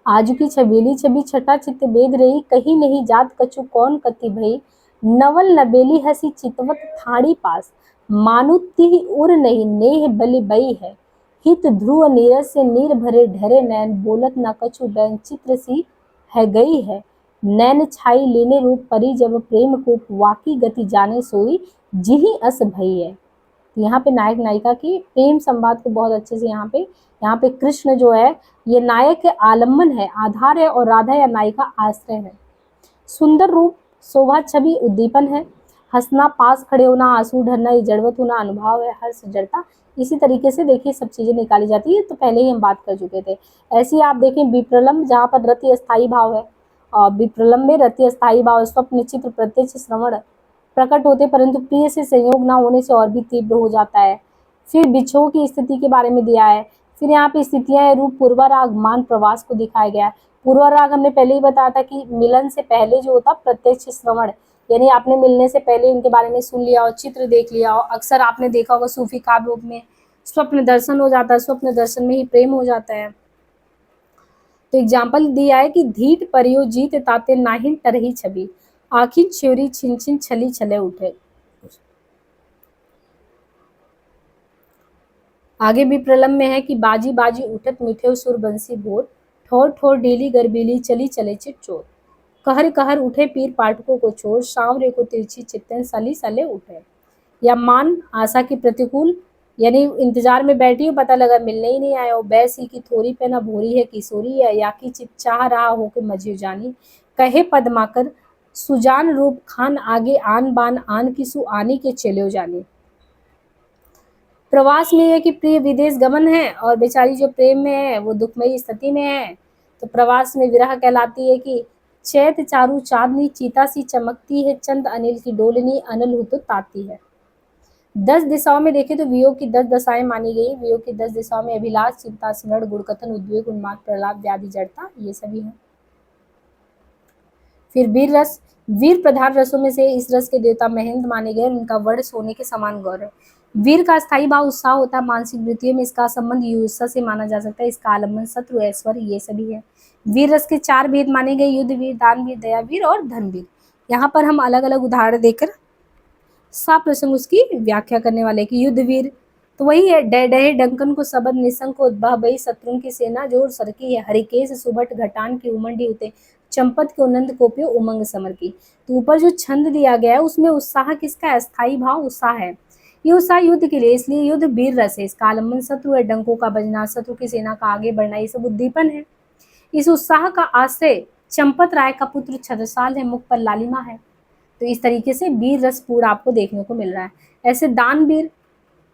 आजू की छबीली छवि छठा चित्त बेद रही, कहीं नहीं जात कछु कौन कति भई, नवल नबेली हसी चितवत थाड़ी पास, मानु तिहि उर नहीं नेह बलि बई है, हित ध्रुव नीरज से नीर भरे ढरे नैन, बोलत न कछु बैन चित्र सी है गई है, नैन छाई लेने रूप परी जब प्रेम को वाकी गति जाने सोई, जिही अस भई है। यहाँ पे नायक नायिका की प्रेम संवाद को बहुत अच्छे से यहाँ पे कृष्ण जो है ये नायक के आलम्बन है, आधार है, और राधा या नायिका आश्रय है। सुंदर रूप, शोभा, छवि, उद्दीपन है। हंसना, पास खड़े होना, आंसू ढरना, ये जड़वत होना, अनुभव है, हर्ष, जड़ता। इसी तरीके से देखिए सब चीजें निकाली जाती है। तो पहले ही हम बात कर चुके थे। ऐसे ही आप देखें विप्रलम्ब, जहाँ पर रति अस्थायी भाव है, और विप्रलम्ब में रति अस्थायी भाव, स्वप्न, चित्र, प्रत्यक्ष, श्रवण प्रकट होते, परंतु प्रिय से संयोग ना होने से और भी तीव्र हो जाता है। फिर बिछोह की स्थिति के बारे में दिया है। फिर यहाँ पे स्थितियां रूप पूर्वाराग, मान, प्रवास को दिखाया गया है। पूर्वाराग हमने पहले ही बताया था कि मिलन से पहले जो होता प्रत्यक्ष श्रवण, यानी आपने मिलने से पहले इनके बारे में सुन लिया और चित्र देख लिया, और अक्सर आपने देखा होगा सूफी काव्यों में स्वप्न दर्शन हो जाता है, स्वप्न दर्शन में ही प्रेम हो जाता है। तो एग्जाम्पल दिया है कि धीट परियोजित ताते नाहिन तरही छवि, आखिन छ्योरी छिन छिन छली छले उठे। आगे भी प्रलम में है कि बाजी बाजी उठत मीठे सुर बंसी बोल, ठोर ठोर ढीली गरबीली चली चले चित चोर। कहर कहर उठे पीर पाठकों को छोड़, सांवरे को तिरछी चित्तन सली सले उठे। या मान आशा की प्रतिकूल, यानी इंतजार में बैठी हूँ, पता लगा मिलने ही नहीं आया हो। बैसी की थोड़ी पे ना भोरी है किशोरी है, या की चित चाह रहा हो के मजियो जानी। कहे पदमाकर सुजान रूप खान आगे आन बान आन की सु आनी के चलो जानी। प्रवास में है कि प्रिय विदेश गमन है, और बेचारी जो प्रेम में है वो दुखमयी स्थिति में है। तो प्रवास में विरह कहलाती है कि चैत चारु चांदनी चीता सी चमकती है, चंद अनिल की डोलनी अनल हो तो ताती है। 10 दिशाओं में देखें तो वियोग की 10 दशाएं मानी गई। वियोग की 10 दिशाओं में अभिलाष, चिंता, स्मरण, गुणकथन, उद्वेग, उन्माद, प्रहलाद, व्याधि, जड़ता, ये सभी हैं। फिर वीर रस, वीर प्रधान रसों में से इस रस के देवता महेंद्र माने गए। इनका वर्ण सोने के समान गौर है। वीर का स्थायी भाव उत्साह होता है। मानसिक वृत्तियों में इसका संबंध युत्सा से माना जा सकता है। इसका आलम्बन शत्रु, ऐश्वर्य, ये सभी है। वीर रस के 4 भेद माने गए: युद्ध वीर, दान वीर, दया वीर और धन वीर। यहाँ पर हम अलग अलग उदाहरण देकर सप्रसंग उसकी व्याख्या करने वाले कि युद्ध वीर तो वही है, डहे डंकन को सबद निसंग को बही शत्रुन की सेना जोर सरकी है। हरिकेश सुबट घटान की उमंडी उते, चंपत के उनंद कोपियो उमंग समर की। तो ऊपर जो छंद दिया गया है उसमें उत्साह किसका है? स्थायी भाव उत्साह है। ये उत्साह युद्ध के लिए, इसलिए युद्ध वीर रस है। इसका आलम्बन शत्रु है, डंकों का बजना, शत्रु की सेना का आगे बढ़ना, ये सब उद्दीपन है। इस उत्साह का आश्रय चंपत राय का पुत्र छत्रसाल है, मुख पर लालिमा है। तो इस तरीके से वीर रस पूरा आपको देखने को मिल रहा है। ऐसे दानवीर,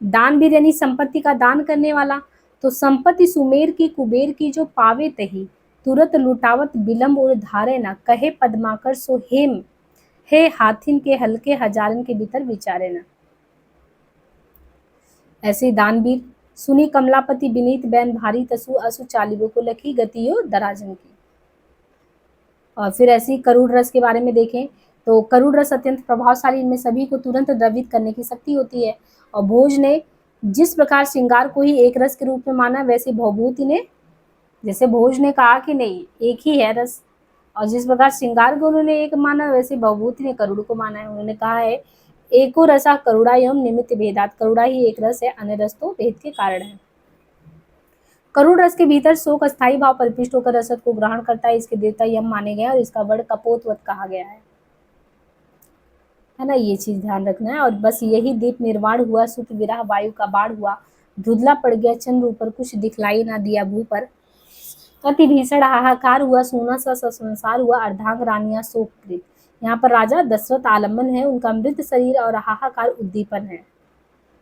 दानवीर यानी संपत्ति का दान करने वाला। तो संपत्ति सुमेर की कुबेर की जो पावे तही, तुरत लुटावत विलंब और धारे न, कहे पद्माकर सो हेम हे हाथिन के हल्के हजारन के भीतर विचारे न। ऐसे दानवीर सुनी कमलापति विनीत बैन भारी तसु असु चालिबो को लखी गतियो दराजन की। और फिर ऐसी करुण रस के बारे में देखें तो करुण रस अत्यंत प्रभावशाली, इनमें सभी को तुरंत द्रवित करने की शक्ति होती है। और भोज ने जिस प्रकार श्रृंगार को ही एक रस के रूप में माना, वैसे भवभूति ने, जैसे भोज ने कहा कि नहीं एक ही है रस, और जिस प्रकार श्रृंगार को उन्होंने एक माना, वैसे भवभूति ने करुण को माना है। उन्होंने कहा है एको रसा करुणा एवं निमित्त भेदात, करुणा ही एक रस है, अन्य रस तो भेद के कारण है। करुण रस के भीतर शोक अस्थायी भाव परिपुष्ट होकर रसद को ग्रहण करता है। इसके देवता यम माने गए और इसका वर्ण कपोतवत कहा गया है ना। ये चीज ध्यान रखना है। और बस यही दीप निर्वाण हुआ, सुत विरह वायु का बाढ़ हुआ, धुंधला पड़ गया चंद्र ऊपर, कुछ दिखलाई ना दिया भू पर। अति भीषण हाहाकार हुआ, सोना सा संसार हुआ, अर्धांग रानियां शोककृत। यहाँ पर राजा दशरथ आलम्बन है, उनका मृत शरीर और हाहाकार उद्दीपन है।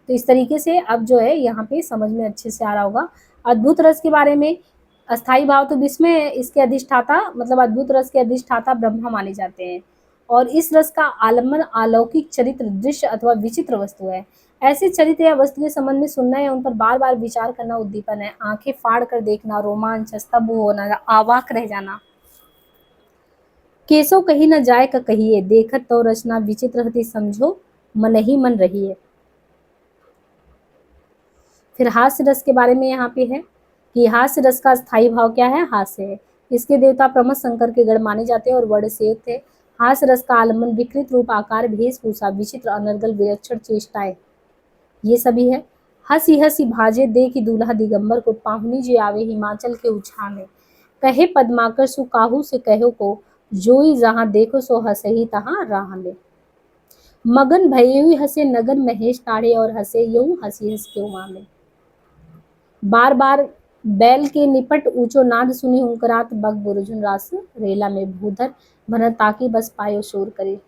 तो इस तरीके से अब जो है यहाँ पे समझ में अच्छे से आ रहा होगा। अद्भुत रस के बारे में, अस्थाई भाव तो विस्मय है, इसके अधिष्ठाता मतलब अद्भुत रस के अधिष्ठाता ब्रह्मा माने जाते हैं। और इस रस का आलम्बन अलौकिक चरित्र, दृश्य अथवा विचित्र वस्तु है। ऐसे चरित्र या वस्तु के संबंध में सुनना या उन पर बार बार विचार करना उद्दीपन है। आंखें फाड़ कर देखना, रोमांच, स्तब्ध होना, आवाक रह जाना। केसो कही न जाए का कहिए, देखत तो रचना विचित्र हति समझो, मन ही मन रही है। फिर हास्य रस के बारे में यहाँ पे है कि हास्य रस का स्थायी भाव क्या है? हास्य है। इसके देवता प्रमथ शंकर के गण माने जाते हैं और वर्ण से थे। हास्य रस का आलम्बन विकृत रूप, आकार, वेशभूषा, विचित्र, अनर्गल, विलक्षण चेष्टाएं, ये सभी है। हंसी हंसी भाजे दे की दूल्हा दिगंबर को, पाहुनी जे आवे हिमाचल के उछाल में। कहे पद्माकर सु काहू से कहो को, जोई जहाँ देखो सो हंसही तहाँ राह ले। मगन भये हुई हंसे नगन महेश ताड़े, और हंसे यूं हंसी हंस के उमा में। बार बार बैल के निपट ऊंचो नाद सुनी, हुंकरात बग बुरुजुन रास रेला में भूधर भनत ताकि बस पायो शोर करे।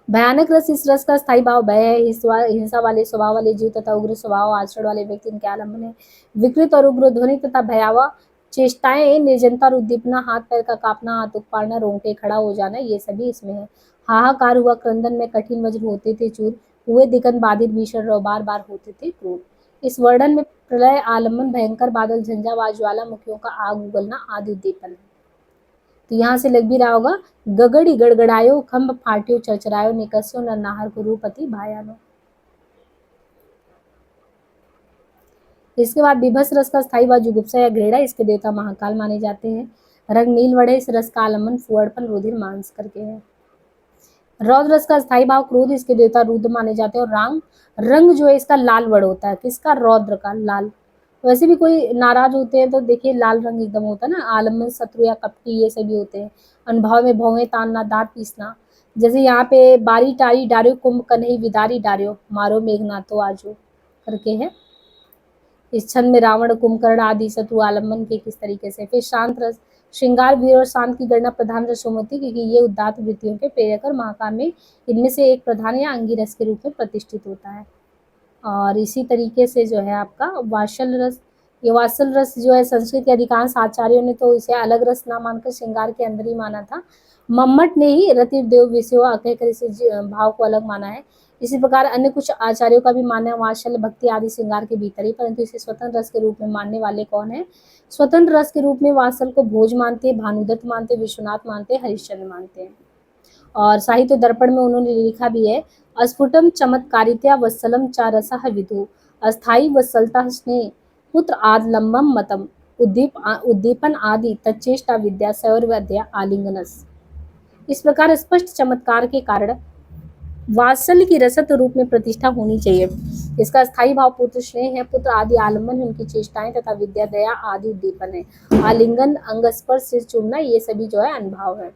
भयानक रस, इस रस का स्थायी भाव भय है। हिंसा वाले स्वभाव वाले जीव तथा उग्र स्वभाव आचरण वाले व्यक्ति इनके आलम्बन है। विकृत और उग्र ध्वनि तथा भयावह चेष्टाएं, निर्जनता और उद्दीपना, हाथ पैर का कांपना, हाथ उकपाड़ना, रोंगटे खड़ा हो जाना, ये सभी इसमें है। हाहाकार हुआ, क्रंदन में कठिन वज्र होते थे चूर, हुए दिगंत बाधित भीषण और बार बार होते थे क्रूर। इस वर्णन में प्रलय, आलम्बन, भयंकर बादल, झंझावात, ज्वालामुखियों का आग उगलना आदि उद्दीपन है। तो यहाँ से लग भी रहा होगा, गगड़ी गड़गड़ायो, खम्भ फाट्यो चरचरायो, निकस्यो नरनाहर कुरूपति भायानो। इसके बाद विभस रस का स्थायी व जुगुप्सा या घृणा, इसके देवता महाकाल माने जाते हैं। रंग नील वड़े, इस रस का आलम्बन फुअड़पन रुधिर मांस करके है। रौद्र रस का स्थायी भाव क्रोध, इसके देवता रुद्र माने जाते हैं। और रंग जो है इसका लाल वड़ होता है, किसका? रौद्र का, लाल। वैसे भी कोई नाराज होते हैं तो देखिए लाल रंग एकदम होता है ना। आलम्बन शत्रु या कपटी ये सभी होते हैं। अनुभव में भौवें तानना, दांत पीसना, जैसे यहाँ पे बारी टारी डार्यो कुंभ कन्हई विदारी डार्यो मारो मेघनाथो आजो करके है। इस छंद में रावण, कुंभकर्ण आदि शत्रु आलम्बन के किस तरीके से। फिर शांत रस, श्रृंगार, वीर और शांत की गणना प्रधान रसों में होती है, क्योंकि ये उदात्त वृत्तियों के प्रेरक और महाकाव्य में इनमें से एक प्रधान या अंगी रस के रूप में प्रतिष्ठित होता है। और इसी तरीके से जो है आपका वात्सल रस, ये वात्सल रस जो है संस्कृत के अधिकांश आचार्यों ने तो इसे अलग रस ना मानकर श्रृंगार के अंदर ही माना था। मम्मट ने ही रतिर्देव विषयो कहकर इसे भाव को अलग माना है। इसी प्रकार अन्य कुछ आचार्यों का भी मानना है वात्सल्य भक्ति आदि श्रृंगार के भीतर ही, परंतु इसे स्वतंत्र रस के रूप में मानने वाले कौन है? स्वतंत्र रस के रूप में वात्सल को भोज मानते, भानुदत्त मानते, विश्वनाथ मानते, हरिश्चंद्र मानते हैं। और साहित्य दर्पण में उन्होंने लिखा भी है, अस्फुटम चमत्कारित्या वत्सलम च रसः विदु अस्थायी वत्सलता स्नेह पुत्र आदलंबम मतम उद्दीपन आदि तच्चेष्टा विद्या सौर्वद्या आलिंगनस। इस प्रकार स्पष्ट चमत्कार के कारण वात्सल्य की रसत रूप में प्रतिष्ठा होनी चाहिए। इसका स्थायी भाव पुत्र स्नेह है, पुत्र आदि आलम्बन उनकी चेष्टाएं तथा विद्या दया आदि उद्दीपन है। आलिंगन, अंग स्पर्श, सिर चूमना ये सभी जो है अनुभाव है।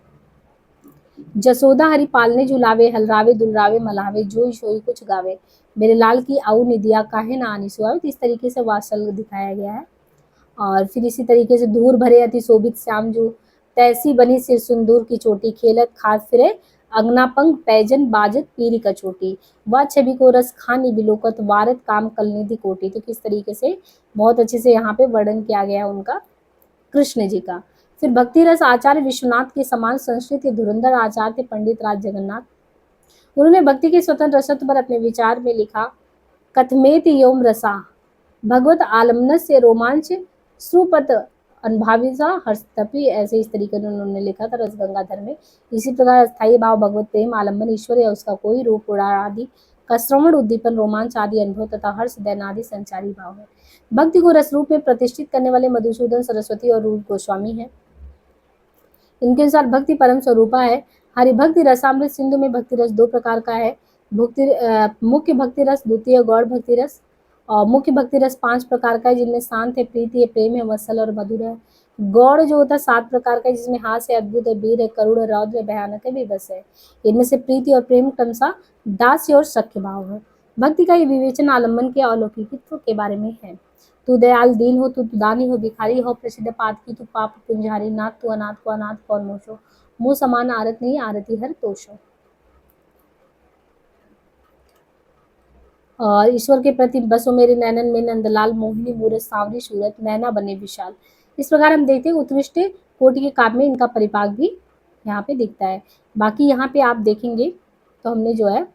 जसोदा हरि पालने झुलावे, हलरावे दुलरावे मलावे, जोई शोई कुछ गावे, मेरे लाल की आऊ निदिया काहे ना आनी सुहावे। इस तरीके से वात्सल्य दिखाया गया है। और फिर इसी तरीके से धूर भरे अति शोभित श्यामजू, तैसी बनी सिर सुंदूर की चोटी, खेलत खास फिरे अग्नापंग पैजन बाजत पीरी कचोटी, वह छवि को रस खानी बिलोकत वारत काम कलनिधि कोटी। तो किस तरीके से बहुत अच्छे से यहाँ पे वर्णन किया गया उनका, कृष्ण जी का। फिर भक्ति रस आचार्य विश्वनाथ के समान संस्कृत के धुरंधर आचार्य थे पंडित राज जगन्नाथ। उन्होंने भक्ति के स्वतंत्र रसत्व पर अपने विचार में लिखा, कथमेत योम रसा भगवत आलम्बन से रोमांच सुपत अनभाविसा हर्षतपी, ऐसे इस तरीके से उन्होंने लिखा था रस गंगाधर में। इसी प्रकार स्थायी भाव भगवत प्रेम आलम्बन ईश्वर या उसका कोई रूप उड़ा आदि का श्रवण उद्दीपन रोमांच आदि अनुभव तथा हर्ष दैन आदि संचारी भाव है। भक्ति को रस रूप में प्रतिष्ठित करने वाले मधुसूदन सरस्वती और रूप गोस्वामी है। इनके अनुसार भक्ति परम स्वरूपा है। हरिभक्ति रसामृत सिंधु में भक्ति रस दो प्रकार का है, मुख्य भक्ति रस, द्वितीय गौड़ भक्ति रस। और मुख्य भक्ति रस 5 प्रकार का है, जिनमें शांत है, प्रीति है, प्रेम है, वत्सल और मधुर है। गौड़ जो होता है 7 प्रकार का है, जिसमें हास है, अद्भुत है, वीर है, करुण है, रौद्र है, भयानक है, विवश है। इनमें से प्रीति और प्रेम क्रमशः दास्य और सख्य भाव है। भक्ति का ये विवेचन आलम्बन के अलौकिकत्व के बारे में है। तू दयाल दीन हो, तू दानी हो, भिखारी हो, प्रसिद्ध पातकी, तू पाप पुंजारी, नाथ तू अनाथ को अनाथ कौन मोशो, मुँह समान आरत नहीं आरती हर तोषो। और ईश्वर के प्रति बसो मेरे नैनन में नंदलाल, मोहिनी मूरत सांवरी सूरत, नैना बने विशाल। इस प्रकार हम देखते हैं उत्कृष्ट कोटि के काव्य में इनका परिपाक भी यहाँ पे दिखता है। बाकी यहाँ पे आप देखेंगे तो हमने जो है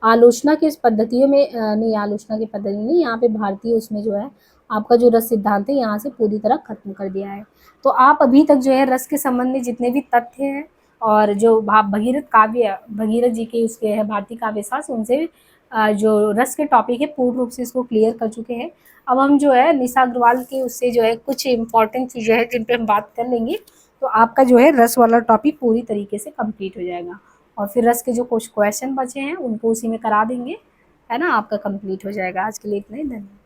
आलोचना के इस पद्धतियों में नहीं, आलोचना की पद्धति नहीं, यहाँ पे भारतीय उसमें जो है आपका जो रस सिद्धांत है यहाँ से पूरी तरह खत्म कर दिया है। तो आप अभी तक जो है रस के संबंध में जितने भी तथ्य हैं और जो भगीरथ काव्य, भगीरथ जी के उसके है भारतीय काव्य शास्त्र, उनसे जो रस के टॉपिक है पूर्ण रूप से इसको क्लियर कर चुके हैं। अब हम जो है निशा अग्रवाल के उससे जो है कुछ इंपॉर्टेंट चीज़ें हैं जिन पे हम बात कर लेंगे, तो आपका जो है रस वाला टॉपिक पूरी तरीके से कंप्लीट हो जाएगा। और फिर रस के जो कुछ क्वेश्चन बचे हैं उनको उसी में करा देंगे, है ना, आपका कंप्लीट हो जाएगा। आज के लिए इतना ही, धन्यवाद।